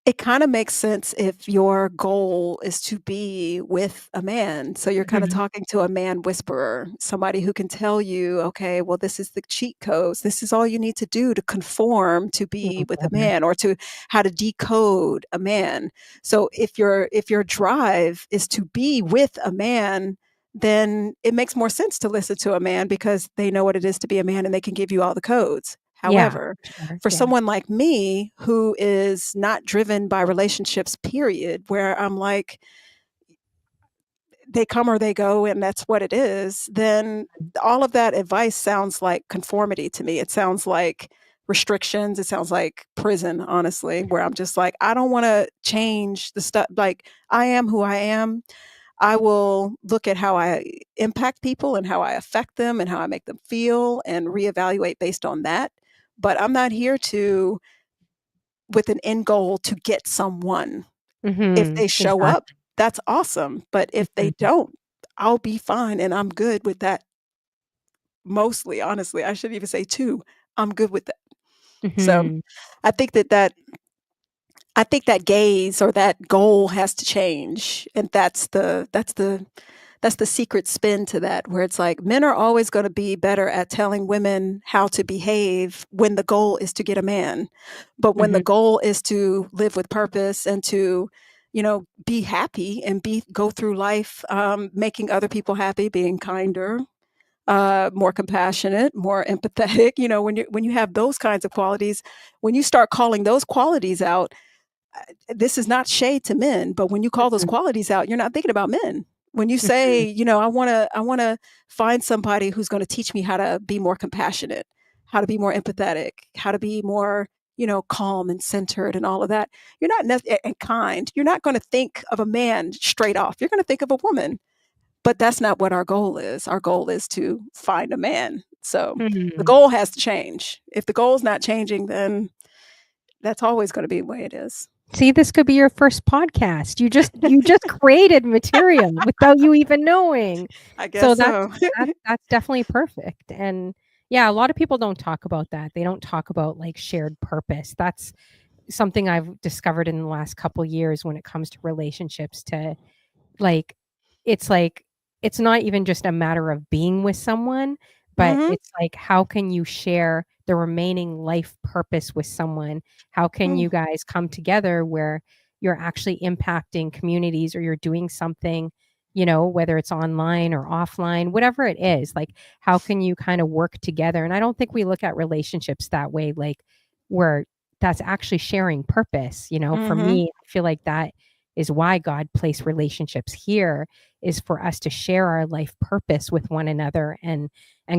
S2: it kinda makes sense if your goal is to be with a man, so you're kinda
S1: Mhm.
S2: talking to a man whisperer, somebody who can tell you, "Okay, well, this is the cheat codes. This is all you need to do to conform to be
S1: Oh,
S2: with a
S1: brother.
S2: man or to how to decode a man." So if your drive is to be with a man, then it makes more sense to listen to a man because they know what it is to be a man and they can give you all the codes.
S1: Yeah,
S2: However,
S1: sure,
S2: for
S1: yeah.
S2: someone like me who is not driven by relationships, period, where I'm like, they come or they go and that's what it is, then all of that advice sounds like conformity to me. It sounds like restrictions. It sounds like prison, honestly, where I'm just like, I don't want to change the stuff. Like, I am who I am. I will look at how I impact people and how I affect them and how I make them feel and reevaluate based on that. But I'm not here to with an end goal to get someone. If
S1: Mhm.
S2: they show up,
S1: Exactly.
S2: that's awesome, but if they
S1: Mhm.
S2: don't, I'll be fine and I'm good with that mostly, honestly. I shouldn't even say 2. I'm good with that. So,
S1: Mhm.
S2: I think that that I think that gaze or that goal has to change, and that's the secret spin to that, where it's like men are always gonna be better at telling women how to behave when the goal is to get a man. But when the
S1: Mhm.
S2: goal is to live with purpose and to, be happy and be go through life, making other people happy, being kinder, more compassionate, more empathetic, when you have those kinds of qualities, when you start calling those qualities out, this is not shade to men, but when you call those
S1: Mhm.
S2: qualities out, you're not thinking about men. When you say,
S1: Mhm.
S2: I wanna find somebody who's gonna teach me how to be more compassionate, how to be more empathetic, how to be more, calm and centered and all of that. You're not and kind. You're not gonna think of a man straight off. You're gonna think of a woman. But that's not what our goal is. Our goal is to find a man. So the
S1: Mhm.
S2: goal has to change. If the goal is not changing, then that's always gonna be the way it is.
S1: See, this could be your first podcast. You just created material without you even knowing.
S2: I guess
S1: So
S2: so.
S1: that's definitely perfect, and yeah, a lot of people don't talk about that. They don't talk about, like, shared purpose. That's something I've discovered in the last couple years when it comes to relationships to, like it's like it's not even just a matter of being with someone, but
S2: Mhm,
S1: it's like, how can you share the remaining life purpose with someone? How can
S2: mm,
S1: you guys come together where you're actually impacting communities or you're doing something, whether it's online or offline, whatever it is, like, how can you kind of work together? And I don't think we look at relationships that way, like, where that's actually sharing purpose. For
S2: mhm,
S1: me, I feel like that is why God placed relationships here, is for us to share our life purpose with one another and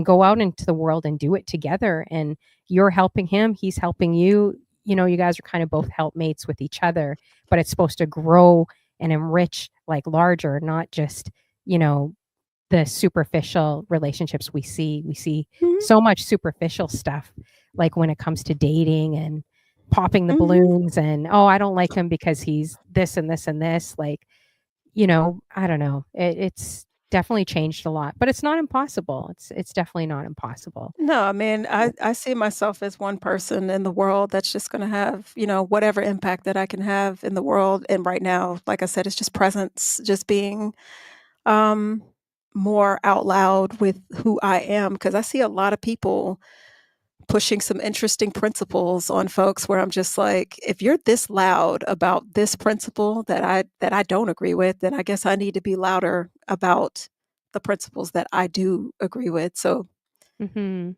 S1: go out into the world and do it together. And you're helping him, he's helping you. You guys are kind of both helpmates with each other, but it's supposed to grow and enrich, like, larger, not just, you know, the superficial relationships we see. We see
S2: mhm,
S1: so much superficial stuff, like when it comes to dating and popping the
S2: mhm.
S1: balloons and, oh, I don't like him because he's this and this and this. Like, I don't know. It's definitely changed a lot, but it's not impossible. It's definitely not impossible.
S2: No, I mean,
S1: Yeah.
S2: I see myself as one person in the world that's just gonna have, whatever impact that I can have in the world, and right now, like I said, it's just presence, just being, um, more out loud with who I am, because I see a lot of people pushing some interesting principles on folks where I'm just like, "If you're this loud about this principle that I don't agree with, then I guess I need to be louder about the principles that I do agree with." So,
S1: Mhm.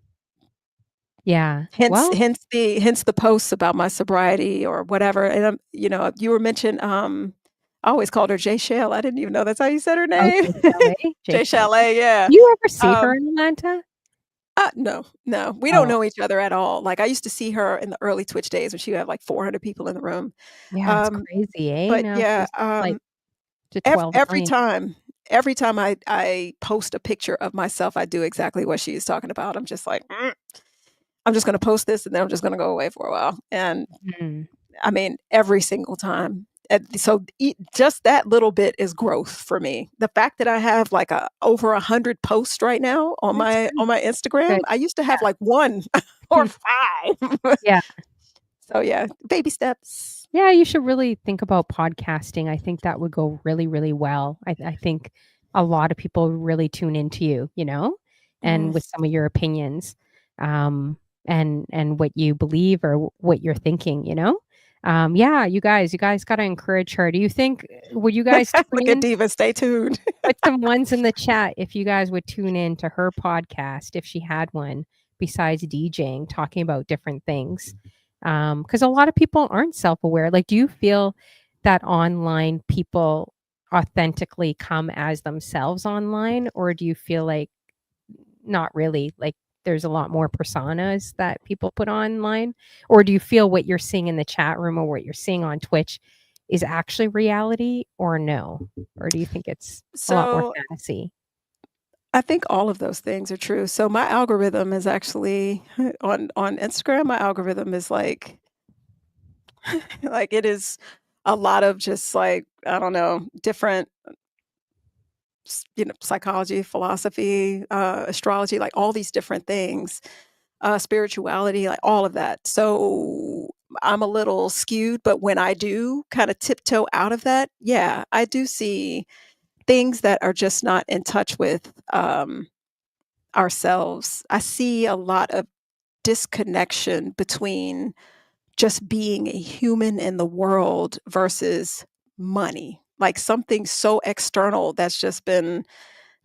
S1: Yeah.
S2: hence
S1: Well,
S2: hence the posts about my sobriety or whatever, and you were mentioned, I always called her Jay Shell, I didn't even know that's how you said her
S1: oh,
S2: name.
S1: Jay Chalet, Jay
S2: Jay
S1: Chalet.
S2: Chalet, yeah.
S1: Do you ever see her
S2: Um
S1: in Atlanta?
S2: No, no, we don't
S1: Oh,
S2: know each other at all. Like, I used to see her in the early Twitch days when she had, like, 400 people in the room.
S1: yeah, it's
S2: Um,
S1: crazy, eh?
S2: but
S1: Now
S2: yeah,
S1: she's like to
S2: ev
S1: 12
S2: every
S1: million.
S2: time every time I post a picture of myself, I do exactly what she is talking about. I'm just like, "Mm, I'm just gonna post this, and then I'm just gonna go away for a while." And,
S1: Mhm.
S2: I mean, every single time. And so, just that little bit is growth for me. The fact that I have, like, over 100 posts right now on
S1: That's
S2: my
S1: good.
S2: Instagram,
S1: Good.
S2: I used to have,
S1: Yeah.
S2: like, 1 or
S1: Hmm.
S2: 5.
S1: Yeah.
S2: So, yeah, baby steps.
S1: Yeah, you should really think about podcasting. I think that would go really, really well. I think a lot of people really tune into you,
S2: Mm.
S1: and with some of your opinions, and what you believe or what you're thinking, Yeah, you guys got to encourage her. Do you think, would you guys tune
S2: Look at
S1: in?
S2: Diva, stay tuned.
S1: Put some ones in the chat if you guys would tune in to her podcast if she had one besides DJing, talking about different things. Because a lot of people aren't self-aware. Like, do you feel that online people authentically come as themselves online, or do you feel like not really? Like, there's a lot more personas that people put online, or do you feel what you're seeing in the chat room or what you're seeing on Twitch is actually reality, or no? Or do you think it's a lot more
S2: So,
S1: fantasy?
S2: I think all of those things are true. So, my algorithm is actually on Instagram, my algorithm is like, it is a lot of just, like, I don't know, different psychology, philosophy, astrology, like, all these different things, spirituality, like, all of that. So, I'm a little skewed, but when I do kinda tiptoe out of that, yeah, I do see things that are just not in touch with, ourselves. I see a lot of disconnection between just being a human in the world versus money, like, something so external that's just been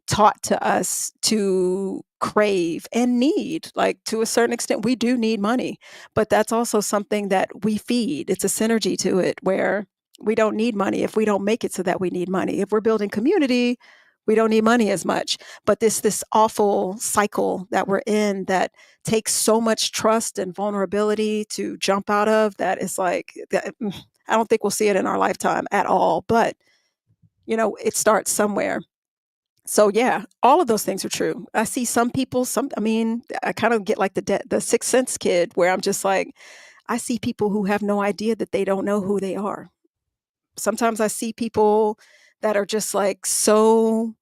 S2: taught to us to crave and need. Like, to a certain extent, we do need money, but that's also something that we feed. It's a synergy to it where we don't need money if we don't make it so that we need money. If we're building community, we don't need money as much. But this awful cycle that we're in that takes so much trust and vulnerability to jump out of, that is like I don't think we'll see it in our lifetime at all. But it starts somewhere. So, yeah, all of those things are true. I see some people, I mean, I kind of get like the Sixth Sense kid where I'm just like, I see people who have no idea that they don't know who they are. Sometimes I see people that are just like so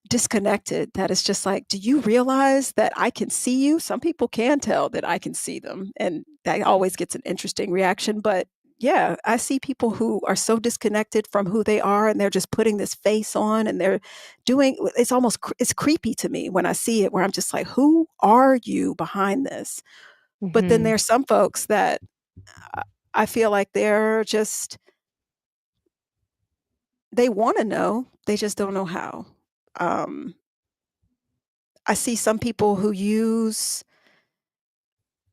S2: disconnected that it's just like, do you realize that I can see you? Some people can tell that I can see them, and that always gets an interesting reaction. But yeah, I see people who are so disconnected from who they are, and they're just putting this face on, and they're doing it's almost it's creepy to me when I see it, where I'm just like, "Who are you behind this?" But then
S1: Mhm.
S2: there's some folks that I I feel like they're just they wanna know, they just don't know how. Um, I see some people who use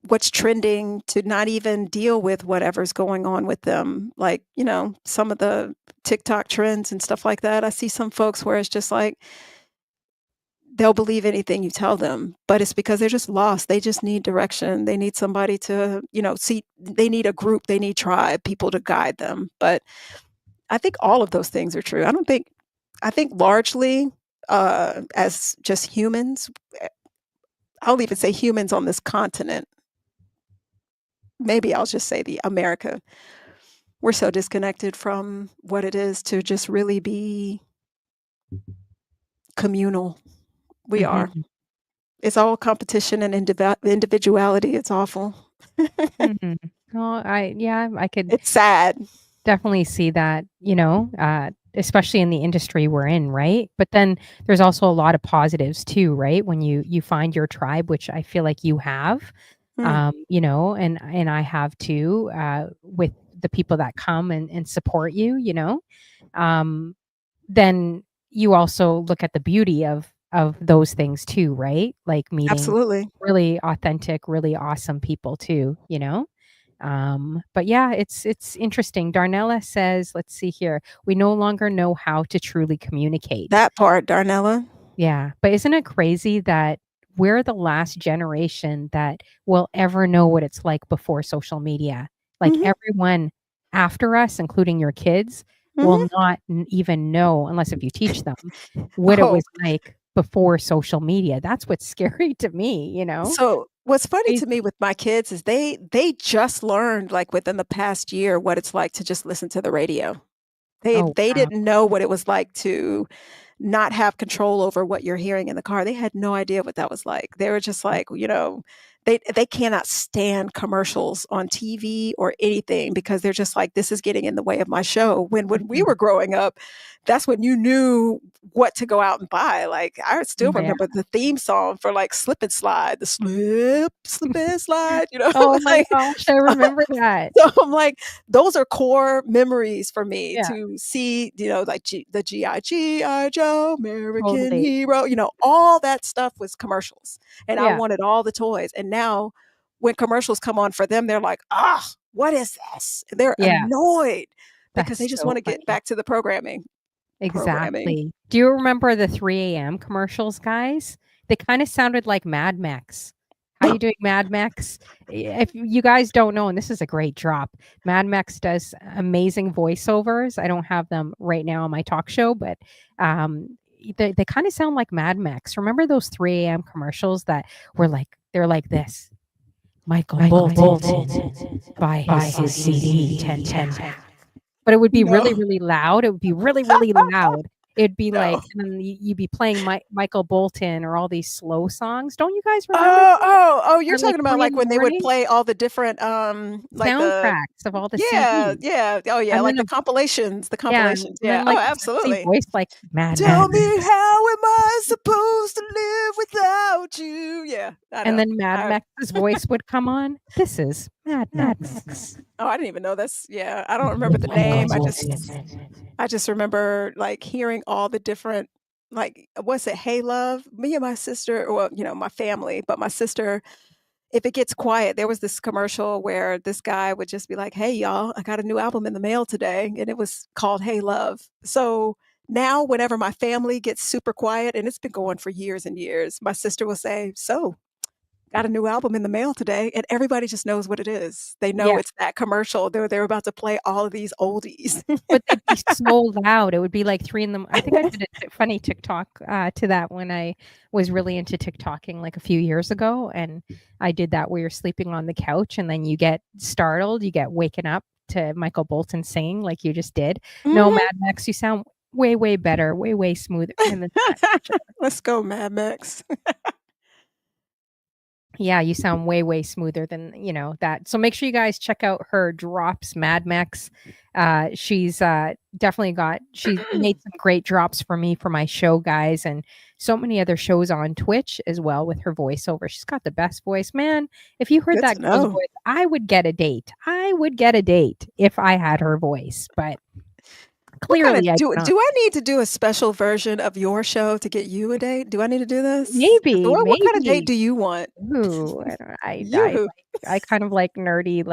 S2: what's trending to not even deal with whatever's going on with them. Like, some of the TikTok trends and stuff like that. I see some folks where it's just like they'll believe anything you tell them, but it's because they're just lost. They just need direction. They need somebody to, see, they need a group, they need tribe, people to guide them. But I think all of those things are true. I think largely, as just humans, eh, I'll even say humans on this continent, maybe I'll just say the America. We're so disconnected from what it is to just really be communal. We are.
S1: Mhm.
S2: It's all competition and individuality. It's awful.
S1: Mhm. Oh, yeah, I could
S2: It's sad.
S1: definitely see that, especially in the industry we're in, right? But then there's also a lot of positives too, right? When you find your tribe, which I feel like you have,
S2: Mm,
S1: and I have too, with the people that come and support you, um, then you also look at the beauty of those things too, right? Like meeting
S2: absolutely.
S1: really authentic, really awesome people too, but yeah, it's interesting. Darnella says, let's see here, we no longer know how to truly communicate.
S2: That part, Darnella.
S1: Yeah, but isn't it crazy that we're the last generation that will ever know what it's like before social media? Like
S2: Mhm,
S1: everyone after us, including your kids, will
S2: mhm.
S1: not even know unless if you teach them what it
S2: Oh,
S1: was like before social media. That's what's scary to me,
S2: so what's funny to me
S1: Crazy.
S2: with my kids is they just learned, like, within the past year what it's like to just listen to the radio.
S1: Oh
S2: They
S1: wow.
S2: didn't know what it was like to not have control over what you're hearing in the car. They had no idea what that was like. They were just like, they cannot stand commercials on TV or anything because they're just like, "This is getting in the way of my show." When we were
S1: Mhm.
S2: growing up, that's when you knew what to go out and buy. Like, I still
S1: Yeah.
S2: remember the theme song for, like, Slip and Slide, the slip, slip and slide,
S1: Oh my
S2: like,
S1: gosh, I remember that.
S2: so I'm like, those are core memories for me
S1: Yeah,
S2: to see, like the G.I. Joe, American
S1: totally.
S2: Hero, all that stuff was commercials. And I
S1: Yeah,
S2: wanted all the toys. And now when commercials come on for them, they're like, ah, what is this? And they're
S1: yeah,
S2: annoyed because they
S1: that's
S2: just
S1: so
S2: want to get
S1: funny.
S2: back to the programming. Programming.
S1: Exactly. Do you remember the 3 AM commercials, guys? They kinda sounded like Mad Max. How you doing, Mad Max? If you guys don't know, and this is a great drop, Mad Max does amazing voiceovers. I don't have them right now on my talk show, but, they kinda sound like Mad Max. Remember those 3 AM commercials that were like they're like this, "Michael Bolton, buy his CD 10-10." But it would be
S2: No,
S1: really, really loud. It would be really, really loud. It'd be
S2: no.
S1: like and then you'd be playing Michael Bolton or all these slow songs. Don't you guys remember
S2: Oh,
S1: that?
S2: oh, oh, you're
S1: At like
S2: talking about,
S1: 3 in
S2: like,
S1: the
S2: when they would
S1: morning?
S2: play all the different, like the
S1: Soundtracks of all the
S2: yeah,
S1: CDs.
S2: yeah, oh, yeah,
S1: And
S2: like
S1: then
S2: the compilations,
S1: yeah, and
S2: yeah.
S1: then,
S2: Oh,
S1: like, a sexy
S2: absolutely.
S1: voice like, "Mad
S2: Tell me
S1: Max."
S2: how am I supposed to live without you? Yeah, I
S1: And
S2: know.
S1: then Mad Max's voice would come on, "This is Mad Max."
S2: Oh, I didn't even know that's yeah, I don't remember the
S1: Michael
S2: name.
S1: Bolton.
S2: I just remember, like, hearing all the different like, what's it, Hey Love? Me and my sister well, my family, but my sister, if it gets quiet, there was this commercial where this guy would just be like, "Hey, y'all, I got a new album in the mail today," and it was called Hey Love. So, now whenever my family gets super quiet, and it's been going for years and years, my sister will say, "So, got a new album in the mail today," and everybody just knows what it is. They know
S1: Yeah.
S2: it's that commercial. They're about to play all of these oldies.
S1: But they'd be so loud, it would be like 3 in the I think I did a funny TikTok, to that when I was really into TikToking, like, a few years ago, and I did that where you're sleeping on the couch and then you get startled, you get waken up to Michael Bolton singing like you just did. No,
S2: Mhm.
S1: Mad Max, you sound way, way better, way, way smoother than that for sure.
S2: Let's go, Mad Max.
S1: Yeah, you sound way, way smoother than, that. So make sure you guys check out her drops, Mad Mex. She's definitely she made some great drops for me for my show, guys, and so many other shows on Twitch as well with her voiceover. She's got the best voice, man. If you heard
S2: Good
S1: that
S2: to
S1: girl's
S2: know.
S1: voice, I would get a date. I would get a date if I had her voice, but
S2: What kinda
S1: clearly I do not.
S2: do I need to do a special version of your show to get you a date? Do I need to do this? 'Cause
S1: Maybe,
S2: what kinda date
S1: maybe.
S2: do you want?
S1: Ooh, I don't
S2: You.
S1: I kind of like nerdy,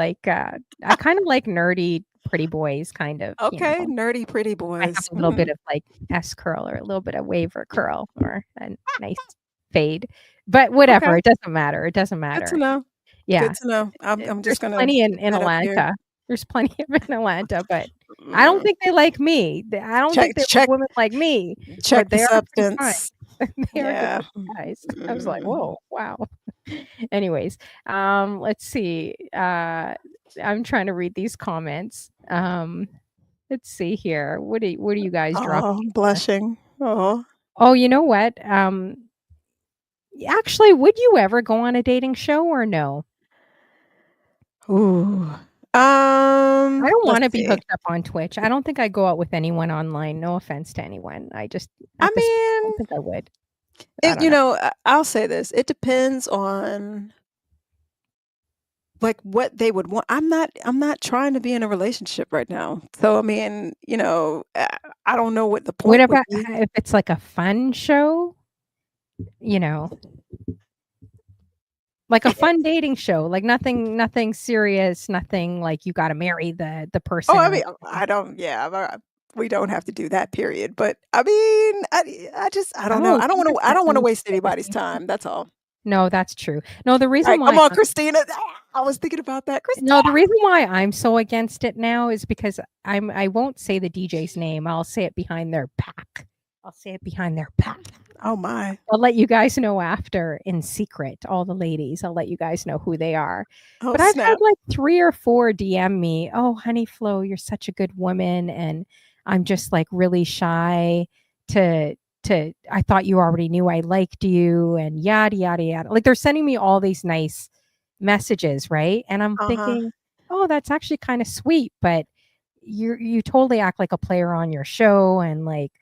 S1: I kind of like nerdy pretty boys, kind of,
S2: Okay, nerdy pretty
S1: I have
S2: boys.
S1: a little bit of, like, S curl or a little bit of waver curl or a nice fade, but whatever,
S2: Okay,
S1: it doesn't matter, it doesn't
S2: good to
S1: matter.
S2: know.
S1: Yeah,
S2: Good to know. I'm
S1: there's
S2: just gonna
S1: plenty
S2: keep
S1: in
S2: that up here.
S1: Atlanta. There's plenty of in Atlanta, but I don't
S2: Mm,
S1: think they like me. I don't
S2: check
S1: think they like
S2: check
S1: women like me,
S2: check
S1: but
S2: the
S1: they are good guys.
S2: substance.
S1: They are good
S2: Yeah.
S1: looking guys. I was like,
S2: Mhm.
S1: "Whoa, wow." Anyways, let's see, I'm trying to read these comments. Let's see here. What are you guys dropping
S2: Oh,
S1: in here?
S2: blushing. Oh.
S1: Oh, you know what? Actually, would you ever go on a dating show or no?
S2: Ooh.
S1: I don't
S2: Let's
S1: wanna be
S2: see.
S1: hooked up on Twitch. I don't think I go out with anyone online, no offense to anyone. I just
S2: I
S1: at this point, I don't
S2: mean,
S1: think I would. I don't know.
S2: I'll say this, it depends on, like, what they would want. I'm not trying to be in a relationship right now. So, I mean, I don't know what the
S1: What
S2: point would
S1: about
S2: be.
S1: if it's like a fun show? You know, like a fun dating show, like nothing serious, nothing like you gotta marry the
S2: Oh,
S1: person
S2: I
S1: or
S2: mean, I don't yeah, we don't have to do that period, but, I mean, I just I don't know.
S1: oh, she has
S2: I don't wanna
S1: nothing to
S2: waste
S1: say the
S2: anybody's
S1: same thing.
S2: time, that's all.
S1: No, that's true. No, the reason
S2: Right, come
S1: why
S2: on, Christina. I was thinking about that.
S1: no, the
S2: Christina!
S1: reason why I'm so against it now is because I won't say the DJ's name, I'll say it behind their back. I'll say it behind their back.
S2: Oh my.
S1: I'll let you guys know after in secret, all the ladies, I'll let you guys know who they are.
S2: Oh,
S1: But I've had,
S2: snap.
S1: like, 3 or 4 DM me, "Oh, honey Flo, you're such a good woman, and I'm just, like, really shy to I thought you already knew I liked you," and yada, yada, yada. Like, they're sending me all these nice messages, right? And I'm
S2: Uh-huh.
S1: thinking, "Oh, that's actually kinda sweet, but you totally act like a player on your show and, like,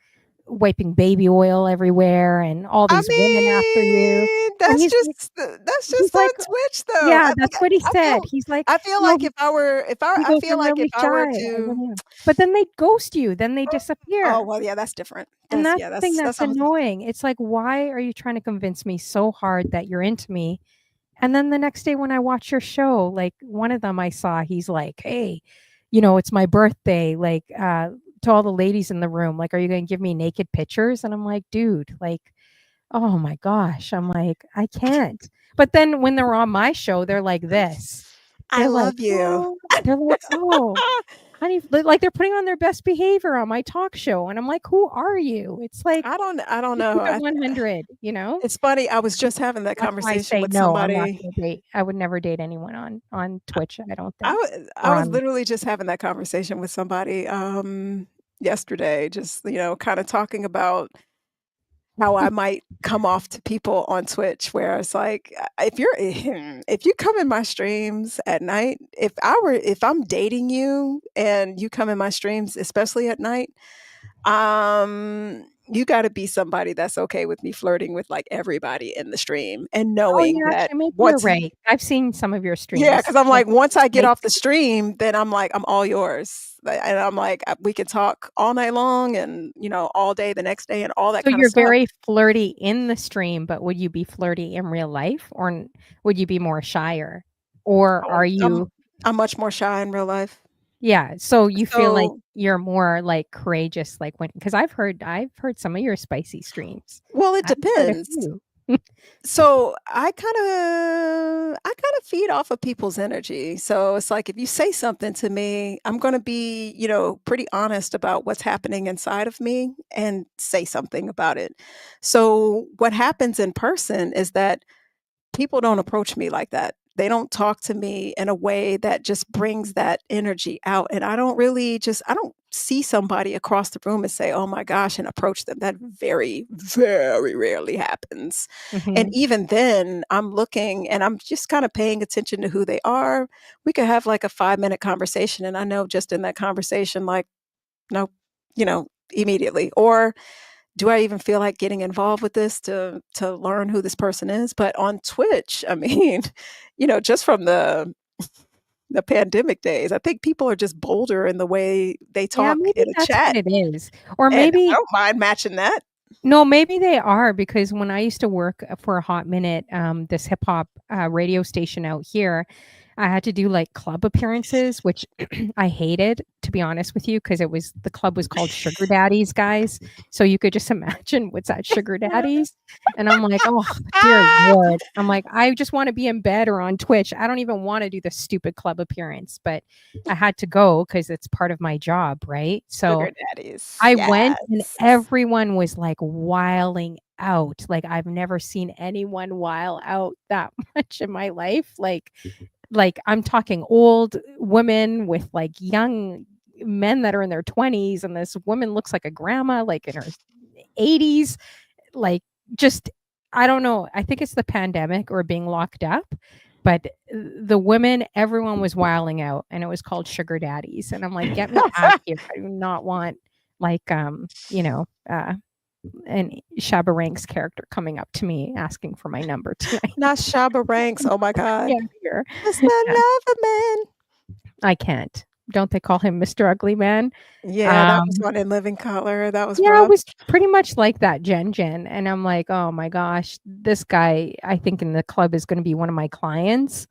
S1: wiping baby oil everywhere and all
S2: I
S1: these women after you."
S2: mean,
S1: And
S2: that's
S1: he's
S2: just
S1: like
S2: on Twitch, though.
S1: yeah, that's what he said. He's like,
S2: I feel
S1: "No,"
S2: like if I were if I
S1: he
S2: I
S1: goes,
S2: feel
S1: "I'm
S2: like if
S1: really
S2: I
S1: shy,
S2: were
S1: I
S2: to
S1: really am." But then they ghost you, then they
S2: oh,
S1: disappear.
S2: well, yeah, that's different.
S1: And
S2: That's
S1: that's
S2: yeah,
S1: the thing
S2: that's
S1: that's
S2: a
S1: annoying. It's like, why are you trying to convince me so hard that you're into me? And then the next day when I watch your show, like one of them I saw, he's like, "Hey, it's my birthday, like, to all the ladies in the room, like, are you gonna give me naked pictures?" And I'm like, "Dude, like, oh my gosh." I'm like, "I can't." But then when they're on my show, they're like this.
S2: I
S1: They're like,
S2: love you.
S1: "Oh," they're like, "Oh, honey," like they're putting on their best behavior on my talk show, and I'm like, "Who are you?" It's like,
S2: I don't
S1: just
S2: know.
S1: keep it 100, you know?
S2: It's funny, I was just having that
S1: That's why I
S2: conversation
S1: say,
S2: with
S1: no, I'm not
S2: somebody.
S1: gonna date. I would never date anyone on Twitch, I don't think,
S2: I
S1: or
S2: was
S1: on
S2: literally just having that conversation with somebody, yesterday, just, kinda talking about how I might come off to people on Twitch where it's like, if you're if you come in my streams at night, if I'm dating you and you come in my streams, especially at night, you gotta be somebody that's okay with me flirting with, like, everybody in the stream and
S1: oh,
S2: knowing
S1: yeah,
S2: that
S1: actually, maybe you're
S2: once
S1: right. I've seen some of your
S2: yeah,
S1: streams.
S2: because 'cause I'm
S1: Like,
S2: like, once I get
S1: night
S2: off the stream, then I'm like, "I'm all yours." And I'm like, "We can talk all night long and, all day the next day and all that
S1: so
S2: kinda
S1: you're
S2: stuff."
S1: very flirty in the stream, but would you be flirty in real life, or would you be more shyer? Or
S2: Oh,
S1: are you
S2: I'm much more shy in real life.
S1: yeah, so you feel like
S2: So
S1: you're more, like, courageous, like, when because I've heard some of your spicy streams.
S2: well, it
S1: I've heard a
S2: depends.
S1: few.
S2: So, I kinda feed off of people's energy. So, it's like if you say something to me, I'm gonna be, pretty honest about what's happening inside of me and say something about it. So, what happens in person is that people don't approach me like that. they don't talk to me in a way that just brings that energy out, and I don't see somebody across the room and say, "Oh my gosh," and approach them. That very, very rarely happens, and
S1: Mhm.
S2: even then, I'm looking and I'm just kinda paying attention to who they are. We could have, like, a five-minute conversation, and I know just in that conversation, like, nope, immediately, or do I even feel like getting involved with this to learn who this person is? But on Twitch, I mean, just from the pandemic days, I think people are just bolder in the way they
S1: Yeah,
S2: talk
S1: maybe
S2: in a
S1: that's what
S2: chat,
S1: it is. Or
S2: and I
S1: maybe
S2: don't mind matching that.
S1: no, maybe they are because when I used to work for a hot minute, this hip hop radio station out here, I had to do like club appearances, which I hated, to be honest with you, because the club was called Sugar Daddies, guys. So you could just imagine what's at Sugar Daddies. And I'm like, oh, dear Lord. I'm like, I just want to be in bed or on Twitch. I don't even want to do the stupid club appearance, but I had to go because it's part of my job, right? So
S2: Sugar daddies,
S1: I went and
S2: yes.
S1: everyone was, like, wiling out, like, I've never seen anyone wile out that much in my life, I'm talking old women with, like, young men that are in their 20s, and this woman looks like a grandma, like, in her 80s, like, just I don't know, I think it's the pandemic or being locked up, but the women, everyone was wiling out, and it was called sugar daddies, and I'm like, "Get me out of here. I do not want, like, an Shabba Ranks character coming up to me asking for my number tonight.
S2: Not Shabba Ranks, oh my
S1: Get me
S2: god.
S1: out of here."
S2: It's the
S1: Yeah,
S2: Lover Man.
S1: I can't. Don't they call him Mr. Ugly Man?
S2: Yeah, that was
S1: Um
S2: one in Living Color, that was
S1: Yeah, it
S2: rough.
S1: was pretty much like that, Jen, and I'm like, "Oh my gosh, this guy, I think in the club is gonna be one of my clients,"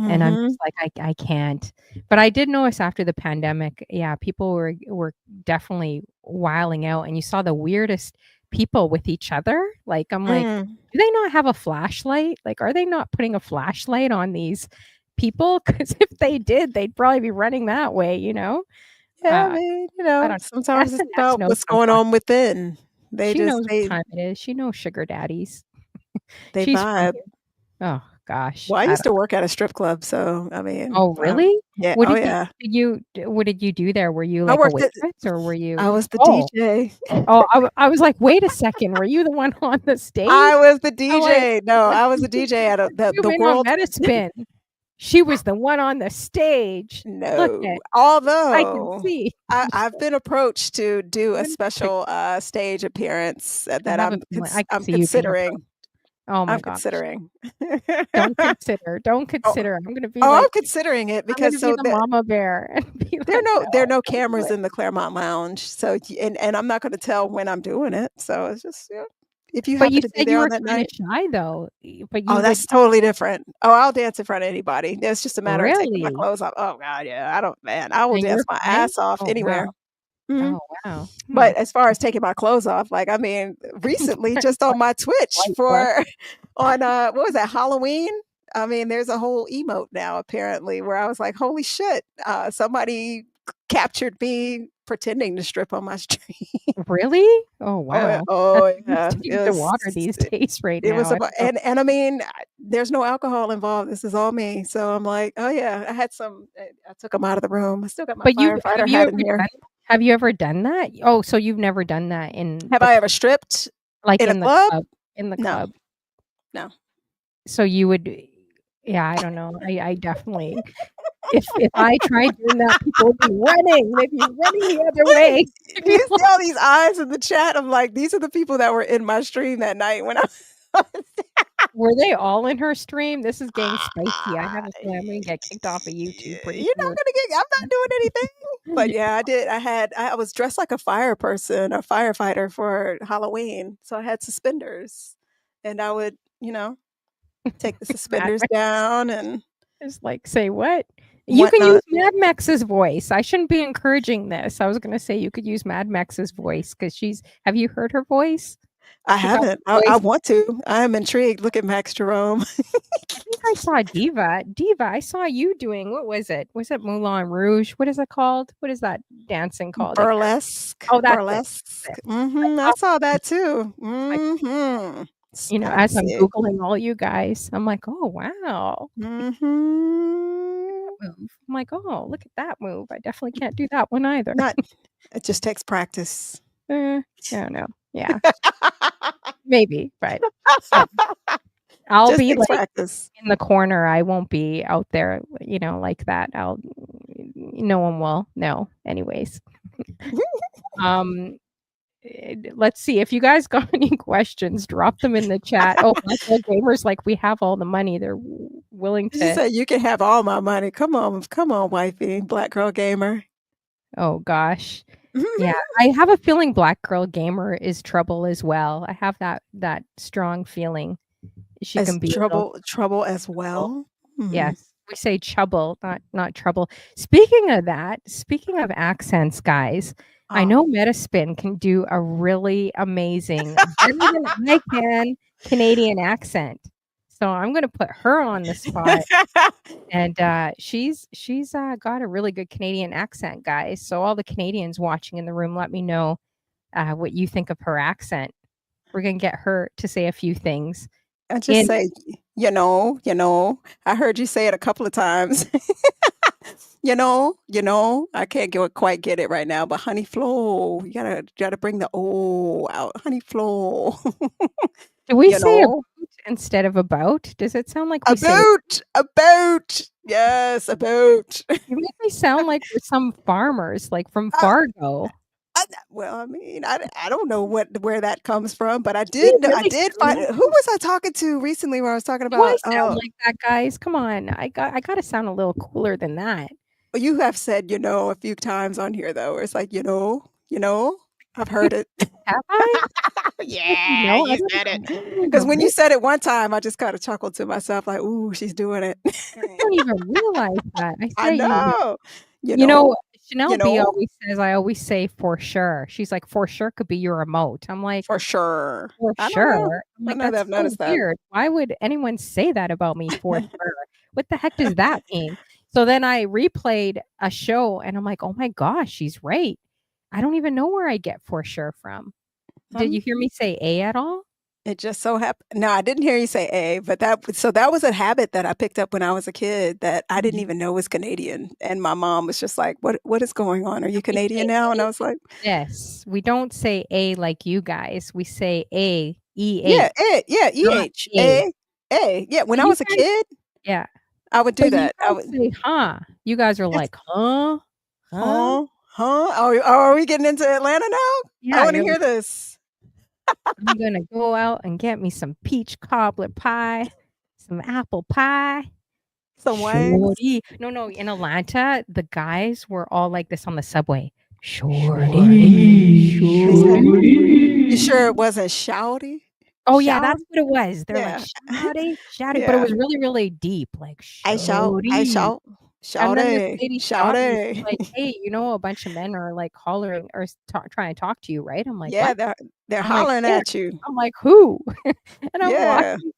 S1: and I'm
S2: Mhm.
S1: just like, I can't." But I did notice after the pandemic, yeah, people were definitely wiling out, and you saw the weirdest people with each other, like, I'm like,
S2: Mm.
S1: "Do they not have a flashlight? Like, are they not putting a flashlight on these people? Because if they did, they'd probably be running that way, you know?"
S2: Yeah, I
S1: Uh,
S2: mean,
S1: I don't know.
S2: sometimes it's
S1: SNS
S2: about
S1: knows
S2: what's
S1: what I'm
S2: going
S1: talking
S2: on within. They
S1: she
S2: just
S1: knows what time it is. She knows sugar daddies.
S2: they
S1: She's from
S2: vibe.
S1: here. Oh gosh,
S2: Well, I
S1: I
S2: used
S1: don't
S2: to work at a strip club, so, I mean,
S1: Oh, really?
S2: yeah,
S1: What
S2: oh,
S1: did
S2: yeah.
S1: you do there? Were you
S2: I
S1: like a
S2: worked at
S1: waitress or were you
S2: I was the
S1: Oh,
S2: DJ.
S1: I was like, "Wait a second, were you the one on the
S2: I
S1: stage?"
S2: was the
S1: I'm like
S2: DJ. No,
S1: like,
S2: I was
S1: "You
S2: the DJ at a the
S1: zoom in on
S2: world's
S1: Mettaspin. She was the one on the stage. Look
S2: No,
S1: it, I can
S2: although
S1: see."
S2: I've been approached to do
S1: I'm
S2: a
S1: gonna pic
S2: special, stage appearance
S1: I
S2: that
S1: have a feeling I can
S2: I'm
S1: see you being appro
S2: considering.
S1: Oh my
S2: I'm
S1: gosh.
S2: considering.
S1: Don't
S2: Oh
S1: consider. I'm gonna be
S2: oh, I'm
S1: like
S2: considering it
S1: I'm gonna
S2: because
S1: be
S2: so
S1: the mama bear and be
S2: there are
S1: like, "No,
S2: there are no
S1: don't do
S2: cameras
S1: it."
S2: in the Claremont Lounge, so y and I'm not gonna tell when I'm doing it, so it's just, if you
S1: But you
S2: happen to be
S1: said
S2: there
S1: you
S2: on
S1: were
S2: that
S1: kinda
S2: night.
S1: shy though, but
S2: Oh,
S1: you would
S2: that's totally different. Oh, I'll dance in front of anybody. It's just a matter of taking my
S1: really?
S2: clothes off. Oh god, yeah, I don't man, I will
S1: And
S2: dance
S1: you're
S2: my
S1: fine?
S2: ass off
S1: Oh,
S2: anywhere.
S1: wow.
S2: Mhm.
S1: Oh, wow. Hmm.
S2: But as far as taking my clothes off, like, I mean, recently, just on
S1: Like
S2: my Twitch
S1: white boy.
S2: for on, what was that, Halloween? I mean, there's a whole emote now apparently where I was like, "Holy shit," somebody captured me pretending to strip on my stream.
S1: Really? Oh,
S2: Oh, yeah.
S1: wow. That's
S2: Oh,
S1: too
S2: yeah.
S1: deep to water these days right
S2: It
S1: now.
S2: was
S1: I
S2: about
S1: don't know.
S2: and I mean, there's no alcohol involved, this is all me, so I'm like, "Oh, yeah." I had some I took them out of the room. I still got my
S1: But you
S2: firefighter hat in here.
S1: have you ever done that? Oh, so you've never done that in
S2: Have
S1: the
S2: I ever
S1: club,
S2: stripped
S1: like
S2: in a
S1: in the
S2: club?
S1: club in the
S2: No,
S1: club.
S2: no.
S1: So you would yeah, I don't know. I definitely if I tried doing that, people would be running. They'd be running the other way.
S2: Wait,
S1: They'd
S2: do
S1: be
S2: you see all these eyes in the chat? I'm like, these are the people that were in my stream that night when I
S1: Were they all in her stream? This is getting spicy. I have
S2: Ah,
S1: a feeling I'm gonna get kicked off of YouTube pretty
S2: you're not
S1: soon.
S2: gonna get I'm not doing anything. But yeah, I was dressed like a fire person, a firefighter for Halloween, so I had suspenders, and I would, take the
S1: Mad
S2: suspenders
S1: Max
S2: down and
S1: is like, "Say what?" You can use
S2: whatnot.
S1: Mad Max's voice. I shouldn't be encouraging this. I was gonna say you could use Mad Max's voice because she's have you heard her voice?
S2: I
S1: She got
S2: haven't.
S1: the
S2: I
S1: voice
S2: want to. I am intrigued. Look at Max Jerome.
S1: I think I saw Diva. Diva, I saw you doing what was it? Was it Moulin Rouge? What is it called? What is that dancing called again?
S2: Burlesque,
S1: Oh, that's it.
S2: burlesque.
S1: I
S2: Mhm, I
S1: saw
S2: saw that too.
S1: like
S2: Mhm.
S1: As I'm
S2: Spicy.
S1: Googling all you guys, I'm like, "Oh, wow.
S2: Mhm.
S1: Move." I'm like, "Oh, look at that move. I definitely can't do that one either."
S2: Not it just takes practice.
S1: I don't know. Yeah, maybe, but I'll
S2: Just
S1: be,
S2: takes
S1: like,
S2: practice.
S1: in the corner. I won't be out there, like that. No one will know anyways. Um, let's see if you guys got any questions, drop them in the chat. Oh, Black Girl Gamer's like, "We have all the money." They're willing
S2: She
S1: to.
S2: said, "You can have all my money. Come on, wifey, black girl gamer."
S1: Oh gosh. Yeah, I have a feeling Black Girl Gamer is trouble as well. I have that strong feeling she
S2: As
S1: can be a little
S2: trouble as
S1: trouble.
S2: well? Hmm.
S1: Yes, we say trouble, not trouble. Speaking of that, speaking of accents, guys, I
S2: Oh.
S1: know Mettaspin can do a really amazing, better than I can, Canadian accent. So I'm gonna put her on the spot, and, she's got a really good Canadian accent, guys. So all the Canadians watching in the room, let me know, what you think of her accent. We're gonna get her to say a few things
S2: I just
S1: in
S2: say, I heard you say it a couple of times. I can't quite get it right now, but honey flow, you gotta bring the "oh" out, honey flow.
S1: do we
S2: You
S1: say about
S2: know?
S1: instead of about? Does it sound like we say
S2: A boat, yes, a boat.
S1: you make me sound like we're some farmers, like from
S2: Uh,
S1: Fargo.
S2: well, I mean, I don't know where that comes from, but
S1: We
S2: I
S1: really
S2: did
S1: sound
S2: find
S1: like
S2: who
S1: that.
S2: was I talking to recently where I was talking
S1: Do I
S2: about,
S1: sound like that, guys? Come on. I gotta sound a little cooler than that.
S2: you have said, a few times on here though, where it's like, I've heard it.
S1: Have I?
S2: Yeah,
S1: No, I
S2: you
S1: don't
S2: said it.
S1: I don't
S2: Because
S1: even
S2: when you
S1: real
S2: said it one time, I just kinda chuckled to myself like, "Ooh, she's doing it."
S1: I don't even realize that. I
S2: I
S1: say
S2: know. You
S1: you
S2: know?
S1: know, Chanel
S2: You
S1: B
S2: know?
S1: always says I always say "for sure." She's like, "For sure could be your remote." I'm like,
S2: For sure.
S1: "For
S2: I don't know.
S1: sure?" I'm
S2: I
S1: like,
S2: know that
S1: "That's
S2: I've
S1: so
S2: noticed that.
S1: weird. Why would anyone say that about me, for sure? What the heck does that mean?" So then I replayed a show and I'm like, "Oh my gosh, she's right. I don't even know where I get 'for sure' from." Did
S2: Um,
S1: you hear me say "a" at all?
S2: it just so happened. No, I didn't hear you say "a," but that was a habit that I picked up when I was a kid that I didn't
S1: Mhm.
S2: even know was Canadian, and my mom was just like, "What is going on? Are you
S1: We
S2: Canadian
S1: say
S2: now?" And
S1: "a"
S2: I was like,
S1: like this. We don't say "a" like you guys. We say "a,"
S2: "Yeah,
S1: E-H,
S2: eh, yeah,
S1: not
S2: EH,
S1: "a."
S2: A." Yeah, when
S1: But
S2: I
S1: you
S2: was a
S1: guys
S2: kid,
S1: yeah.
S2: I would do
S1: But you
S2: that. I
S1: guys
S2: would
S1: say, "Huh." You guys are
S2: Yes.
S1: like, "Huh? Huh?"
S2: Huh? Huh? Are we getting into Atlanta now? I
S1: Yeah,
S2: wanna
S1: you're
S2: hear
S1: like,
S2: this.
S1: "I'm gonna go out and get me some peach cobbler pie, some apple pie."
S2: Some wings.
S1: Shorty. No, no, in Atlanta, the guys were all like this on the subway. Shorty,
S2: They said, "You
S1: shorty.
S2: sure it wasn't shouty?
S1: Oh, yeah,
S2: Shout?"
S1: that's what it was. They're like,
S2: Yeah.
S1: "Shawty, shawty," but it
S2: Yeah.
S1: was really, really deep, like,
S2: I
S1: "Shawty."
S2: shout,
S1: And then this
S2: "Shawty,
S1: lady stopped me, she's
S2: shawty."
S1: like, "Hey, a bunch of men are, like, hollering or trying to talk to you, right?" I'm like,
S2: Yeah,
S1: "What?"
S2: they're
S1: I'm like,
S2: hollering
S1: "Where?"
S2: at you.
S1: I'm like, "Who?" And I'm
S2: Yeah.
S1: walking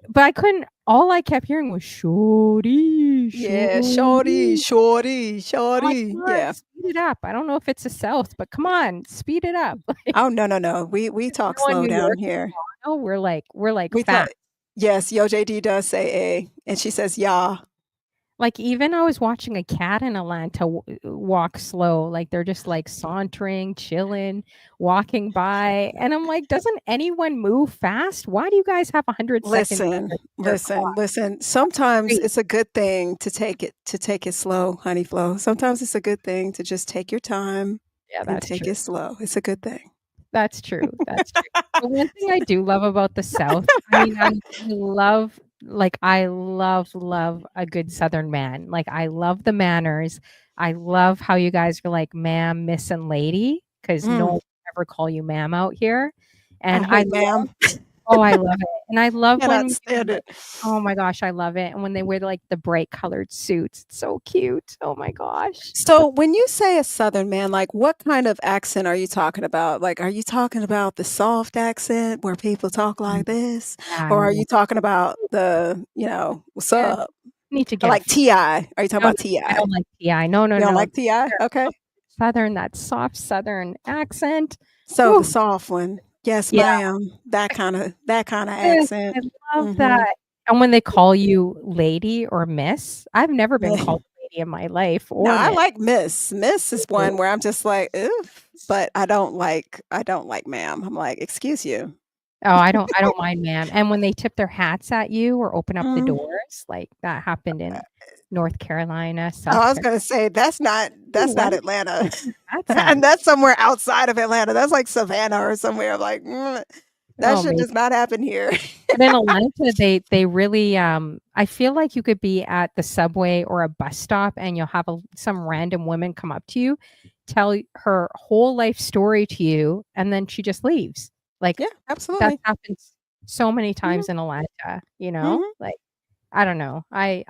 S1: but I couldn't all I kept hearing was, "Shorty,
S2: Yeah, shorty,
S1: shorty."
S2: shorty,
S1: I'm like,
S2: shorty.
S1: "Come on,
S2: Yeah.
S1: speed it up." I don't know if it's the South, but come on, speed it up. Like,
S2: Oh, no, no, no. We talk
S1: in
S2: slow
S1: New
S2: down
S1: York
S2: here.
S1: and Toronto, we're like
S2: We talk
S1: fast.
S2: Yes, Yo JD does say "a," and she says "yeah."
S1: Like, even I was watching a cat in Atlanta walk slow, like, they're just, like, sauntering, chilling, walking by, and I'm like, "Doesn't anyone move fast? Why do you guys have 100-second
S2: Listen,
S1: limit in your car?"
S2: listen, listen. Sometimes
S1: Crazy.
S2: it's a good thing to take it slow, honey flow. Sometimes it's a good thing to just take your time
S1: Yeah,
S2: and
S1: that's
S2: take
S1: true.
S2: it slow. It's a good thing.
S1: That's true, that's true. But one thing I do love about the South, I mean, I love I love a good Southern man. Like, I love the manners. I love how you guys are like, "Ma'am, miss, and lady," 'cause no one
S2: Mm,
S1: will ever call you ma'am out here,
S2: I
S1: and I
S2: hate
S1: love
S2: ma'am.
S1: oh, I love it, and I love
S2: Cannot
S1: when
S2: stand it.
S1: oh my gosh, I love it, and when they wear, like, the bright colored suits, it's so cute. Oh my gosh.
S2: So when you say a Southern man, like what kind of accent are you talking about? Like, are you talking about the soft accent where people talk
S1: Mm,
S2: like this?
S1: yeah,
S2: Or are
S1: yeah.
S2: you talking about what's
S1: Yeah,
S2: up?
S1: need to
S2: Or
S1: get a
S2: like T.I.? Are you talking
S1: no, no,
S2: about
S1: I
S2: T.I.?
S1: don't like TI. No, no,
S2: You don't
S1: no.
S2: like T.I.? Okay.
S1: Southern, that soft Southern accent.
S2: So the
S1: Woo,
S2: soft one. Yes,
S1: Yeah.
S2: ma'am. That kinda
S1: Yes,
S2: accent.
S1: I love
S2: Mhm.
S1: that. And when they call you lady or miss, I've never been called lady in my life
S2: No,
S1: or
S2: I
S1: miss.
S2: like Miss. Miss is
S1: Ooh.
S2: one where I'm just like, "Oof," but I don't like ma'am. I'm like, "Excuse you."
S1: Oh, I don't mind ma'am. And when they tip their hats at you or open up the
S2: Mm.
S1: doors, like that happened in North Carolina, South
S2: I was
S1: Carolina.
S2: gonna say that's
S1: Why
S2: not
S1: would you
S2: Atlanta,
S1: tip your hats at
S2: and
S1: me?
S2: that's somewhere outside of Atlanta. That's like Savannah or somewhere. I'm like, that
S1: Oh,
S2: shit
S1: maybe.
S2: does not happen here."
S1: But in Atlanta, they really, I feel like you could be at the subway or a bus stop, and you'll have some random woman come up to you, tell her whole life story to you, and then she just leaves. Like,
S2: Yeah,
S1: that
S2: absolutely.
S1: happens so many
S2: Mhm,
S1: times in Atlanta,
S2: mhm.
S1: Like, I don't know. I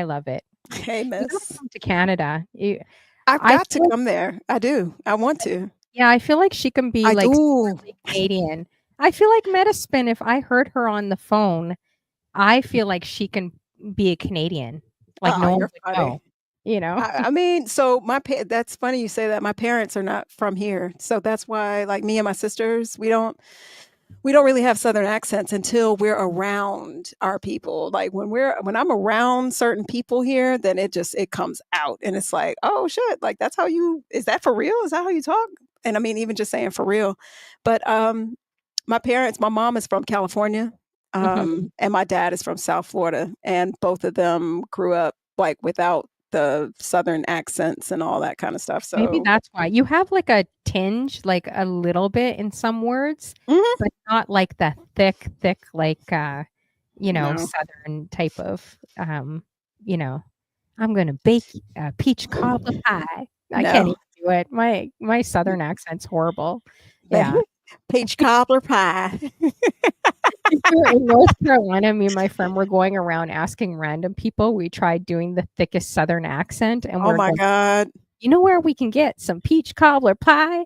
S1: love it.
S2: Hey,
S1: You gotta
S2: miss.
S1: come to Canada.
S2: I've
S1: I
S2: got to
S1: feel like
S2: come there. I do. I want to.
S1: yeah, I feel like she can be,
S2: I
S1: like,
S2: do.
S1: secretly Canadian. I feel like Mettaspin, if I heard her on the phone, I feel like she can be a Canadian, like,
S2: Oh,
S1: no one
S2: you're
S1: would know,
S2: funny.
S1: you know?
S2: I mean, so that's funny you say that. My parents are not from here, so that's why, like, me and my sisters, we don't really have Southern accents until we're around our people. Like, when I'm around certain people here, then it comes out, and it's like, "Oh, shit, like, that's how you is that for real? Is that how you talk?" And I mean, even just saying for real. But, my mom is from California,
S1: Mhm.
S2: and my dad is from South Florida, and both of them grew up, like, without the Southern accents and all that kinda stuff,
S1: Maybe
S2: so
S1: that's why. You have, like, a tinge, like, a little bit in some words,
S2: mhm.
S1: but not like the thick, thick, like,
S2: No.
S1: Southern type of, you know, "I'm gonna bake a peach cobbler pie." I can't
S2: No.
S1: even do it. My Southern accent's horrible.
S2: But
S1: Yeah.
S2: peach cobbler pie.
S1: We were in North Carolina, me and my friend were going around asking random people. We tried doing the thickest Southern accent, and
S2: Oh
S1: we're
S2: my
S1: going,
S2: god.
S1: "You know where we can get some peach cobbler pie?"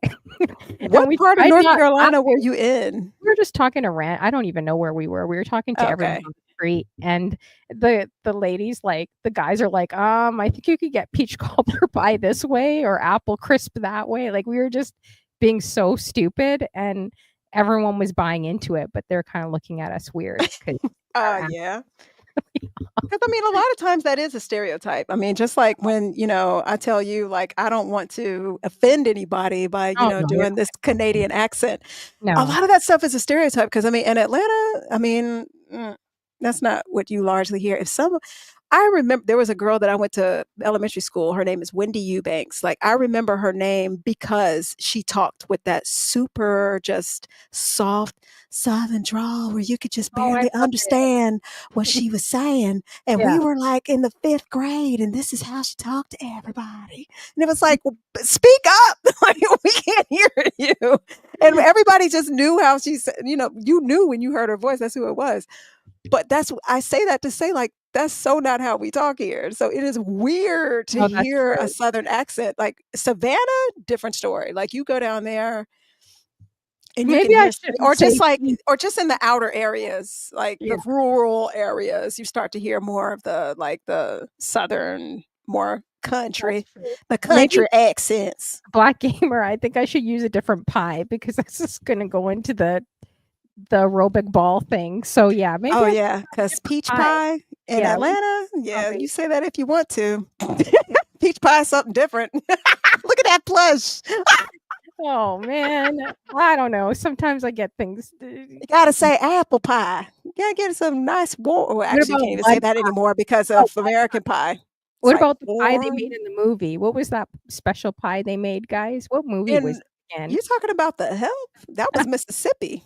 S1: And
S2: What
S1: we
S2: part of
S1: tried
S2: North
S1: not
S2: Carolina were
S1: laughing.
S2: you in?
S1: We were just talking to I don't even know where we were. We were talking to everyone
S2: Okay.
S1: on the street, and the ladies, like the guys are like, I think you could get peach cobbler pie this way or apple crisp that way." Like, we were just being so stupid, and everyone was buying into it, but they're kinda looking at us weird 'cause our accent.
S2: Yeah. 'Cause I mean, a lot of times that is a stereotype. I mean, just like when, I tell you, like, I don't want to offend anybody by,
S1: Oh, no, you're
S2: doing this Canadian accent. A
S1: no.
S2: lot of that stuff is a stereotype because I mean, in Atlanta, I mean, that's not what you largely hear. I remember there was a girl that I went to elementary school. Her name is Wendy Eubanks. Like, I remember her name because she talked with that super just soft Southern drawl where you could just
S1: Oh, I
S2: barely
S1: love it.
S2: understand what she was saying. And we
S1: Yeah.
S2: were like in the fifth grade, and this is how she talked to everybody. And it was like, "Well, speak up. Like, we can't hear you." And everybody just knew how she said, you knew when you heard her voice, that's who it was. But I say that to say, like, that's so not how we talk here. So it is weird to
S1: Oh, that's
S2: hear a
S1: true.
S2: Southern accent. Like Savannah, different story. Like you go down there and you can
S1: Maybe I
S2: hear,
S1: shouldn't say peach.
S2: or just in the outer areas, like
S1: Yeah,
S2: the rural areas, you start to hear more of the Southern, more
S1: that's
S2: country,
S1: true.
S2: the
S1: Maybe
S2: country accents.
S1: Black gamer, I think I should use a different pie because this is gonna go into the aerobic ball thing. So, yeah, maybe
S2: Oh
S1: I should
S2: yeah,
S1: try a
S2: because
S1: different
S2: peach
S1: pie.
S2: pie in
S1: Yeah, we
S2: Atlanta, yeah,
S1: probably
S2: you say that if you want to. Peach pie is something different. Look at that plush.
S1: oh, man. I don't know. Sometimes I get things
S2: You gotta say apple pie. You gotta get some nice warm. Well,
S1: what
S2: actually, you
S1: about
S2: can't even say
S1: mud
S2: that
S1: pie?
S2: anymore because
S1: Oh,
S2: of American Pie. It's
S1: what
S2: like
S1: about the pie they made
S2: warm.
S1: in the movie? What was that special pie they made, guys? What movie was
S2: And
S1: it again?
S2: you talking about the Help? That was Mississippi,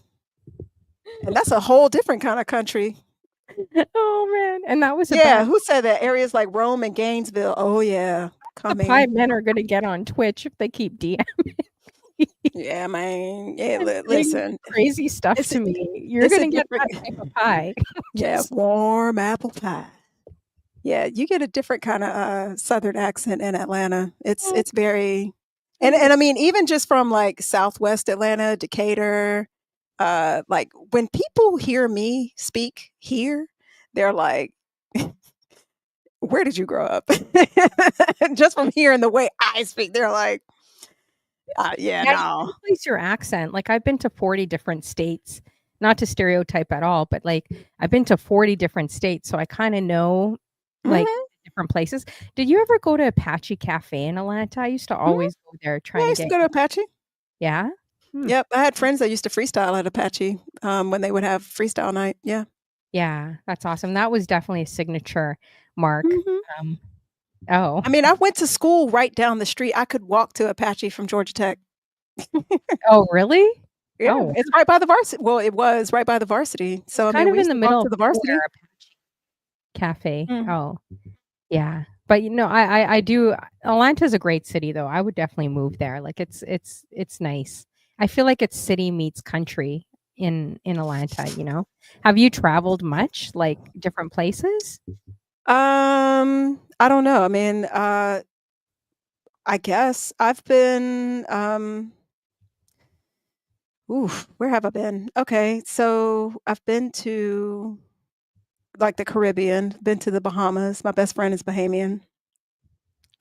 S2: and that's a whole different kind of country.
S1: Oh, man, and that was a
S2: Yeah,
S1: bad
S2: who said that? Areas like Rome and Gainesville. Oh yeah,
S1: the pie
S2: coming.
S1: men are gonna get on Twitch if they keep DM
S2: Yeah, man. Yeah,
S1: and saying
S2: listen.
S1: crazy stuff
S2: It's
S1: to me. You're
S2: it's a
S1: gonna get
S2: different.
S1: that type of pie.
S2: Yeah,
S1: Just
S2: warm apple pie. Yeah, you get a different kinda, Southern accent in Atlanta. It's very and I mean, even just from, like, Southwest Atlanta, Decatur, like, when people hear me speak here, they're like, "Where did you grow up?" Just from hearing the way I speak, they're like, Yeah,
S1: Yeah, you
S2: no.
S1: can place your accent. Like, I've been to 40 different states, not to stereotype at all, but, like, I've been to 40 different states, so I kinda know, like,
S2: Mhm,
S1: different places. Did you ever go to Apache Cafe in Atlanta? I used to
S2: mhm.
S1: always go there
S2: Yeah,
S1: trying
S2: I
S1: to
S2: used to
S1: get
S2: go to Apache.
S1: yeah? Hmm.
S2: Yep, I had friends that used to freestyle at Apache, when they would have freestyle night, yeah.
S1: Yeah, that's awesome. That was definitely a signature mark.
S2: Mhm.
S1: Um oh.
S2: I mean, I went to school right down the street. I could walk to Apache from Georgia Tech.
S1: Oh, really?
S2: Yeah,
S1: Oh, wow.
S2: it's right by the varsity. Well, it was right by the varsity.
S1: It's
S2: So, I
S1: kind
S2: mean,
S1: of
S2: we
S1: in
S2: used
S1: the
S2: to walk
S1: middle
S2: to
S1: of
S2: the
S1: nowhere,
S2: varsity.
S1: Apache Cafe.
S2: Mm.
S1: Oh. Yeah, but, I do Atlanta's a great city, though. I would definitely move there, like, it's nice. I feel like it's city meets country in Atlanta, you know? Have you traveled much, like, different places?
S2: I don't know. I mean, I guess I've been, where have I been? Okay, so I've been to, like, the Caribbean, been to the Bahamas. My best friend is Bahamian.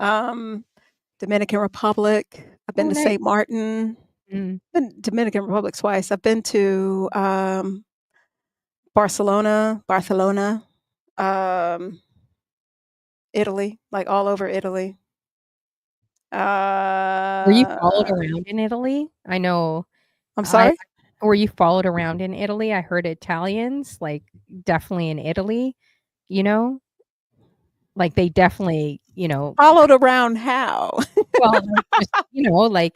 S2: Um, Dominican Republic. I've been
S1: Oh,
S2: to
S1: nice.
S2: Saint Martin.
S1: Mm.
S2: Been Dominican Republic twice. I've been to, Barcelona, um, Italy, like, all over Italy.
S1: Were you followed
S2: Uh,
S1: around in Italy? I know
S2: I'm
S1: I
S2: sorry?
S1: were you followed around in Italy? I heard Italians, like, definitely in Italy, you know? Like, they definitely,
S2: Followed around how?
S1: well, like, just, like,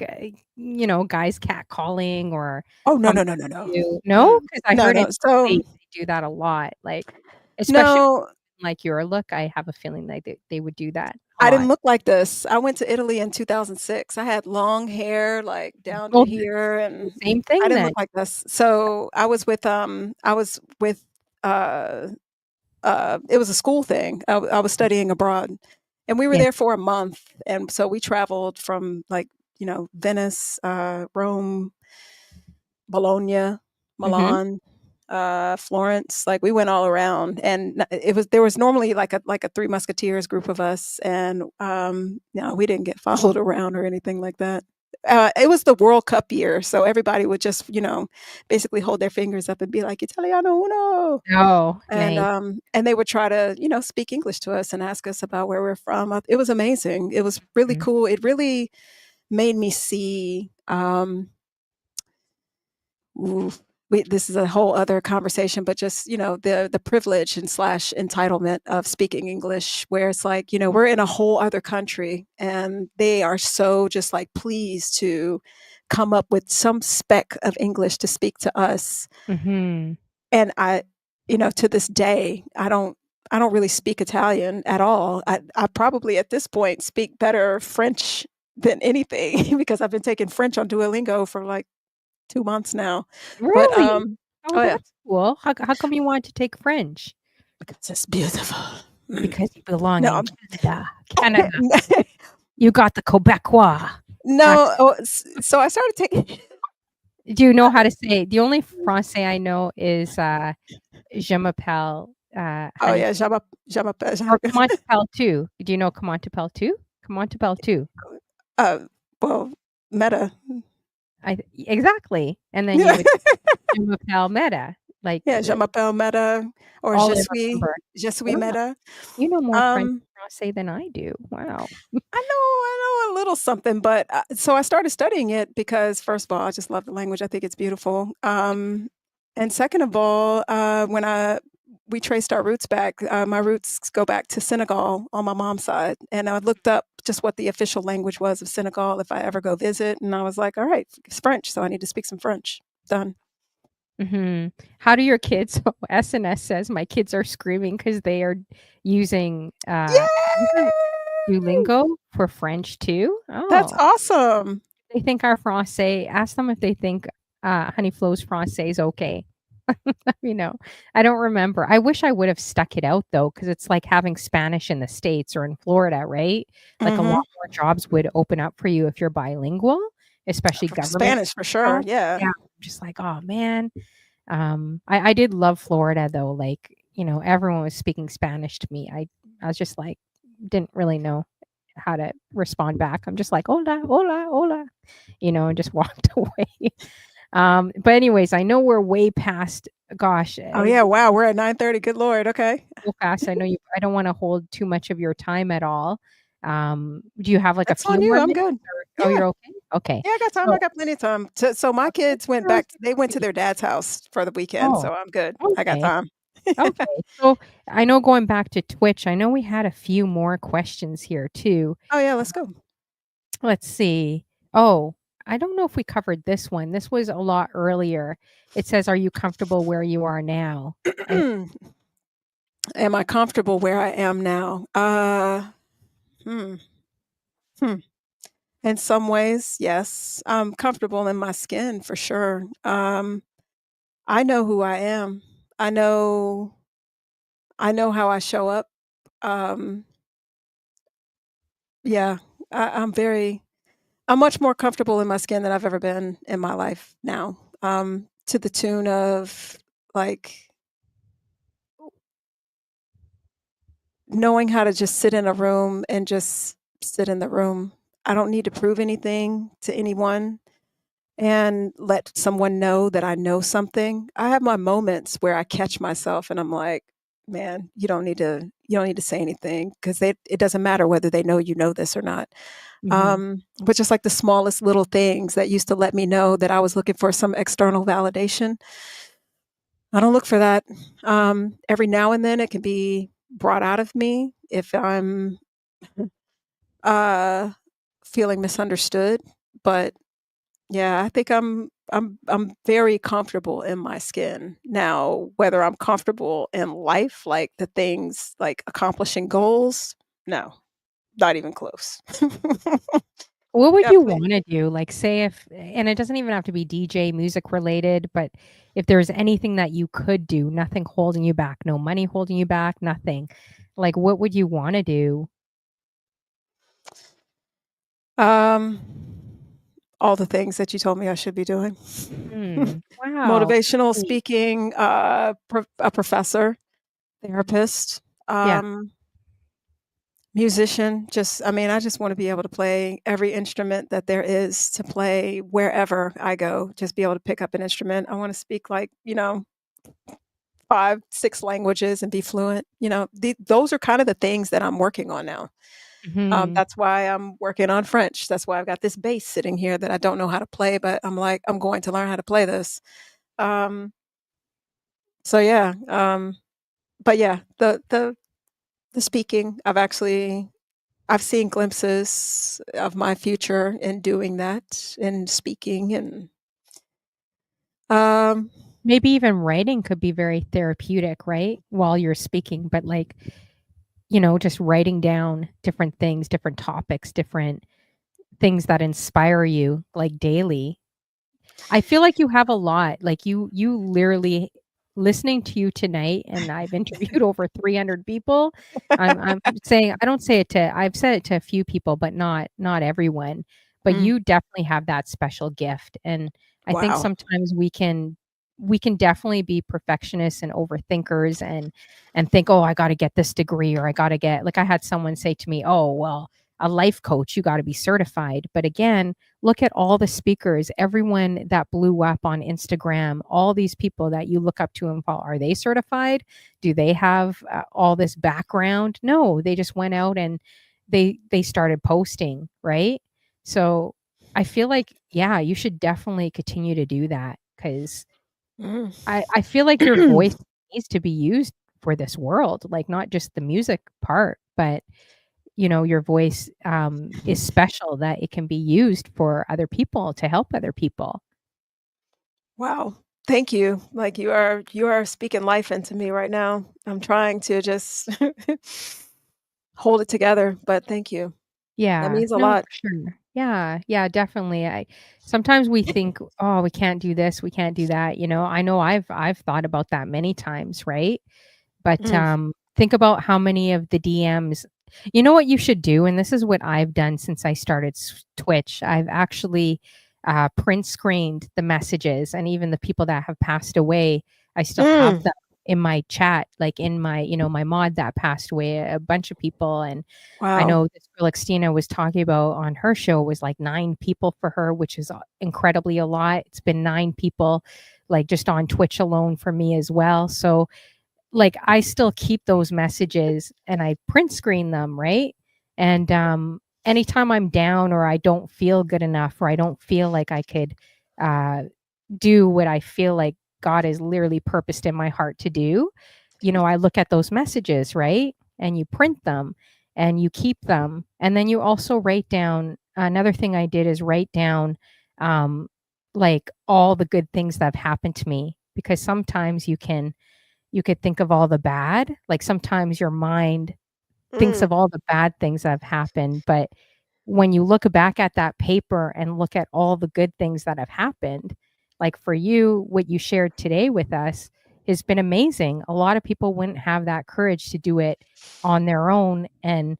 S1: guys catcalling or
S2: Oh, no,
S1: coming
S2: no, no,
S1: up
S2: no, no.
S1: to you no?
S2: Mm.
S1: 'Cause I
S2: No,
S1: heard in
S2: no, so
S1: Italy they do that a lot, like, especially
S2: no,
S1: like your look, I have a feeling like they would do that a
S2: I
S1: lot.
S2: didn't look like this. I went to Italy in 2006. I had long hair, like, down to
S1: Well,
S2: here,
S1: the
S2: and
S1: same
S2: I
S1: thing
S2: didn't
S1: then.
S2: look like this. So, uh it was a school thing. I was studying abroad, and we were
S1: Yeah.
S2: there for a month, and so we traveled from, like, Venice, Rome, Bologna,
S1: Mhm.
S2: Milan, Florence, like, we went all around, and there was normally, like a Three Musketeers group of us, and, no, we didn't get followed around or anything like that. It was the World Cup year, so everybody would just, basically hold their fingers up and be like, "Italiano uno."
S1: Oh,
S2: And,
S1: nice.
S2: they would try to, speak English to us and ask us about where we're from. It was amazing. It was really
S1: Mhm.
S2: cool. It really made me see, ooh, this is a whole other conversation, but just, the privilege and slash entitlement of speaking English, where it's like, we're in a whole other country and they are so just like pleased to come up with some speck of English to speak to us.
S1: Mhm.
S2: And to this day, I don't really speak Italian at all. I probably at this point speak better French than anything because I've been taking French on Duolingo for like 2 months now. But,
S1: Really? Oh,
S2: oh, yeah,
S1: that's cool. How come you wanted to take French?
S2: because it's beautiful. Mm.
S1: Because you belong
S2: No,
S1: in
S2: I'm
S1: Canada. Canada. You got the Quebecois
S2: no,
S1: accent.
S2: oh, so I started taking
S1: Do you know how to say the only Francais I know is, je m'appelle,
S2: oh,
S1: honey
S2: yeah, je m'appelle
S1: or comment t'appelles-tu? Do you know comment t'appelles-tu? Comment t'appelles-tu?
S2: uh, well, Meta.
S1: Exactly, and then you
S2: Yeah,
S1: would je m'appelle Meta, like,
S2: yeah, je m'appelle Meta or
S1: all I remember.
S2: je suis
S1: Wow,
S2: Meta.
S1: you know more French
S2: Um
S1: Francais than I do. Wow.
S2: I know a little something, but, so I started studying it because, first of all, I just love the language, I think it's beautiful, and second of all, when we traced our roots back, my roots go back to Senegal on my mom's side, and I looked up just what the official language was of Senegal if I ever go visit, and I was like, "Alright, it's French, so I need to speak some French. Done."
S1: Mhm. How do your kids SNS says, "My kids are screaming because they are using, isn't
S2: Yay!
S1: Duolingo for French too?"
S2: That's
S1: Oh,
S2: awesome.
S1: they think our Francais ask them if they think, Honey Flo's Francais is okay. Let me know. I don't remember. I wish I would have stuck it out though, because it's like having Spanish in the States or in Florida, right? Like, a lot
S2: Mhm.
S1: more jobs would open up for you if you're bilingual, especially
S2: For
S1: government
S2: Spanish, for sure,
S1: jobs.
S2: yeah.
S1: Yeah, I'm just like, "Oh, man." I did love Florida though, like, everyone was speaking Spanish to me. I was just like, didn't really know. how to respond back. I'm just like, "Hola, hola, hola," and just walked away. But anyways, I know we're way past, gosh,
S2: Oh, yeah, wow, we're at 9:30, good lord, okay.
S1: so fast. I don't wanna hold too much of your time at all. Do you have, like, a
S2: It's
S1: few
S2: on you,
S1: more
S2: I'm
S1: minutes
S2: good.
S1: or
S2: Yeah.
S1: you're okay? Okay.
S2: Yeah, I got time, I
S1: So
S2: got plenty of time. So my
S1: okay,
S2: kids went
S1: I was
S2: back
S1: gonna
S2: they went to
S1: say
S2: their dad's house for the weekend,
S1: oh,
S2: so I'm good. I got
S1: okay,
S2: time.
S1: okay. So, I know going back to Twitch, I know we had a few more questions here too.
S2: Oh, yeah, let's go.
S1: Let's see. Oh, I don't know if we covered this one. This was a lot earlier. It says, "Are you comfortable where you are now?" I
S2: Am I comfortable where I am now? Hmm, hmm. In some ways, yes. I'm comfortable in my skin for sure. I know who I am. I know I know how I show up. Um, yeah, I'm much more comfortable in my skin than I've ever been in my life now. To the tune of like knowing how to just sit in a room and just sit in the room. I don't need to prove anything to anyone and let someone know that I know something. I have my moments where I catch myself and I'm like, "Man, you don't need to say anything because it doesn't matter whether they know you know this or not."
S1: mhm.
S2: But just like the smallest little things that used to let me know that I was looking for some external validation, I don't look for that. Every now and then it can be brought out of me if I'm uh, feeling misunderstood. But yeah, I think I'm very comfortable in my skin. Now, whether I'm comfortable in life, like the things like accomplishing goals, no, not even close.
S1: What would you
S2: Definitely.
S1: wanna do? Like, say if and it doesn't even have to be DJ music related, but if there's anything that you could do, nothing holding you back, no money holding you back, nothing. Like, what would you wanna do?
S2: Um, all the things that you told me I should be doing.
S1: Wow,
S2: Motivational
S1: sweet.
S2: speaking, a professor, therapist,
S1: Yeah.
S2: musician. Just, I mean, I just want to be able to play every instrument that there is to play wherever I go. Just be able to pick up an instrument. I want to speak like, 5, 6 languages and be fluent. Those are kind of the things that I'm working on now.
S1: Mhm.
S2: That's why I'm working on French. That's why I've got this bass sitting here that I don't know how to play, but I'm like, I'm going to learn how to play this. Um, so yeah, but yeah, the speaking, I've seen glimpses of my future in doing that, in speaking and, um
S1: Maybe even writing could be very therapeutic, right? While you're speaking, but, like, just writing down different things, different topics, different things that inspire you, like, daily. I feel like you have a lot, like, you literally listening to you tonight, and I've interviewed over 300 people, I'm saying I don't say it to I've said it to a few people, but not everyone, but
S2: Mm,
S1: you definitely have that special gift, and I think
S2: wow.
S1: sometimes we can definitely be perfectionists and overthinkers and think, "Oh, I gotta get this degree," or, "I gotta get" like, I had someone say to me, "Oh, well, a life coach, you gotta be certified," but again, look at all the speakers, everyone that blew up on Instagram, all these people that you look up to and follow. Are they certified? Do they have all this background? No, they just went out and they started posting, right? So I feel like, yeah, you should definitely continue to do that because
S2: Mm.
S1: I feel like your voice needs to be used for this world, like not just the music part, but your voice, is special that it can be used for other people to help other people.
S2: Wow. Thank you. Like, you are speaking life into me right now. I'm trying to just hold it together, but thank you. That
S1: Yeah,
S2: means a
S1: no,
S2: lot.
S1: for sure. Yeah, yeah, definitely. I sometimes we think, "Oh, we can't do this, we can't do that," I know I've thought about that many times, right? But,
S2: Mm,
S1: think about how many of the DMs you know what you should do, and this is what I've done since I started Twitch. I've actually, print screened the messages, and even the people that have passed away, I still have
S2: mm.
S1: them. in my chat, like in my, my mod that passed away, a bunch of people. And I
S2: Wow.
S1: know this girl like Stina was talking about on her show was like 9 people for her, which is incredibly a lot. It's been 9 people like just on Twitch alone for me as well. So like I still keep those messages and I print screen them, right? And anytime I'm down or I don't feel good enough or I don't feel like I could uh do what I feel like God has literally purposed in my heart to do, I look at those messages, right? And you print them and you keep them. And then you also write down another thing I did is write down um like all the good things that have happened to me because sometimes you could think of all the bad. Like sometimes your mind thinks
S2: Mm,
S1: of all the bad things that have happened, but when you look back at that paper and look at all the good things that have happened, like for you, what you shared today with us has been amazing. A lot of people wouldn't have that courage to do it on their own and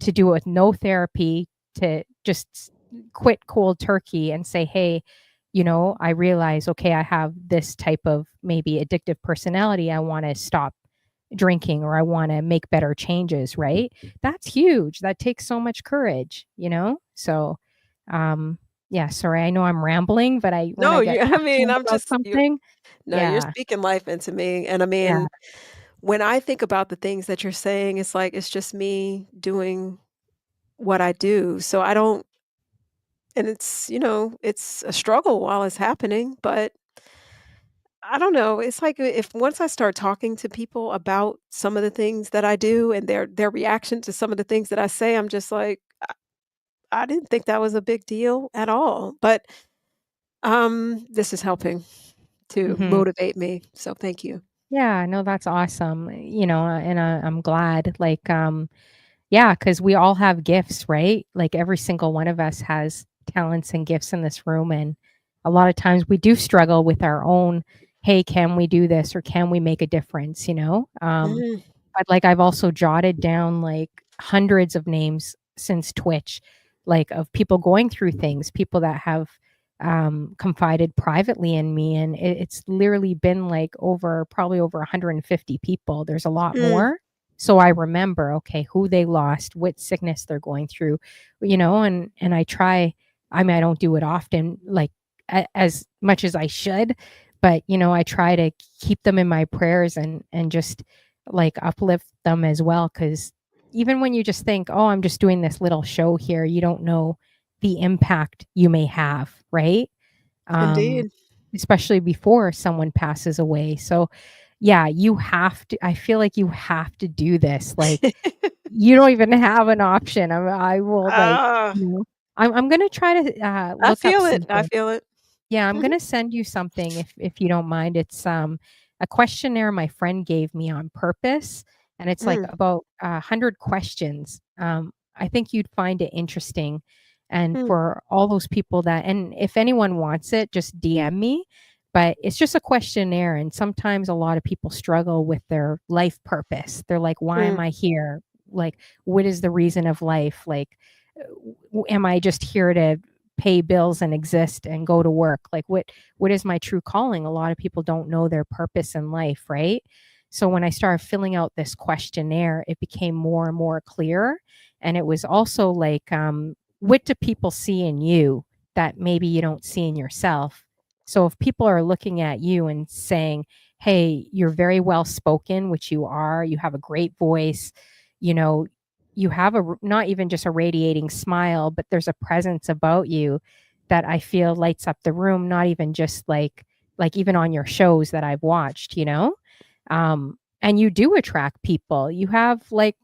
S1: to do it with no therapy, to just quit cold turkey and say, hey, I realize, okay, I have this type of maybe addictive personality. I want to stop drinking or I want to make better changes, right? That's huge. That takes so much courage. So, yeah, sorry. I know I'm rambling, but when
S2: no,
S1: I get
S2: you I mean,
S1: passionate
S2: I'm
S1: about
S2: just you
S1: something,
S2: no, you're
S1: yeah,
S2: speaking life into me, and I
S1: yeah,
S2: mean, when I think about the things that you're saying, it's like it's just me doing what I do, so I don't and it's a struggle while it's happening, but I don't know, it's like if once I start talking to people about some of the things that I do and their reaction to some of the things that I say, I'm just like, I didn't think that was a big deal at all, but, this is helping to
S1: hmm
S2: motivate me, so thank you.
S1: yeah. No, that's awesome. And I'm glad. Like, yeah, because we all have gifts, right? Like every single one of us has talents and gifts in this room. And a lot of times we do struggle with our own, hey, can we do this or can we make a difference?
S2: Mm,
S1: But like I've also jotted down like hundreds of names since Twitch, like of people going through things, people that have confided privately in me. And it's literally been like probably over 150 people. There's a lot
S2: mm,
S1: more. So I remember, okay, who they lost, what sickness they're going through, and I mean, I don't do it often, like as much as I should, but I try to keep them in my prayers and just like uplift them as well. Cause even when you just think, oh, I'm just doing this little show here, you don't know the impact you may have, right? Um,
S2: indeed.
S1: especially before someone passes away. So, yeah, you have to, I feel like you have to do this. Like, you don't even have an option. I will, like,
S2: Ah,
S1: I'm going to try to
S2: I
S1: look up
S2: feel it, I
S1: something.
S2: feel it.
S1: Yeah, I'm gonna send you something if you don't mind. It's a questionnaire my friend gave me on purpose, and it's like
S2: Mm,
S1: about 100 questions. I think you'd find it interesting, and
S2: mm,
S1: for all those people and if anyone wants it, just DM me. But it's just a questionnaire, and sometimes a lot of people struggle with their life purpose. They're like, "Why am
S2: mm,
S1: I here? Like, what is the reason of life? Like, am I just here to pay bills and exist and go to work? Like what is my true calling?" A lot of people don't know their purpose in life, right? So when I started filling out this questionnaire, it became more and more clear. And it was also like, what do people see in you that maybe you don't see in yourself? So if people are looking at you and saying, hey, you're very well spoken, which you are, you have a great voice, you know, you have not even just a radiating smile, but there's a presence about you that I feel lights up the room, not even just like even on your shows that I've watched. And you do attract people. You have like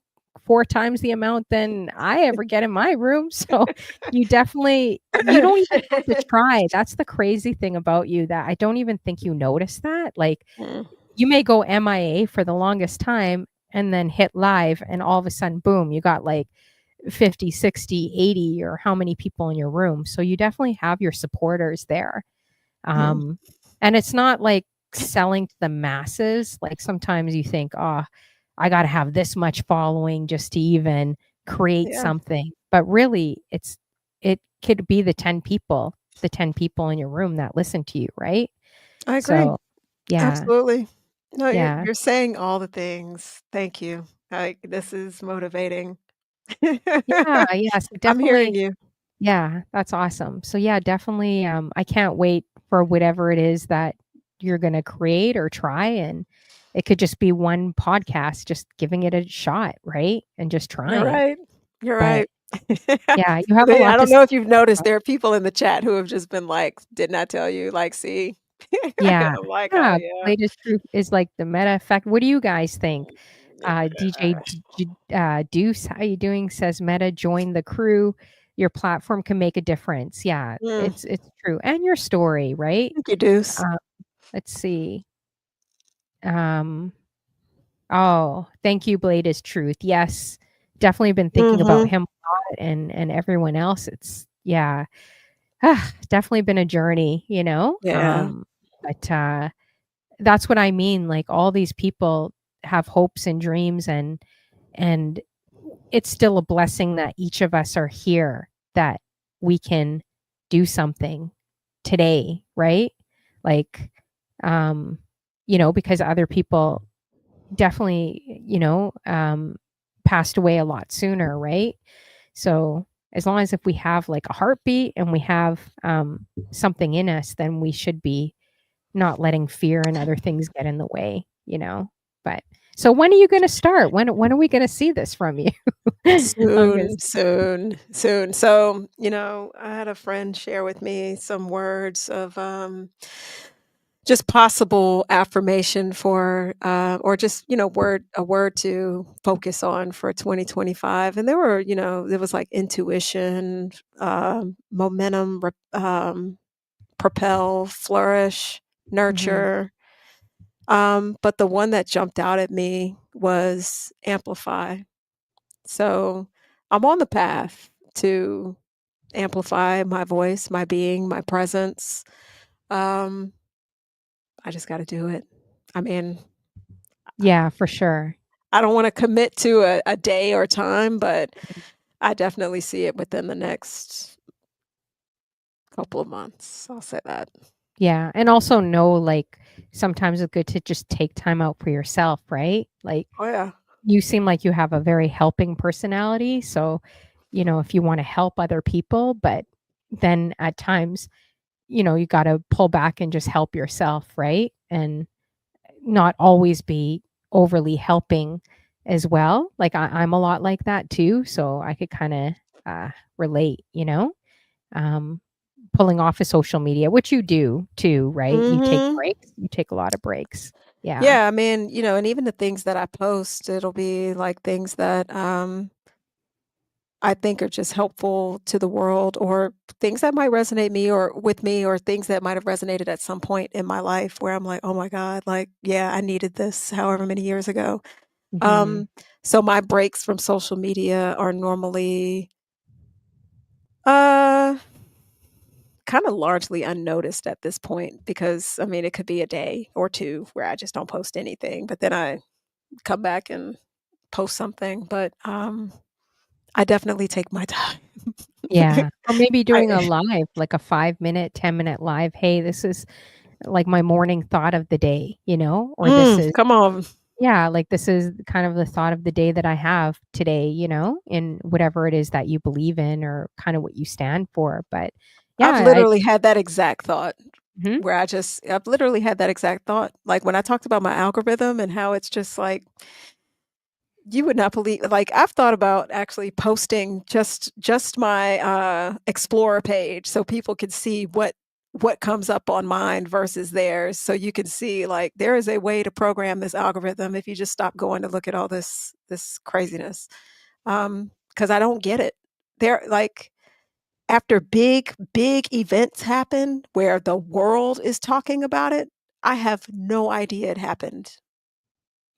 S1: 4 times the amount than I ever get in my room. So you don't even have to try. That's the crazy thing about you that I don't even think you notice that. Like
S2: mm,
S1: you may go MIA for the longest time and then hit live and all of a sudden boom, you got like 50, 60, 80, or how many people in your room. So you definitely have your supporters there.
S2: mm,
S1: Um, and it's not like selling to the masses. Like sometimes you think, oh, I got to have this much following just to even create
S2: yeah,
S1: something. But really, it could be the 10 people in your room that listen to you, right?
S2: I agree.
S1: So, yeah.
S2: Absolutely.
S3: No,
S1: Yeah.
S3: you're saying all the things. Thank you. Like, this is motivating.
S1: Yeah, yeah, so
S3: I'm hearing
S1: definitely
S3: you.
S1: yeah, that's awesome. So, yeah, definitely, I can't wait for whatever it is that you're gonna create or try, and it could just be one podcast, just giving it a shot, right? And just
S3: You're
S1: trying.
S3: right. You're
S1: But,
S3: right.
S1: yeah, you have a
S3: I
S1: lot to
S3: don't
S1: say
S3: know if you've noticed,
S1: about
S3: there are people in the chat who have just been like, "Did not tell you." Like, "See?"
S1: yeah,
S3: I'm like, "Oh,
S1: yeah,
S3: yeah."
S1: latest truth is, like, the meta effect. What do you guys think? DJ
S3: Yeah.
S1: Deuce, how you doing? Says, "Meta, join the crew. Your platform can make a difference." Yeah,
S3: Mm.
S1: it's true, and your story, right?
S3: Thank you, Deuce.
S1: Uh, let's see. Um, oh, thank you, Blade is truth. Yes, definitely been thinking about
S3: Mhm.
S1: him a lot and everyone else. It's yeah, definitely been a journey, you know?
S3: Yeah.
S1: But that's what I mean. Like all these people have hopes and dreams and it's still a blessing that each of us are here, that we can do something today, right? Like, um, because other people definitely, passed away a lot sooner, right? So as long as if we have like a heartbeat and we have something in us, then we should be not letting fear and other things get in the way, you know? But so when are you gonna start? When are we gonna see this from you? I'm gonna
S3: Soon, soon, soon. So, I had a friend share with me some words of, just possible affirmation for, or just, a word to focus on for 2025. And there was like intuition, momentum, propel, flourish,
S1: Mhm.
S3: nurture. But the one that jumped out at me was amplify. So I'm on the path to amplify my voice, my being, my presence. Um, I just got to do it. I mean,
S1: Yeah, for sure.
S3: I don't want to commit to a day or time, but I definitely see it within the next couple of months. I'll say that.
S1: Yeah, and also know, like, sometimes it's good to just take time out for yourself, right? Like,
S3: Oh, yeah.
S1: you seem like you have a very helping personality, so, if you wanna help other people, but then at times, you gotta pull back and just help yourself, right? And not always be overly helping as well. Like, I'm a lot like that too, so I could kinda, relate, um, pulling off of social media, which you do too, right? You take
S3: Mhm.
S1: breaks, you take a lot of breaks. Yeah.
S3: Yeah, I mean, and even the things that I post, it'll be like things that I think are just helpful to the world, or things that might resonate me or with me, or things that might have resonated at some point in my life where I'm like, "Oh my god, like, yeah, I needed this however many years ago."
S1: Mhm.
S3: Um, so my breaks from social media are normally, uh, kinda largely unnoticed at this point because, I mean, it could be a day or 2 where I just don't post anything, but then I come back and post something, but, I definitely take my time.
S1: Yeah. Or maybe doing a
S3: I
S1: live, like a 5-minute, 10-minute live. "Hey, this is, like, my morning thought of the day," or this is
S3: come on.
S1: yeah, like, this is kind of the thought of the day that I have today, in whatever it is that you believe in or kinda what you stand for, but yeah,
S3: I've
S1: I
S3: literally had that exact thought
S1: mhm.
S3: where I've literally had that exact thought. Like, when I talked about my algorithm and how it's just like, you would not believe, like, I've thought about actually posting just my, Explorer page so people could see what comes up on mine versus theirs. So you can see, like, there is a way to program this algorithm if you just stop going to look at all this craziness. Because I don't get it. They're like, after big events happen where the world is talking about it, I have no idea it happened.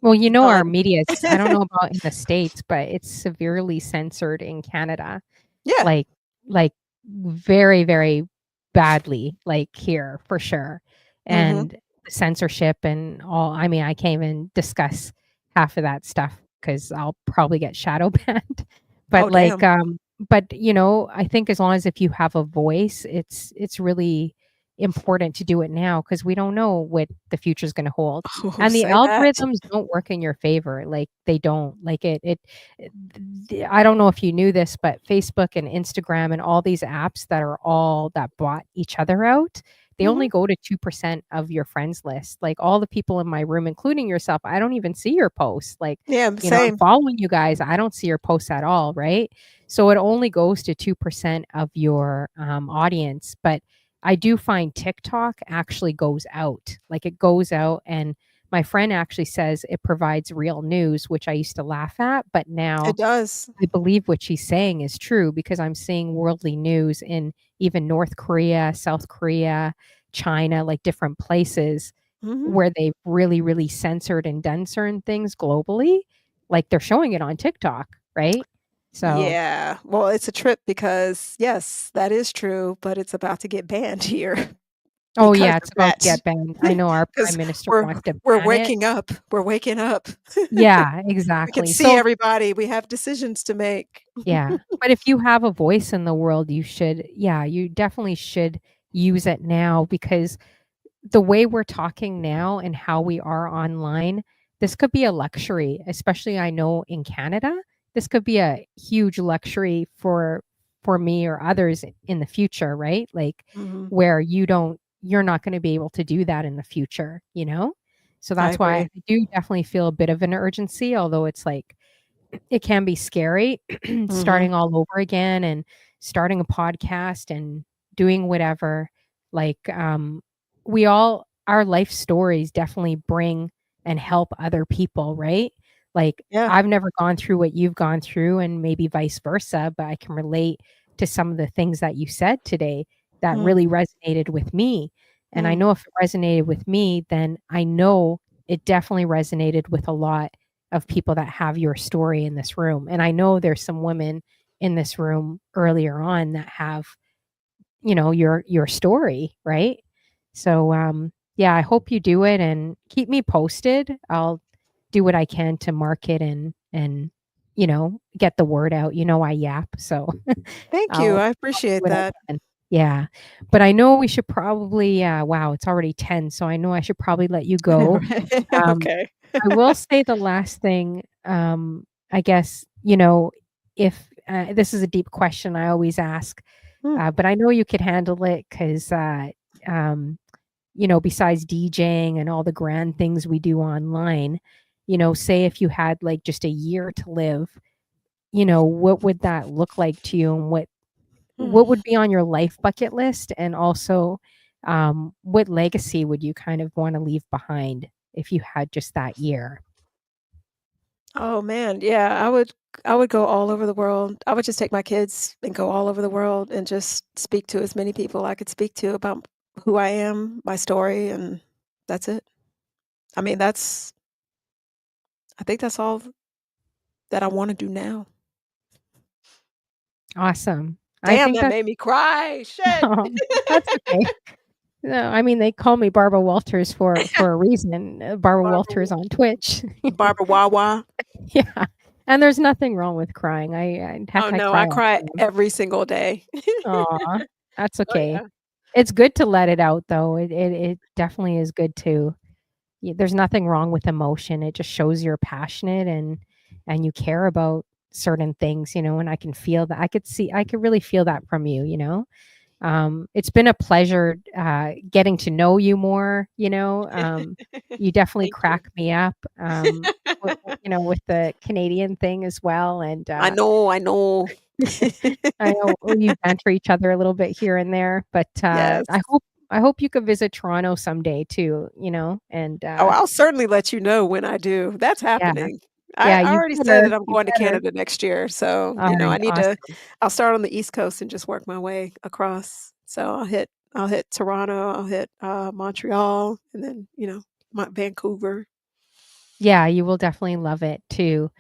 S1: Well, our
S3: Um
S1: media is I don't know about in the States, but it's severely censored in Canada,
S3: Yeah.
S1: like like, very, very badly, like, here, for sure,
S3: Mhm.
S1: and the censorship and all I mean, I can't even discuss half of that stuff because 'cause I'll probably get shadow banned, but,
S3: Oh, damn.
S1: I think as long as if you have a voice, it's really important to do it now because we don't know what the future is going to hold.
S3: Oh,
S1: And the
S3: say that.
S1: algorithms don't work in your favor. Like they don't. Like I don't know if you knew this, but Facebook and Instagram and all these apps that bought each other out, they
S3: Mhm.
S1: only go to 2% of your friends list. Like all the people in my room, including yourself, I don't even see your posts. Like,
S3: Yeah,
S1: I'm
S3: same.
S1: following you guys. I don't see your posts at all, right? So it only goes to 2% of your audience. But I do find TikTok actually goes out. Like it goes out, and my friend actually says it provides real news, which I used to laugh at, but now
S3: It does.
S1: I believe what she's saying is true because I'm seeing worldly news in even North Korea, South Korea, China, like different places
S3: Mhm.
S1: where they've really, really censored and done certain things globally. Like they're showing it on TikTok, right? So,
S3: Yeah. Well, it's a trip because, yes, that is true, but it's about to get banned here
S1: oh
S3: because
S1: yeah,
S3: of
S1: it's about to
S3: that.
S1: get banned. I know our prime
S3: Because
S1: minister
S3: we're
S1: wants to
S3: we're
S1: ban it.
S3: waking up. We're waking up.
S1: Yeah,
S3: We can
S1: exactly.
S3: see
S1: So,
S3: everybody. We have decisions to make.
S1: yeah. But if you have a voice in the world, you definitely should use it now because the way we're talking now and how we are online, this could be a luxury, especially I know in Canada, this could be a huge luxury for me or others in the future, right? Like
S3: Mhm.
S1: where you're not going to be able to do that in the future, you know? So
S3: I
S1: that's why I
S3: agree.
S1: do definitely feel a bit of an urgency, although it's like it can be scary
S3: Mhm.
S1: starting all over again and starting a podcast and doing whatever. Like, we all our life stories definitely bring and help other people, right? Like,
S3: Yeah.
S1: I've never gone through what you've gone through and maybe vice versa, but I can relate to some of the things that you said today that
S3: Mm,
S1: really resonated with me. And I
S3: mm.
S1: know if it resonated with me, then I know it definitely resonated with a lot of people that have your story in this room. And I know there's some women in this room earlier on that have, your story, right? So yeah, I hope you do it and keep me posted. I'll do what I can to market and get the word out. I yap, so
S3: Thank you.
S1: I'll
S3: I
S1: I'll do
S3: appreciate
S1: what I
S3: that.
S1: can. Yeah. But I know we should probably wow, it's already 10, so I know I should probably let you
S3: I know,
S1: go.
S3: right?
S1: Um,
S3: Okay.
S1: I will say the last thing, I guess, if this is a deep question I always ask,
S3: Mm,
S1: but I know you could handle it because, um, besides DJing and all the grand things we do online, say if you had like just a year to live, what would that look like to you and what
S3: mm.
S1: would be on your life bucket list? And also, what legacy would you kind of want to leave behind if you had just that year?
S3: Oh, man, yeah, I would go all over the world. I would just take my kids and go all over the world and just speak to as many people I could speak to about who I am, my story, and that's it. I mean, I think that's all that I wanna do now.
S1: Awesome. I
S3: Damn,
S1: think
S3: that
S1: that's
S3: made me cry, shit.
S1: that's okay. No, I mean, they call me Barbara Walters for a reason, Barbara Walters
S3: Barbara
S1: on Twitch.
S3: Barbara Wawa.
S1: Yeah, and there's nothing wrong with crying.
S3: Oh,
S1: Heck, I
S3: no,
S1: cry
S3: I
S1: all
S3: cry
S1: the time.
S3: every single day.
S1: Aw, that's
S3: Oh,
S1: okay.
S3: yeah.
S1: It's good to let it out, though. It definitely is good to there's nothing wrong with emotion. It just shows you're passionate and you care about certain things, and I can feel that. I could really feel that from you. It's been a pleasure getting to know you more. You definitely
S3: Thank you.
S1: crack me up. With the Canadian thing as well, and
S3: I know, I know.
S1: I know we banter each other a little bit here and there, but
S3: Yes.
S1: I hope you could visit Toronto someday too. And
S3: Oh, I'll certainly let you know when I do. That's
S1: yeah,
S3: happening. I
S1: yeah,
S3: I
S1: you
S3: already said
S1: better,
S3: that I'm
S1: you
S3: going to
S1: better.
S3: Canada next year, so,
S1: All
S3: I
S1: right,
S3: need to
S1: awesome.
S3: I'll start on the East Coast and just work my way across. So I'll hit Toronto, I'll hit, Montreal, and then, Vancouver.
S1: Yeah, you will definitely love it too.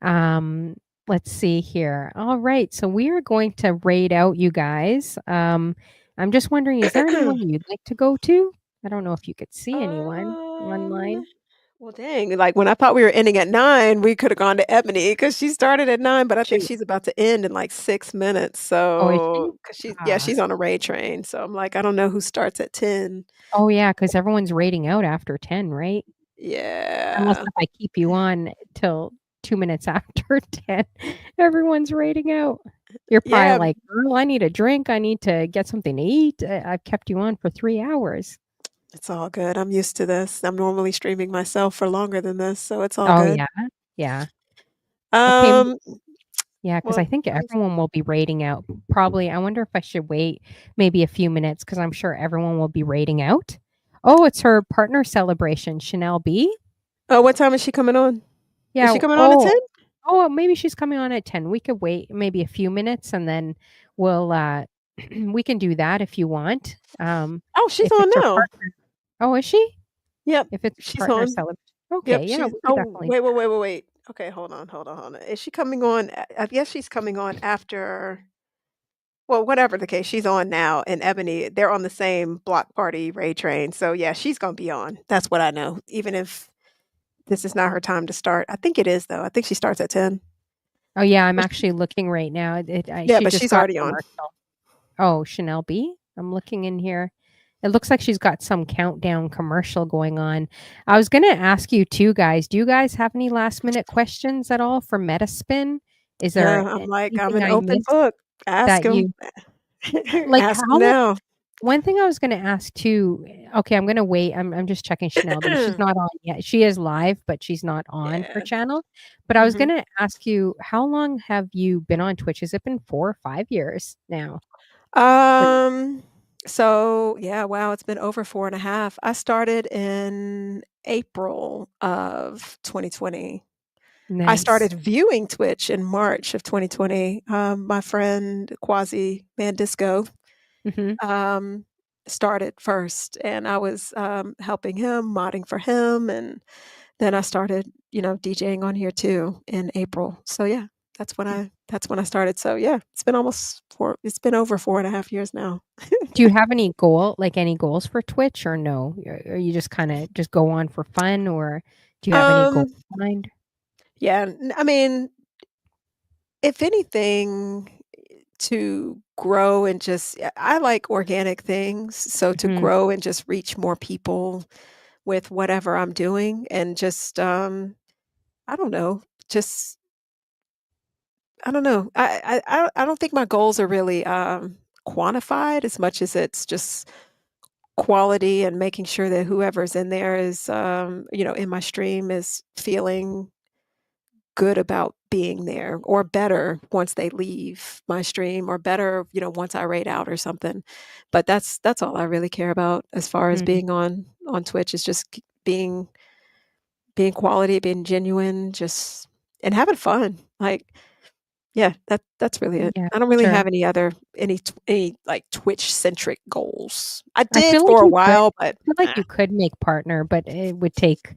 S1: Um, let's see here. All right, so we are going to raid out you guys. I'm just wondering, is there anyone you'd like to go to? I don't know if you could see anyone
S3: Um,
S1: online.
S3: Well, dang, like, when I thought we were ending at 9, we coulda gone to Ebony because she started at 9, but I think
S1: Shoot.
S3: she's about to end in, like, 6 minutes,
S1: Oh, is she?
S3: so 'cause
S1: Ah.
S3: she's on a Ray train, so I'm like, I don't know who starts at 10.
S1: Oh, yeah, because everyone's rating out after 10, right? Unless
S3: Yeah.
S1: if I keep you on till 2 minutes after 10, everyone's rating out. You're probably
S3: Yeah,
S1: like, "Girl, I need a drink, I need to get something to eat. I've kept you on for 3 hours."
S3: it's all good, I'm used to this. I'm normally streaming myself for longer than this, so it's all
S1: Oh,
S3: good.
S1: yeah? Yeah. Okay,
S3: Um,
S1: yeah, because
S3: well,
S1: I think
S3: let me
S1: everyone will be rating out. Probably I wonder if I should wait maybe a few minutes because 'cause I'm sure everyone will be rating out. Oh, it's her partner celebration, Chanel B?
S3: Oh, what time is she coming on? Is
S1: Yeah,
S3: she coming on at 10?
S1: oh. Oh, well, maybe she's coming on at 10. We could wait maybe a few minutes and then we'll, we can do that if you want.
S3: Oh, she's
S1: If
S3: on
S1: it's her
S3: now.
S1: partner. Oh, is she?
S3: Yep,
S1: If it's her
S3: she's
S1: partner
S3: on.
S1: celebration.
S3: Yep,
S1: Okay, yeah,
S3: she's
S1: we could
S3: oh,
S1: definitely
S3: wait,
S1: do
S3: wait,
S1: that.
S3: wait, wait, wait. Okay, hold on. Is she coming on I guess she's coming on after well, whatever the case, she's on now, and Ebony, they're on the same block party Ray train, so, yeah, she's gonna be on. That's what I know, even if this is not her time to start. I think it is, though. I think she starts at 10.
S1: Oh, yeah, I'm
S3: But sh
S1: actually looking right now.
S3: Yeah,
S1: She
S3: but
S1: just
S3: she's
S1: got
S3: already on.
S1: commercial. Oh, Chanel B? I'm looking in here. It looks like she's got some countdown commercial going on. I was gonna ask you too, guys. Do you guys have any last minute questions at all for Metaspin? Is there
S3: I'm like, I'm
S1: anything
S3: an
S1: I
S3: open
S1: missed
S3: book. Ask
S1: that
S3: him.
S1: you like
S3: Ask him
S1: how
S3: now.
S1: one thing I was gonna ask too, okay, I'm gonna wait. I'm just checking Chanel B. She's not on yet. She is live, but she's not on her
S3: Yeah.
S1: channel. But I was
S3: Mhm.
S1: gonna ask you, how long have you been on Twitch? Has it been 4 or 5 years now? Or
S3: Um, so yeah, wow, it's been over 4 and a half. I started in April of 2020. I
S1: nice.
S3: started viewing Twitch in March of 2020. My friend Quasi Mandisco
S1: Mhm.
S3: um, started first, and I was helping him, modding for him, and then I started, DJing on here too in April. So yeah, that's when I started. So yeah, it's been over 4.5 years now.
S1: Do you have any goals for Twitch or no? Or you just kinda just go on for fun, or do you have any goals
S3: Um,
S1: in mind?
S3: yeah, I mean, if anything, to grow and just, I like organic things. So to
S1: Mhm.
S3: grow and just reach more people with whatever I'm doing and just, I don't know, just I don't know. I don't think my goals are really, quantified as much as it's just quality and making sure that whoever's in there is, in my stream is feeling good about being there or better once they leave my stream or better, once I rate out or something. But that's all I really care about as far as
S1: Mm,
S3: being on Twitch is just being quality, being genuine, just and having fun. Like yeah, that's really it.
S1: yeah,
S3: I don't really
S1: sure.
S3: have any like Twitch-centric goals. I
S1: I
S3: did
S1: feel like
S3: for a
S1: you could
S3: while, but
S1: I feel like you could make partner, but it would take,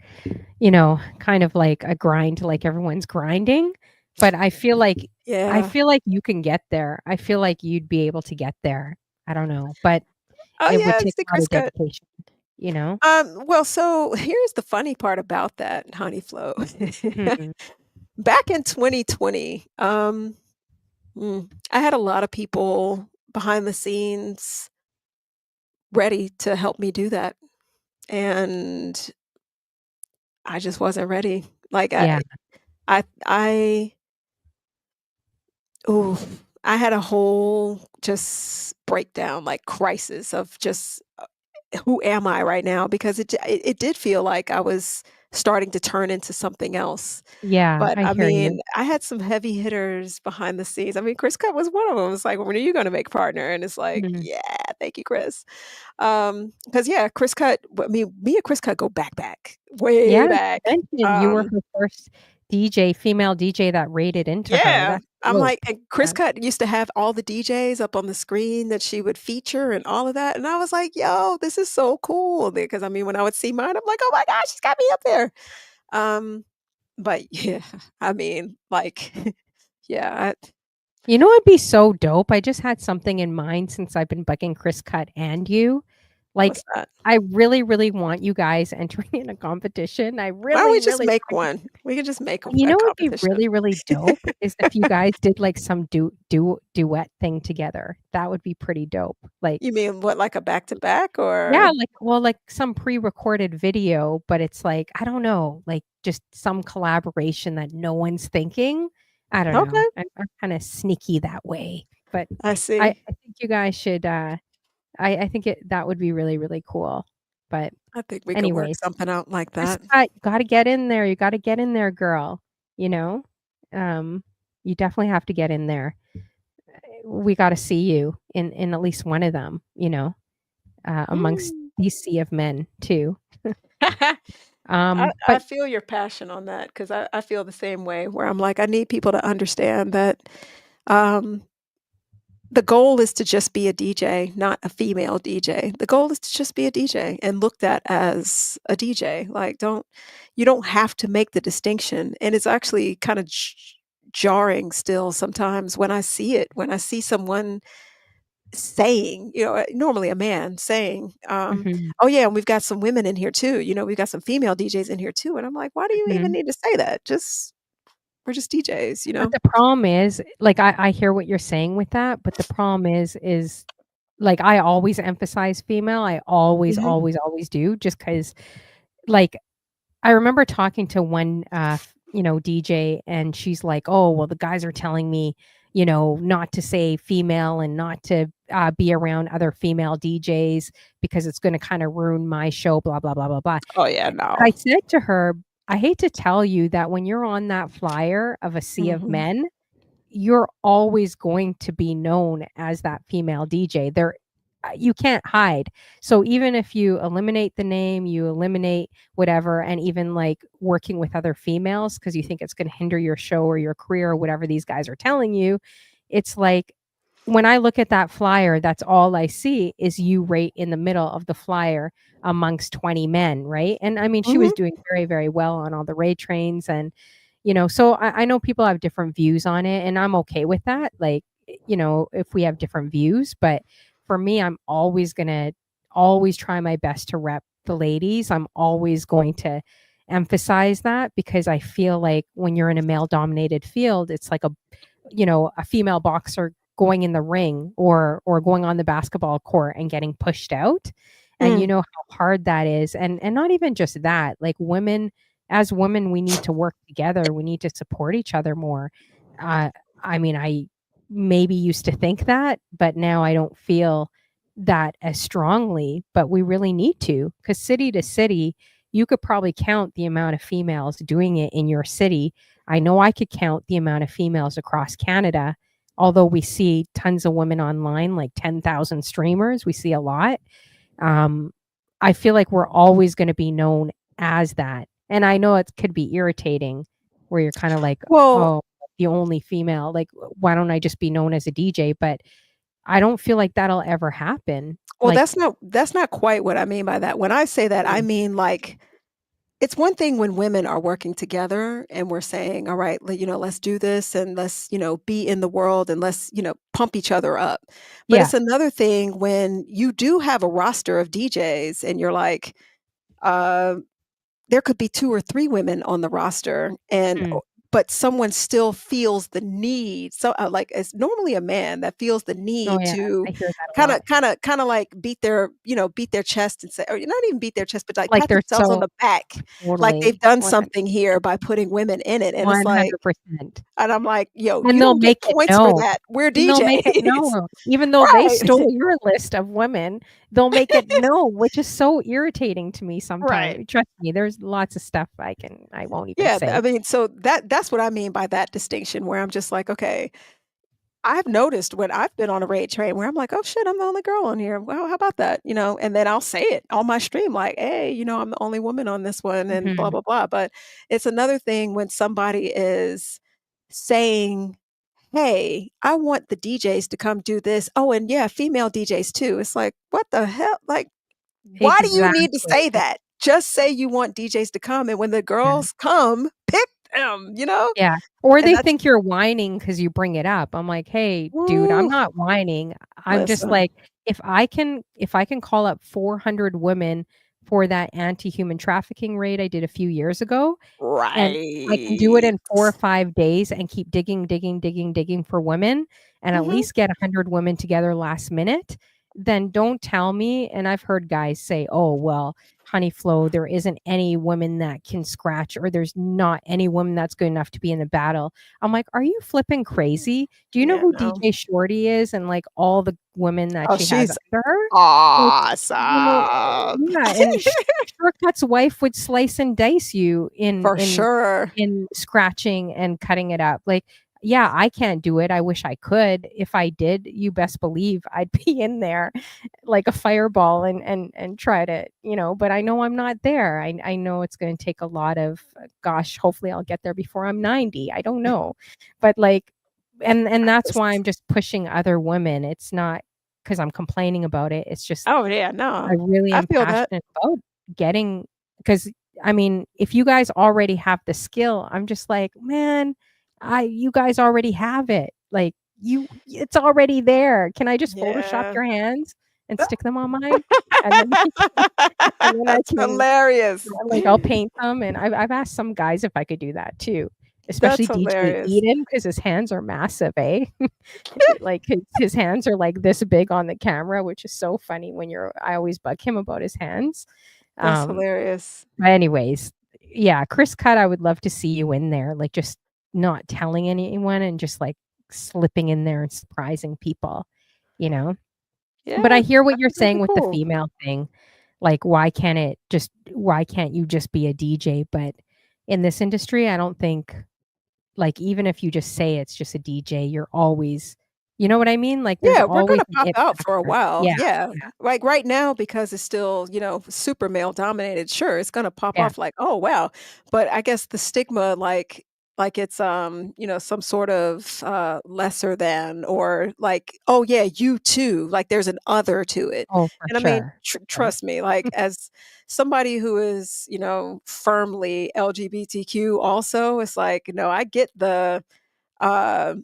S1: kind of like a grind like everyone's grinding, but I
S3: yeah.
S1: feel like you can get there. I feel like you'd be able to get there. I don't know, but
S3: Oh,
S1: it would
S3: yeah,
S1: take
S3: see,
S1: a lot
S3: Chris
S1: of
S3: got
S1: dedication, you know?
S3: well, so here's the funny part about that, Honey Flow.
S1: Mhm.
S3: Back in 2020, I had a lot of people behind the scenes ready to help me do that, and I just wasn't ready. Like,
S1: Yeah.
S3: I ooh, I had a whole just breakdown, like, crisis of just, who am I right now? Because it did feel like I was starting to turn into something else.
S1: Yeah,
S3: But,
S1: I
S3: I
S1: hear you.
S3: mean, I had some heavy hitters behind the scenes. I mean, Chris Cut was one of them. It's like, "When are you gonna make partner?" And it's like,
S1: Mhm.
S3: "Yeah, thank you, Chris." Because yeah, Chris Cut I mean, me and Chris Cut go back,
S1: Yeah,
S3: way
S1: she
S3: back.
S1: mentioned you were her first female DJ that raided into her.
S3: Yeah,
S1: That's
S3: I'm
S1: dope.
S3: like and Chris
S1: Yeah.
S3: Cut used to have all the DJs up on the screen that she would feature and all of that, and I was like, "Yo, this is so cool." Because, I mean, when I would see mine, I'm like, "Oh my gosh, she's got me up there." Um, but yeah, I mean, like, yeah,
S1: You know what'd be so dope? I just had something in mind since I've been bugging Chris Cut and you. Like,
S3: What's that?
S1: I really, really want you guys entering in a competition. I
S3: Why don't
S1: really,
S3: we just
S1: really
S3: make one? We could just make
S1: you
S3: a
S1: know what would be
S3: competition.
S1: really, really dope is if you guys did, like, some duet thing together. That would be pretty dope. Like
S3: You mean what, like a back-to-back
S1: yeah,
S3: or
S1: like well, like, some pre-recorded video, but it's like, I don't know, like, just some collaboration that no one's thinking. I don't know.
S3: Okay,
S1: I'm kinda sneaky that way, but
S3: I
S1: I
S3: see.
S1: I think you guys should, I think that would be really, really cool. But
S3: I think we could work
S1: anyways,
S3: something out like
S1: just
S3: that.
S1: gotta get in there, you gotta get in there, girl, you know? Um, you definitely have to get in there. We gotta see you in at least one of them, amongst
S3: Mm.
S1: these sea of men too.
S3: I
S1: But
S3: feel your passion on that 'cause I feel the same way where I'm like, I need people to understand that, um, the goal is to just be a DJ, not a female DJ. The goal is to just be a DJ and looked at as a DJ. Like, you don't have to make the distinction, and it's actually kinda jarring still sometimes when I see it, when I see someone saying, normally a man saying,
S1: mhm,
S3: "Oh, yeah, and we've got some women in here too, we've got some female DJs in here too," and I'm like, "Why do you even
S1: mhm.
S3: need to say that? Just we're just DJs, you
S1: But
S3: know?"
S1: the problem is, like, I hear what you're saying with that, but the problem is, like, I always emphasize female. I always,
S3: Mhm.
S1: always, always do just 'cause, like, I remember talking to one, DJ, and she's like, "Oh, well, the guys are telling me, not to say female and not to, be around other female DJs because it's gonna kinda ruin my show, blah, blah, blah, blah, blah."
S3: Oh, yeah,
S1: But I
S3: no.
S1: said to her, "I hate to tell you that when you're on that flyer of a sea of
S3: Mhm.
S1: men, you're always going to be known as that female DJ. You can't hide. So even if you eliminate the name, you eliminate whatever, and even like working with other females because you think it's going to hinder your show or your career or whatever these guys are telling you, it's like when I look at that flyer, that's all I see is you right in the middle of the flyer amongst 20 men, right? And I mean, she was
S3: Mhm.
S1: doing very, very well on all the raid trains. And, so I know people have different views on it, and I'm okay with that. Like, if we have different views, but for me, I'm always going to always try my best to rep the ladies. I'm always going to emphasize that because I feel like when you're in a male dominated field, it's like a female boxer going in the ring or going on the basketball court and getting pushed out. And you
S3: Mm.
S1: know how hard that is. And not even just that, like as women, we need to work together. We need to support each other more. Uh, I mean, I maybe used to think that, but now I don't feel that as strongly, but we really need to because city to city, you could probably count the amount of females doing it in your city. I know I could count the amount of females across Canada, although we see tons of women online, like 10,000 streamers, we see a lot. Um, I feel like we're always going to be known as that. And I know it could be irritating where you're kind of like,
S3: Well
S1: oh, the only female, like, why don't I just be known as a DJ? But I don't feel like that'll ever happen.
S3: well,
S1: Like,
S3: that's not quite what I mean by that. When I say that, I
S1: mm,
S3: mean, like, it's one thing when women are working together and we're saying, "All right, let's do this and let's, be in the world and let's, pump each other up." But
S1: yeah.
S3: it's another thing when you do have a roster of DJs and you're like, uh there could be 2 or 3 women on the roster
S1: Mm.
S3: but someone still feels the need, so, like, it's normally a man that feels the
S1: Oh,
S3: need
S1: yeah.
S3: to
S1: I hear that a
S3: kinda
S1: lot.
S3: kinda kinda, like, beat their chest and say or not even beat their chest, but, like,
S1: Like
S3: pat
S1: they're
S3: themselves on
S1: so
S3: the back, like they've
S1: totally
S3: done
S1: 100
S3: something here by putting women in it, and it's like
S1: 100%.
S3: and I'm like, "Yo,
S1: And
S3: you
S1: they'll
S3: don't get
S1: make it
S3: points for
S1: known.
S3: that. We're
S1: And they'll make it
S3: DJs."
S1: known. Even though they
S3: Right.
S1: stole your list of women, they'll make it known, which is so irritating to me
S3: Right.
S1: sometimes. Trust me, there's lots of stuff I won't even
S3: Yeah, I
S1: say.
S3: mean, so that's what I mean by that distinction where I'm just like, "Okay." I've noticed when I've been on a raid train where I'm like, "Oh, shit, I'm the only girl on here. Well, how about that?" And then I'll say it on my stream like, "Hey, I'm the only woman on this one and blah,
S1: Mhm.
S3: blah, blah." But it's another thing when somebody is saying, "Hey, I want the DJs to come do this. Oh, and yeah, female DJs too." It's like, "What the hell?" Like, why do you need to
S1: Exactly.
S3: say that? Just say you want DJs to come, and when the
S1: Yeah.
S3: girls come, pick them.
S1: Yeah. Or
S3: And
S1: they
S3: that's
S1: think you're whining because you bring it up. I'm like, "Hey, dude, I'm
S3: Ooh,
S1: not whining. I'm just
S3: listen.
S1: like, if I can call up 400 women for that anti-human trafficking raid I did a few years ago, and I can do it
S3: Right.
S1: in 4 or 5 days and keep digging, digging, digging, digging for women and at
S3: Mhm.
S1: least get 100 women together last minute, then don't tell me, and I've heard guys say, "Oh, well, Honey Flo, there isn't any woman that can scratch or there's not any woman that's good enough to be in the battle." I'm like, "Are you flipping crazy? Do you know
S3: Yeah,
S1: who
S3: no.
S1: DJ Shorty is and, like, all the women that
S3: Oh,
S1: she has
S3: she's
S1: under her?" Like, you know,
S3: awesome.
S1: yeah, and Shortcut's wife would slice and dice you
S3: For sure.
S1: in scratching and cutting it up. Like, yeah, I can't do it. I wish I could. If I did, you best believe I'd be in there like a fireball and try to, but I know I'm not there. I know it's going to take a lot of gosh, hopefully I'll get there before I'm 90. I don't know. But like and that's why I'm just pushing other women. It's not because I'm complaining about it. It's just
S3: Oh, yeah,
S1: I
S3: no.
S1: really
S3: I
S1: am
S3: feel that.
S1: passionate about getting because I mean, if you guys already have the skill, I'm just like, man, you guys already have it. Like it's already there. Can I just Photoshop
S3: Yeah.
S1: your hands and stick them on mine? And then and then I
S3: That's
S1: can
S3: hilarious.
S1: like I'll paint them and I've asked some guys if I could do that too.
S3: That's
S1: Especially DJ
S3: hilarious.
S1: Eden because his hands are massive, eh? Like his hands are like this big on the camera, which is so funny when I always bug him about his hands.
S3: That's
S1: Um,
S3: hilarious.
S1: but anyways, yeah, Chris Cut, I would love to see you in there, like just not telling anyone and just like slipping in there and surprising people, you know? But I
S3: Yeah,
S1: hear
S3: I
S1: what you're
S3: think that'd be
S1: saying with the
S3: cool.
S1: female thing. Like, why can't you just be a DJ? But in this industry, I don't think like even if you just say it's just a DJ, you're always, you know what I mean? Like there's
S3: Yeah, we're
S1: always
S3: gonna
S1: an
S3: pop
S1: it
S3: out for a
S1: factor.
S3: while.
S1: Yeah,
S3: Yeah.
S1: yeah,
S3: Like right now, because it's still, super male dominated, sure, it's gonna pop
S1: yeah.
S3: off like, oh wow. But I guess the stigma, like it's some sort of lesser than, or like, oh yeah, you too. Like there's an other to it.
S1: Oh, for
S3: And I mean,
S1: sure. For sure.
S3: trust me, like as somebody who is, firmly LGBTQ also, it's like, I get uh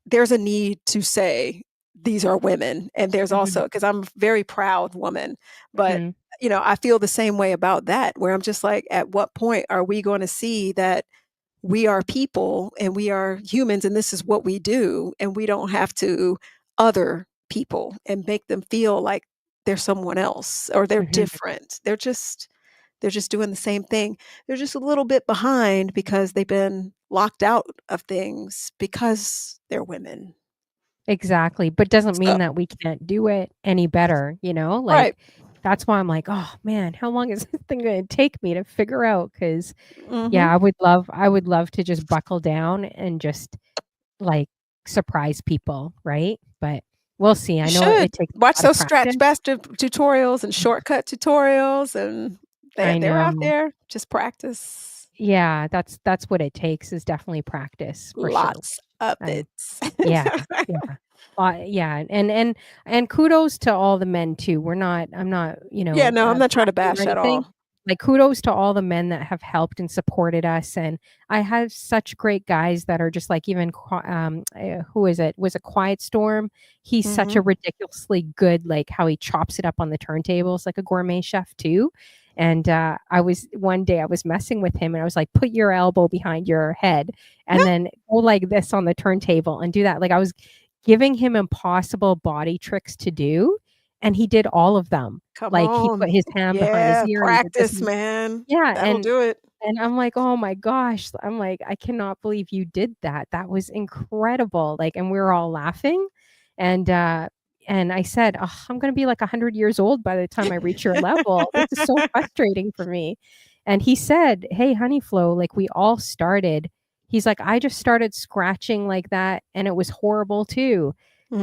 S3: there's a need to say these are women, and there's
S1: Mhm,
S3: also because I'm a very proud woman, but
S1: mhm,
S3: I feel the same way about that, where I'm just like, at what point are we going to see that we are people and we are humans and this is what we do, and we don't have to other people and make them feel like they're someone else or they're
S1: mhm.
S3: different. They're just doing the same thing. They're just a little bit behind because they've been locked out of things because they're women.
S1: Exactly, but doesn't mean
S3: So
S1: that we can't do it any better, you know?
S3: right.
S1: Like, that's why I'm like, "Oh, man, how long is this thing gonna take me to figure out?" Because
S3: Mhm.
S1: yeah, I would love to just buckle down and just, like, surprise people, right? But we'll see.
S3: You
S1: I know it
S3: should.
S1: takes
S3: Watch
S1: a lot of
S3: those
S1: practice.
S3: Scratch Bastard tutorials and shortcut tutorials, and
S1: I
S3: they're out
S1: know.
S3: there. Just practice.
S1: Yeah, that's what it takes is definitely practice for sure.
S3: Lots of
S1: I
S3: it.
S1: Yeah, yeah. Yeah, and kudos to all the men too. I'm not,
S3: Yeah, no, I'm not trying to
S1: bashing or
S3: bash at
S1: anything.
S3: all.
S1: Like kudos to all the men that have helped and supported us, and I have such great guys that are just like even who is it? Was it Quiet Storm? He's such a
S3: Mhm.
S1: ridiculously good like how he chops it up on the turntables like a gourmet chef too. And one day I was messing with him and I was like, put your elbow behind your head and then go like this on the turntable and do that. Like I was giving him impossible body tricks to do, and he did all of them.
S3: Come
S1: Like he put
S3: on.
S1: his hand behind his
S3: Yeah,
S1: ear and he did this
S3: practice,
S1: and
S3: man.
S1: yeah,
S3: That'll do it.
S1: and I'm like, "Oh my gosh." I'm like, "I cannot believe you did that. That was incredible." Like, and we were all laughing. And and I said, "Oh, I'm gonna be like 100 years old by the time I reach your level. This is so frustrating for me." And he said, "Hey, Honey Flo, like we all started." He's like, "I just started scratching like that and it was horrible too."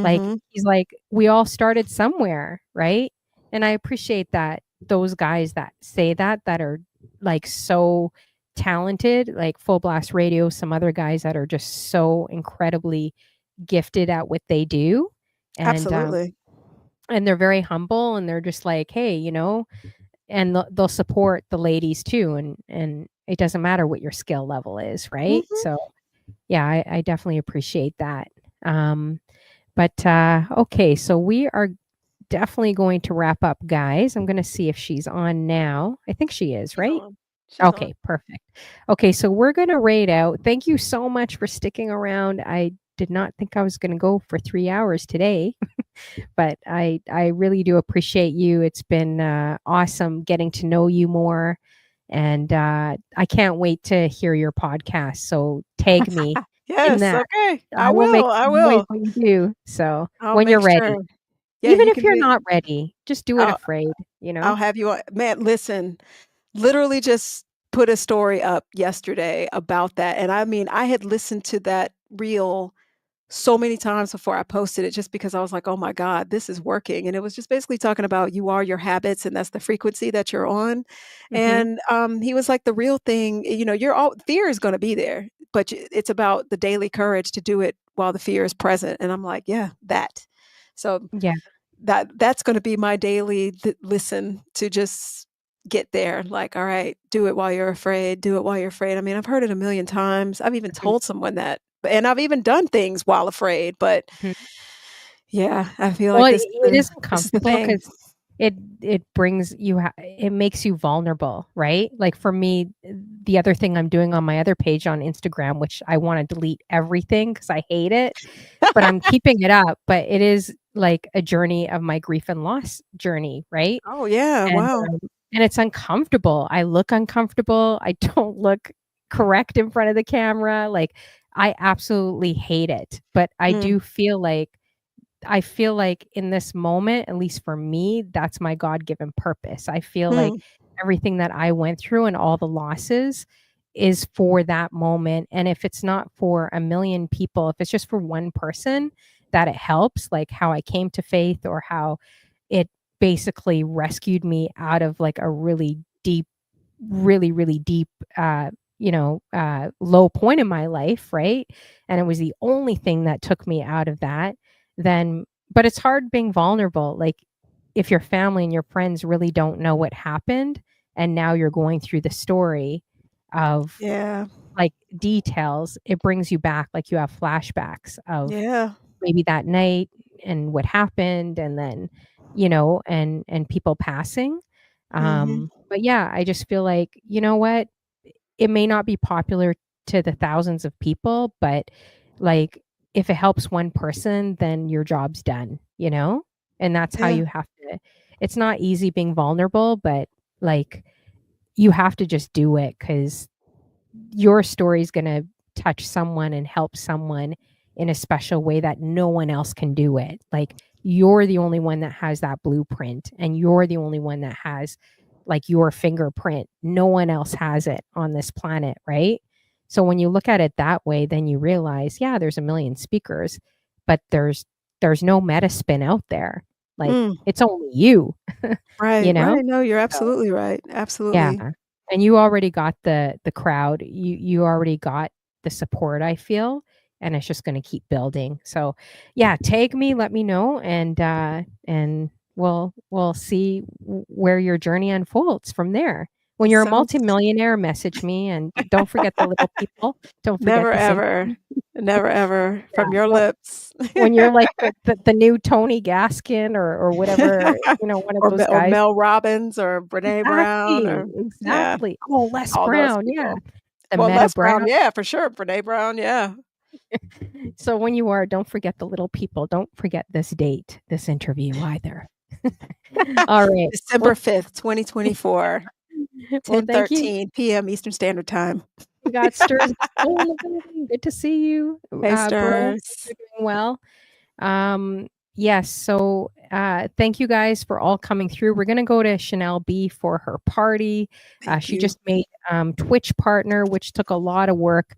S1: Like,
S3: Mhm.
S1: he's like, "We all started somewhere, right?" And I appreciate that those guys that say that are like so talented, like Full Blast Radio, some other guys that are just so incredibly gifted at what they do. And
S3: Absolutely.
S1: and they're very humble and they're just like, hey, and they'll support the ladies too. And it doesn't matter what your skill level is, right?
S3: Mhm.
S1: So yeah, I definitely appreciate that. But okay, so we are definitely going to wrap up, guys. I'm going to see if she's on now. I think she is,
S3: She's
S1: right?
S3: on. She's on.
S1: Okay, perfect. Okay, so we're going to rate out. Thank you so much for sticking around. I did not think I was going to go for 3 hours today, but I really do appreciate you. It's been awesome getting to know you more, and I can't wait to hear your podcast. So tag me in
S3: Yes,
S1: that.
S3: okay.
S1: I will make
S3: I
S1: some noise
S3: will.
S1: when you do. So
S3: I'll
S1: when you're
S3: make sure.
S1: ready,
S3: Yeah,
S1: even
S3: you
S1: if
S3: can
S1: you're
S3: be
S1: not ready, just do it
S3: I'll
S1: afraid.
S3: I'll have you on. Man, listen, literally just put a story up yesterday about that, and I mean, I had listened to that reel so many times before I posted it just because I was like, "Oh my god, this is working." And it was just basically talking about you are your habits and that's the frequency that you're on.
S1: Mhm.
S3: And he was like the real thing, you're all fear is going to be there, but it's about the daily courage to do it while the fear is present. And I'm like, yeah, that. So
S1: Yeah.
S3: that's going to be my daily listen to just get there. Like, all right, do it while you're afraid. Do it while you're afraid. I mean, I've heard it a million times. I've even
S1: Mhm.
S3: told someone that, and I've even done things while afraid. But
S1: Mhm.
S3: yeah, I feel
S1: Well,
S3: like
S1: it is
S3: this is the
S1: uncomfortable
S3: thing.
S1: because it brings you it makes you vulnerable, right? Like for me, the other thing I'm doing on my other page on Instagram, which I wanna delete everything because I hate it, but I'm keeping it up, but it is like a journey of my grief and loss journey, right?
S3: Oh yeah,
S1: And,
S3: wow.
S1: and it's uncomfortable. I look uncomfortable. I don't look correct in front of the camera. Like, I absolutely hate it, but
S3: Mm,
S1: I feel like in this moment, at least for me, that's my God-given purpose. I feel like
S3: mm,
S1: everything that I went through and all the losses is for that moment. And if it's not for a million people, if it's just for one person that it helps, like how I came to faith or how it basically rescued me out of like a really deep, really, really deep, low point in my life, right? And it was the only thing that took me out of that. Then, but it's hard being vulnerable. Like if your family and your friends really don't know what happened, and now you're going through the story of
S3: yeah,
S1: like details, it brings you back. Like you have flashbacks of
S3: yeah.
S1: maybe that night and what happened and then, and people passing.
S3: Hmm.
S1: But yeah, I just feel like, you know what? It may not be popular to the thousands of people, but like if it helps one person, then your job's done, you know? And that's how
S3: Yeah,
S1: you have to it's not easy being vulnerable, but like you have to just do it cuz your story is going to touch someone and help someone in a special way that no one else can do it. Like you're the only one that has that blueprint and you're the only one that has like your fingerprint. No one else has it on this planet, right? So when you look at it that way, then you realize, yeah, there's a million speakers, but there's no Mettaspin out there. Like
S3: mm,
S1: it's only you,
S3: right,
S1: you know?
S3: right. No, you're
S1: So
S3: absolutely right.
S1: yeah,
S3: Absolutely.
S1: and you already got the crowd. You already got the support, I feel, and it's just gonna keep building. So, yeah, tag me, let me know, and we'll see where your journey unfolds from there. When you're a
S3: Sounds
S1: multimillionaire, message me, and don't forget the little people. Don't forget
S3: never
S1: the
S3: ever,
S1: synchrony.
S3: never ever
S1: Yeah,
S3: from your
S1: well,
S3: lips.
S1: when you're like the new Tony Gaskin or whatever, one of those
S3: Or
S1: guys.
S3: Mel Robbins or Brene Brown
S1: Exactly,
S3: or yeah,
S1: exactly. Oh, Les
S3: all those
S1: Brown, yeah.
S3: people.
S1: The
S3: Well,
S1: Meta
S3: Les
S1: Brown.
S3: Brown, yeah, for sure. Brene Brown, yeah.
S1: So when you are, don't forget the little people. Don't forget this date, this interview either. All right. Well,
S3: December 5th, 2024,
S1: well, thank you.
S3: 10:13 p.m. Eastern Standard Time.
S1: We got Stirs still in the building. Good to see you,
S3: Hey,
S1: bro. Hope
S3: Stars.
S1: you're doing well. Yes. So, thank you guys for all coming through. We're gonna go to Chanel B for her party.
S3: Thank
S1: She
S3: you.
S1: just made Twitch partner, which took a lot of work.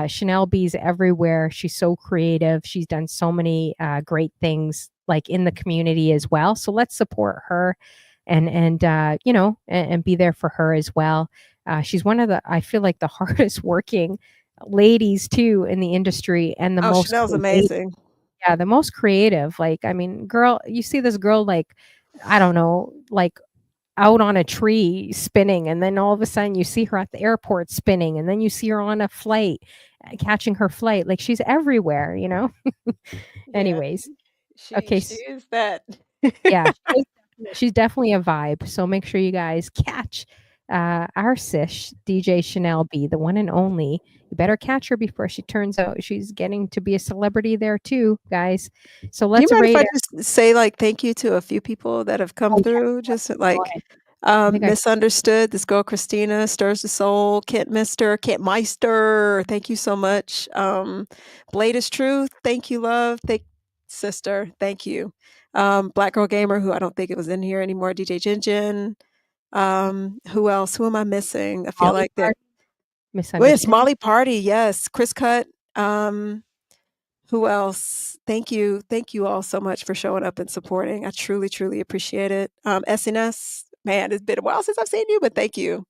S1: Chanel B's everywhere. She's so creative. She's done so many great things like in the community as well. So let's support her and be there for her as well. She's one of the I feel like the hardest working ladies too in the industry and the
S3: Oh,
S1: most
S3: Chanel's
S1: creative.
S3: amazing.
S1: Yeah, the most creative. Like, I mean, girl, you see this girl like, I don't know, like out on a tree spinning, and then all of a sudden you see her at the airport spinning, and then you see her on a flight, catching her flight. Like she's everywhere, you know?
S3: Yeah,
S1: Anyways,
S3: she
S1: okay.
S3: she is that.
S1: Yeah, she's definitely a vibe, so make sure you guys catch, our sis, DJ Chanel B, the one and only. You better catch her before she turns out she's getting to be a celebrity there too, guys. So
S3: Do you
S1: let's
S3: mind if
S1: rate
S3: I
S1: it.
S3: just say, like, thank you to a few people that have come
S1: Oh, yeah,
S3: through? Just,
S1: go
S3: like,
S1: ahead. I think I
S3: Misunderstood, this girl Christina, Stirs the Soul, Kent Mister, Kent Meister, thank you so much. Blade is Truth, thank you, love. Thank sister, thank you. Black Girl Gamer, who I don't think it was in here anymore, DJ Jinjin. Who else? Who am I missing? I feel
S1: Molly
S3: like that
S1: Parton,
S3: well, it's
S1: Misunderstood.
S3: Molly Party, yes. Chris Cut. Who else? Thank you all so much for showing up and supporting. I truly, truly appreciate it. SNS, man, it's been a while since I've seen you, but thank you.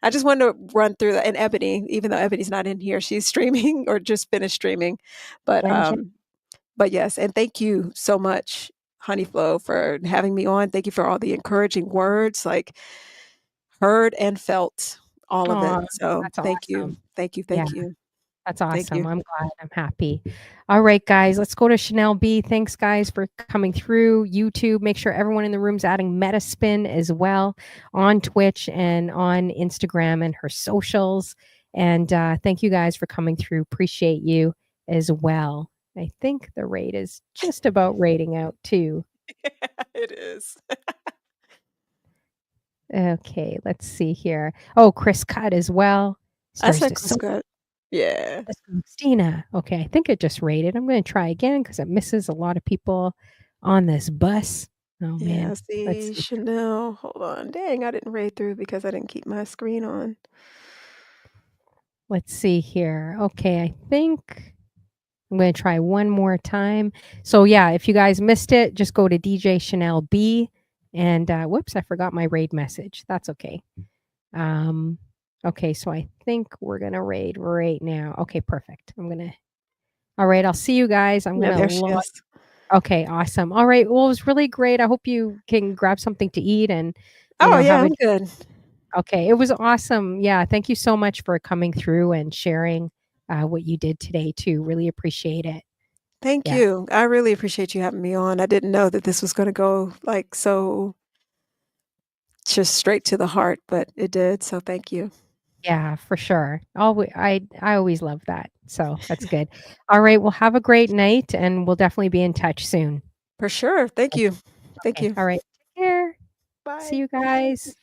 S3: I just wanted to run through that. And Ebony, even though Ebony's not in here, she's streaming or just finished streaming. But
S1: And Jen.
S3: but yes, and thank you so much, Honeyflow, for having me on. Thank you for all the encouraging words, like heard and felt all of it.
S1: Aw,
S3: So
S1: that's
S3: thank
S1: awesome.
S3: you. Thank you.
S1: Yeah.
S3: Thank you.
S1: That's
S3: Thank
S1: awesome.
S3: you.
S1: I'm glad. I'm happy. All right, guys, let's go to Chanel B. Thanks, guys, for coming through YouTube. Make sure everyone in the room's adding Mettaspin as well on Twitch and on Instagram and her socials. And thank you guys for coming through. Appreciate you as well. I think the rate is just about rating out too.
S3: It is.
S1: Okay, let's see here. Oh, Chris Cut as well.
S3: I
S1: Stars
S3: said
S1: to
S3: Chris
S1: Soul.
S3: Cut. Yeah.
S1: That's Christina. Okay, I think it just rated. I'm going to try again because it misses a lot of people on this bus. Oh
S3: Yeah,
S1: man, let's
S3: see,
S1: see.
S3: Chanel. Hold on. Dang, I didn't raid through because I didn't keep my screen on.
S1: Let's see here. Okay, I think I'm going to try one more time. So yeah, if you guys missed it, just go to DJ Chanel B. And whoops, I forgot my raid message. That's okay. Okay, so I think we're gonna raid right now. Okay, perfect. All right, I'll see you guys. I'm
S3: Yeah,
S1: gonna
S3: there she
S1: log.
S3: is.
S1: Okay, awesome. All right. Well, it was really great. I hope you can grab something to eat and,
S3: Oh, yeah,
S1: have a
S3: I'm good.
S1: okay. It was awesome. Yeah. Thank you so much for coming through and sharing what you did today too. Really appreciate it.
S3: Thank
S1: Yeah.
S3: you. I really appreciate you having me on. I didn't know that this was gonna go, like, so just straight to the heart, but it did, so thank you.
S1: Yeah, for sure. I always love that. So that's good. All right. Well, have a great night and we'll definitely be in touch soon.
S3: For sure. Thank you. Thank
S1: Okay.
S3: you.
S1: All right. Take care. See
S3: Bye.
S1: you guys.